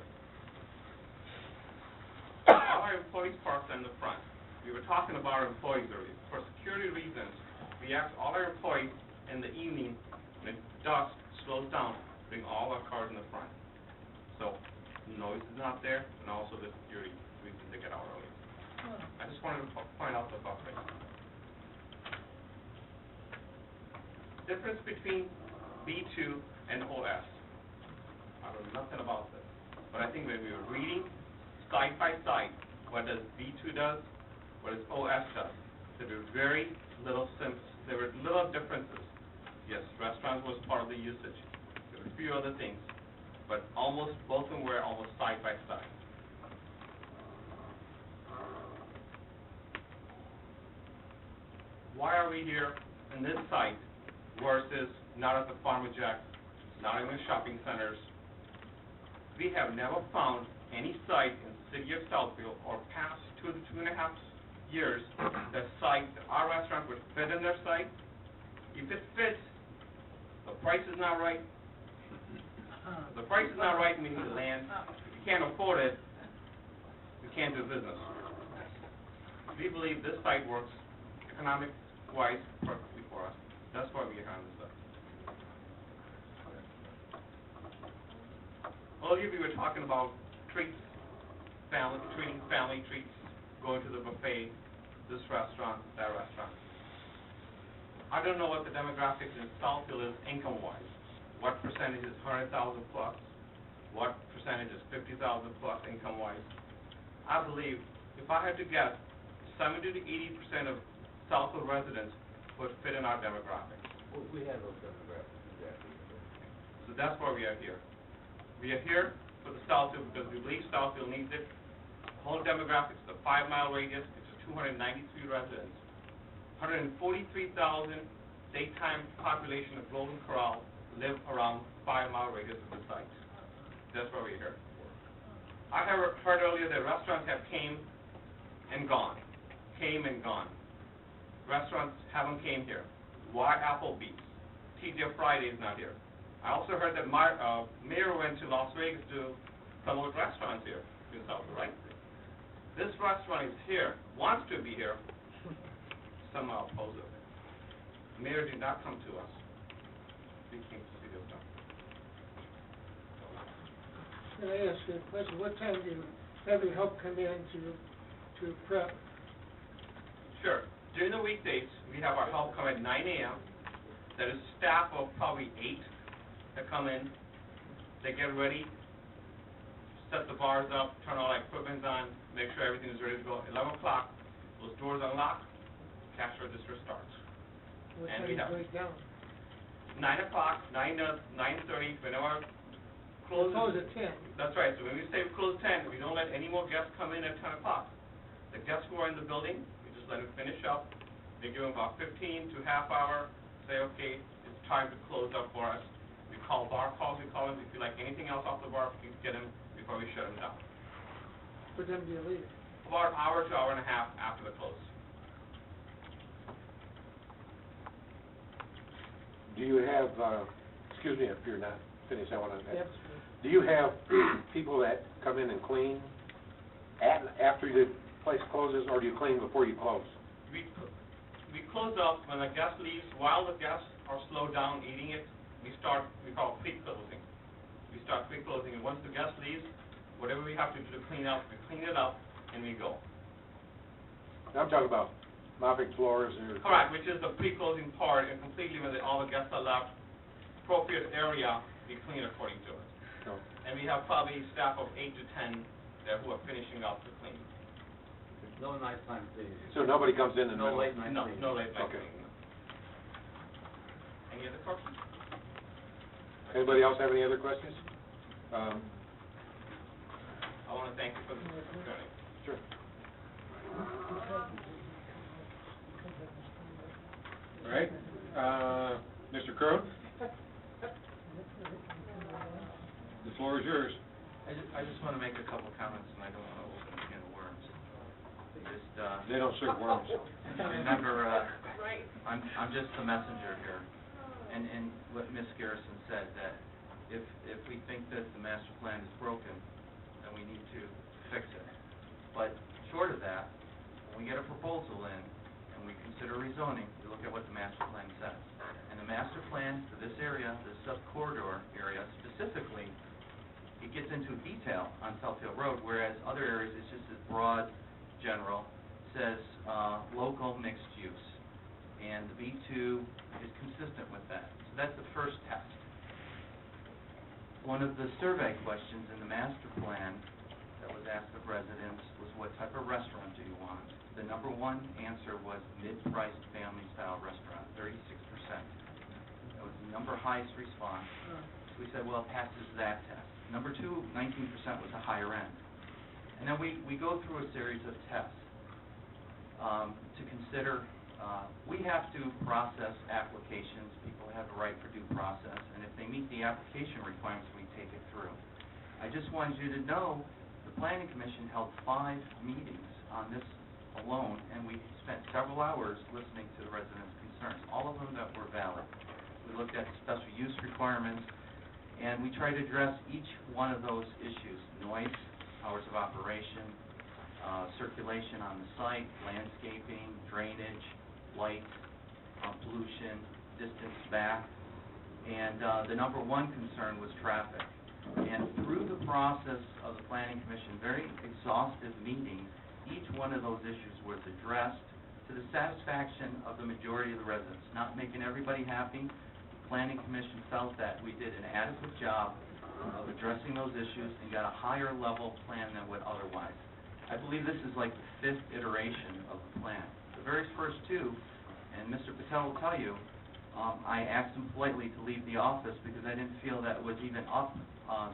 All our employees parked in the front. We were talking about our employees earlier. For security reasons, we asked all our employees in the evening, when dusk slows down, bring all our cars in the front. So noise is not there, and also the security reason to get out early. I just wanted to point out the buffering. Difference between B2 and OS. I know nothing about this, but I think when we were reading side by side, what does B2 does, what does OS does, there were very little there were little differences. Yes, restaurants was part of the usage. There were a few other things, but almost both of them were almost side by side. Why are we here in this site versus not at the Farmer Jack, not in the shopping centers? We have never found any site in the city of Southfield or past 2 to 2.5 years that our restaurant would fit in their site. If it fits, the price is not right, If the price is not right, we need the land. If you can't afford it, you can't do business. We believe this site works economic-wise perfectly for us. That's why we are on this site. Earlier, we were talking about treats, treating family treats, going to the buffet, this restaurant, that restaurant. I don't know what the demographics in Southfield is income-wise. What percentage is 100,000 plus? What percentage is 50,000 plus income-wise? I believe, if I had to guess, 70 to 80% of Southfield residents would fit in our demographics. We have those demographics, exactly. So that's why we are here. We are here for the Southfield because we believe Southfield needs it. Whole demographics, the 5-mile radius, it's 293 residents. 143,000 daytime population of Golden Corral live around 5-mile radius of the site. That's why we're here. I have heard earlier that restaurants have came and gone. Restaurants haven't came here. Why Applebee's? TJ Friday's not here. I also heard that Mayor went to Las Vegas to promote restaurants here in Southfield, right? This restaurant is here, wants to be here, somehow oppose it. Mayor did not come to us. We came to see this done. Can I ask you a question? What time do you have your help come in to prep? Sure. During the weekdays, we have our help come at 9 a.m. There is staff of probably 8 that come in. They get ready, set the bars up, turn all our equipment on, make sure everything is ready to go. 11 o'clock, those doors unlock, cash register starts. What And time we do you have break down? 9 o'clock, 9:30, whenever Close closes. at 10. That's right. So when we say we close 10, we don't let any more guests come in at 10 o'clock. The guests who are in the building, we just let them finish up. We give them about 15 to half hour, say, okay, it's time to close up for us. We call bar calls, we call them. If you like anything else off the bar, please get them before we shut them down. What time do you leave? About an hour to hour and a half after the close. Do you have, excuse me if you're not finished, I want to Yep. do you have people that come in and clean after the place closes, or do you clean before you close? We close up when the guest leaves. While the guests are slowed down eating it, we call pre-closing. We start pre-closing, and once the guest leaves, whatever we have to do to clean up, we clean it up, and we go. I'm talking about mopping floors or... Correct, which is the pre-closing part, and completely when all the guests are left, appropriate area, we clean according to it. No. And we have probably staff of 8 to 10 there who are finishing up the cleaning. No nighttime cleaning. So nobody comes in and... No late night cleaning. No late night Okay. cleaning. No. Any other questions? Anybody else have any other questions? I want to thank you for this opportunity. Sure. All right, Mr. Crone? The floor is yours. I just want to make a couple comments, and I don't want to open a can of worms. They don't serve worms. Remember, I'm just the messenger here. And what Ms. Garrison said, that if we think that the master plan is broken, then we need to fix it. But short of that, when we get a proposal in and we consider rezoning, we look at what the master plan says. And the master plan for this area, this sub-corridor area specifically, it gets into detail on Southfield Road, whereas other areas it's just as broad, general, says local mixed use. And the B2 is consistent with that. So that's the first test. One of the survey questions in the master plan that was asked of residents was, what type of restaurant do you want? The number one answer was mid-priced family-style restaurant, 36%. That was the number highest response. So we said, well, it passes that test. Number two, 19% was the higher end. And then we go through a series of tests to consider. We have to process applications. People have a right for due process, and if they meet the application requirements, we take it through. I just wanted you to know the Planning Commission held 5 meetings on this alone, and we spent several hours listening to the residents' concerns, all of them that were valid. We looked at special use requirements, And we try to address each one of those issues: noise, hours of operation, circulation on the site, landscaping, drainage, light, pollution, distance back. And the number one concern was traffic. And through the process of the Planning Commission, very exhaustive meetings, each one of those issues was addressed to the satisfaction of the majority of the residents. Not making everybody happy, the Planning Commission felt that we did an adequate job of addressing those issues and got a higher level plan than would otherwise. I believe this is like the 5th iteration of the plan. The very first two, and Mr. Patel will tell you, I asked him politely to leave the office because I didn't feel that it was even up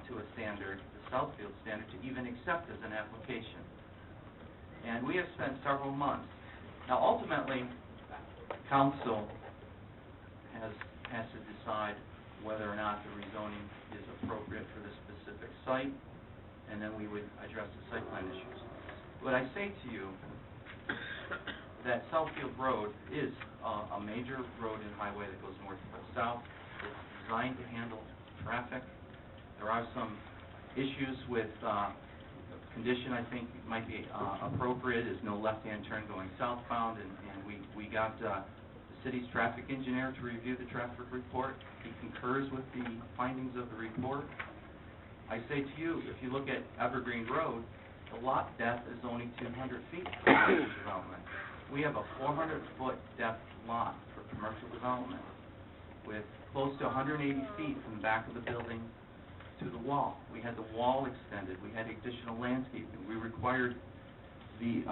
to a standard, the Southfield standard, to even accept as an application. And we have spent several months. Now, ultimately, council has to decide whether or not the rezoning is appropriate for this specific site, and then we would address the site plan issues. But I say to you that Southfield Road is a major road and highway that goes north to south. It's designed to handle traffic. There are some issues with condition I think might be appropriate is no left-hand turn going southbound, and we got the city's traffic engineer to review the traffic report. He concurs with the findings of the report. I say to you, if you look at Evergreen Road, the lot depth is only 200 feet for commercial development. We have a 400-foot depth lot for commercial development with close to 180 feet from the back of the building to the wall. We had the wall extended. We had additional landscaping. We required the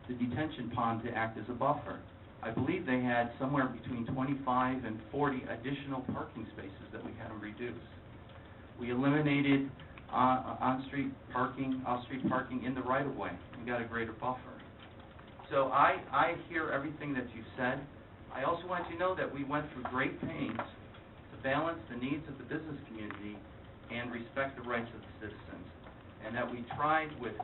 detention pond to act as a buffer. I believe they had somewhere between 25 and 40 additional parking spaces that we had them reduce. We eliminated on-street parking, off-street parking in the right-of-way. We got a greater buffer. So I hear everything that you've said. I also want you to know that we went through great pains to balance the needs of the business community and respect the rights of the citizens, and that we tried with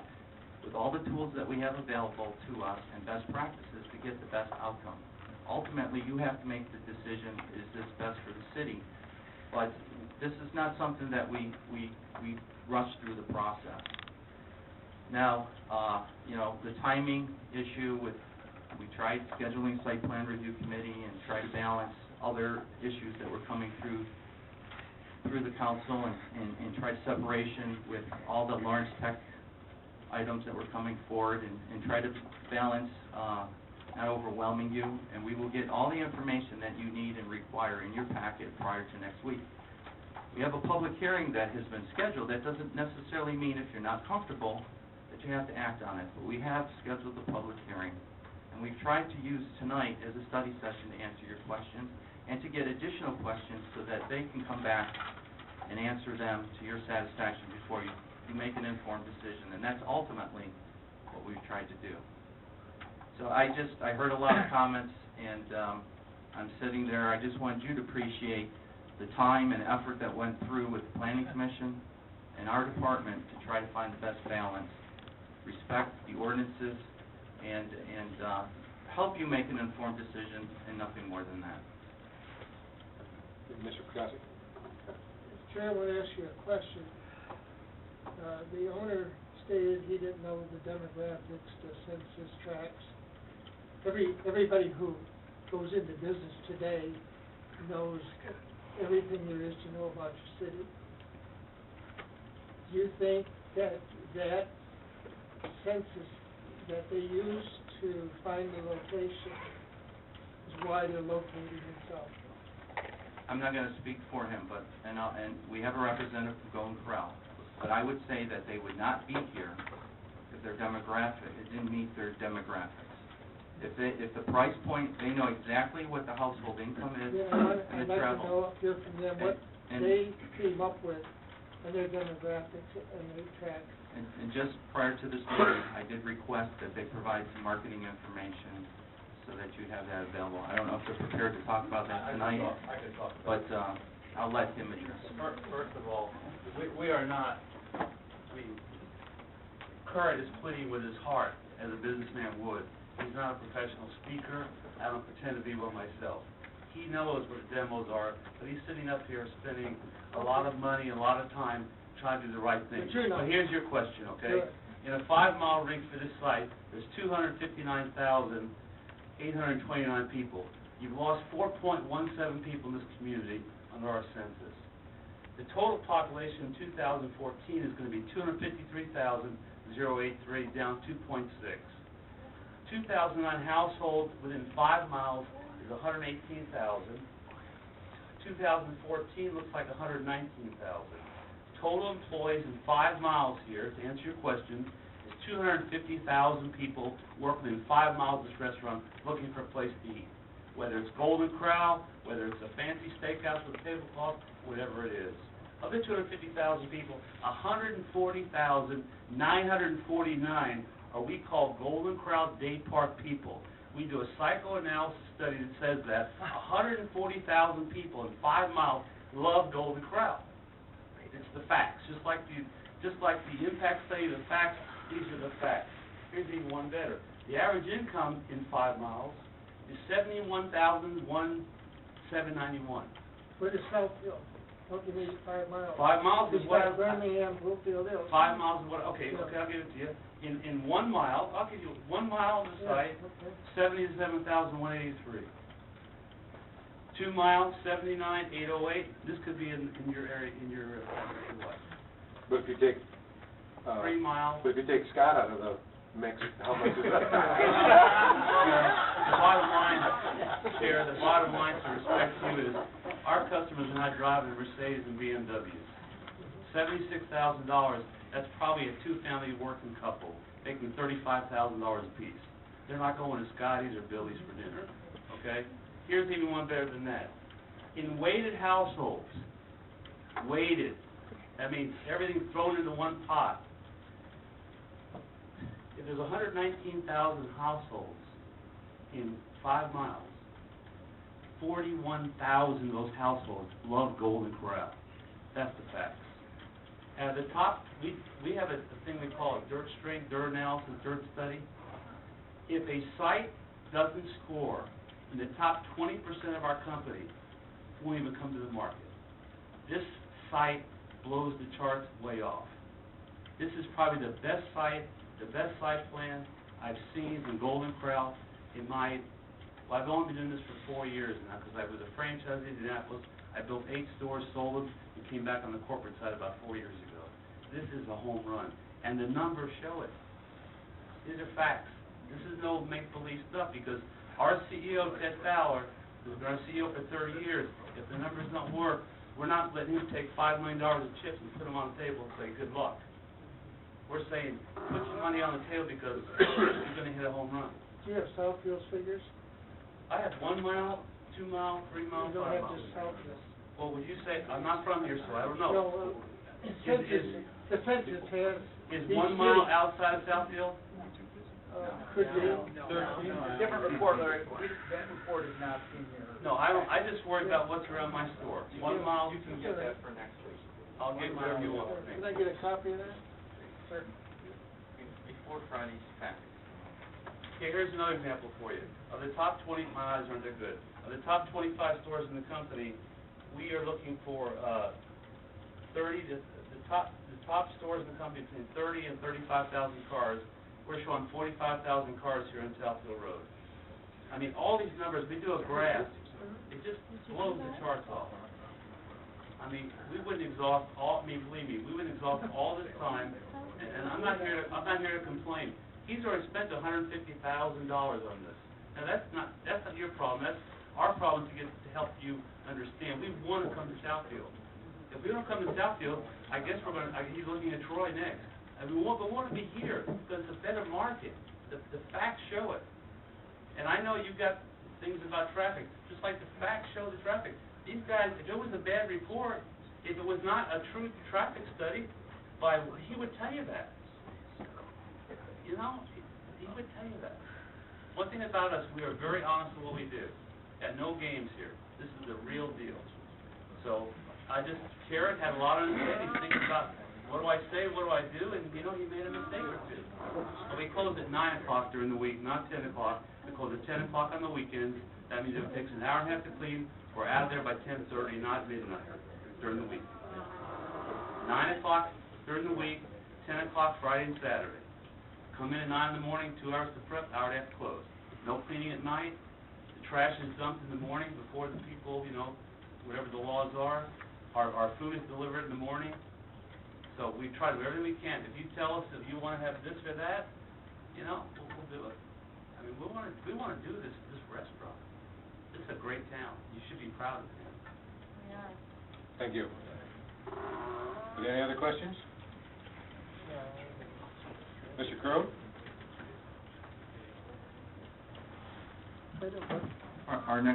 all the tools that we have available to us and best practices to get the best outcome. Ultimately, you have to make the decision, is this best for the city? But this is not something that we rush through the process. Now, you know, the timing issue with, we tried scheduling site plan review committee and try to balance other issues that were coming through the council and tried separation with all the large tech items that were coming forward and try to balance not overwhelming you, and we will get all the information that you need and require in your packet prior to next week. We have a public hearing that has been scheduled. That doesn't necessarily mean if you're not comfortable that you have to act on it, but we have scheduled the public hearing, and we've tried to use tonight as a study session to answer your questions and to get additional questions so that they can come back and answer them to your satisfaction before you make an informed decision, and that's ultimately what we've tried to do. So I heard a lot of comments, and I'm sitting there. I just want you to appreciate the time and effort that went through with the Planning Commission and our department to try to find the best balance, respect the ordinances, and help you make an informed decision, and nothing more than that. Mr. Pekasi? Mr. Chair, I want to ask you a question. The owner stated he didn't know the demographics, the census tracts. Everybody who goes into business today knows everything there is to know about your city. Do you think that census that they use to find the location is why they're located in Southfield? I'm not going to speak for him, but and we have a representative from Golden Corral. But I would say that they would not be here if their demographic, it didn't meet their demographics. If the price point, they know exactly what the household income is and the travel. I'd like to know up here from them what they came up with and their demographics and their tracks. And just prior to this meeting, I did request that they provide some marketing information so that you have that available. I don't know if they're prepared to talk about that tonight, I can talk about but I'll let him address it. First of all, we are not, Kurt is pleading with his heart, as a businessman would. He's not a professional speaker. I don't pretend to be one myself. he knows what demos are, but he's sitting up here spending a lot of money, a lot of time trying to do the right thing. But you're not. But here's your question, okay? Good. In a 5-mile ring for this site, there's 259,829 people. You've lost 4.17 people in this community under our census. The total population in 2014 is going to be 253,083, down 2.6. 2009 households within 5 miles is 118,000. 2014 looks like 119,000. Total employees in 5 miles here, to answer your question, is 250,000 people working in 5 miles of this restaurant looking for a place to eat. Whether it's Golden Corral, whether it's a fancy steakhouse with a tablecloth, whatever it is. Of the 250,000 people, 140,949 are we call Golden Corral day part people. We do a psychoanalysis study that says that 140,000 people in 5 miles love Golden Corral. It's the facts, just like the impact study, the facts, these are the facts. Here's even one better. The average income in 5 miles is $71,791. Where does Southfield? What do you mean 5 miles? 5 miles is what? It's by Birmingham, Bluefield Hills. 5 miles is what? Okay, I'll give it to you. In 1 mile, I'll give you 1 mile of the site, 77,183. 2 miles, 79,808. This could be in your area, in your what? But if you take, 3 miles. but if you take Scott out of the mix, how much is that? The bottom line, Chair, the bottom line to respect you is our customers are not driving Mercedes and BMWs. $76,000, that's probably a 2-family working couple making $35,000 apiece. They're not going to Scotty's or Billy's for dinner, okay? Here's even one better than that. In weighted households, weighted, that means everything thrown into one pot. If there's 119,000 households in 5 miles, 41,000 of those households love Golden Corral. That's the facts. At the top, we have a thing we call a dirt strength, dirt analysis, dirt study. If a site doesn't score in the top 20% of our company, won't even come to the market. This site blows the charts way off. This is probably the best site plan I've seen in Golden Corral in my, well, I've only been doing this for 4 years now because I was a franchisee in Indianapolis. I built 8 stores, sold them, and came back on the corporate side about 4 years ago. This is a home run, and the numbers show it. These are facts. This is no make-believe stuff because our CEO, Ted Fowler, who's been our CEO for 30 years, if the numbers don't work, we're not letting him take $5 million of chips and put them on the table and say, good luck. We're saying, put your money on the table because you're going to hit a home run. Do you have Southfield's figures? I have 1 mile, 2 mile, 3 miles, 5 You don't have miles. just Southfield. Well, would you say, I'm not from here, so I don't know. No, the census has. Is each 1 mile city, outside of Southfield? Could be. Different report, Larry, that report is not in your. No, I don't, I just worry about what's around my store. 1 mile, You can get that for next week. I'll get whatever you want from Can me. I get a copy of that? Sir. Before Friday's package. Okay, here's another example for you. Of the top 20, my eyes aren't that good. Of the top 25 stores in the company, we are looking for 30 to, the top stores in the company between 30 and 35,000 cars. We're showing 45,000 cars here on Southfield Road. I mean, all these numbers, we do a graph, it just blows the charts off. I mean, we wouldn't exhaust all, I mean, believe me, we wouldn't exhaust all this time, and I'm not here to complain. He's already spent $150,000 on this. Now that's not your problem, that's our problem to help you understand. We want to come to Southfield. If we don't come to Southfield, I guess he's looking at Troy next. And we want to be here because it's a better market. The facts show it. And I know you've got things about traffic, just like the facts show the traffic. These guys, if it was a bad report, if it was not a true traffic study, he would tell you that. You know, he would tell you that. One thing about us, we are very honest in what we do. Got no games here. This is the real deal. So Karen had a lot of understanding, thinking about what do I say, what do I do, and you know, he made a mistake or two. So we close at 9 o'clock during the week, not 10 o'clock. We close at 10 o'clock on the weekends, That means if it takes an hour and a half to clean, we're out of there by 10:30, not midnight, during the week. 9 o'clock during the week, 10 o'clock Friday and Saturday. Come in at 9 in the morning, 2 hours to prep, hour and a half to close. No cleaning at night. The trash is dumped in the morning before the people, you know, whatever the laws are. Our food is delivered in the morning. So we try to do everything we can. If you tell us that you want to have this or that, you know, we'll do it. I mean, we want to do this restaurant. This is a great town. You should be proud of it. Yeah. Thank you. Any other questions? Mr. Crowe? Our next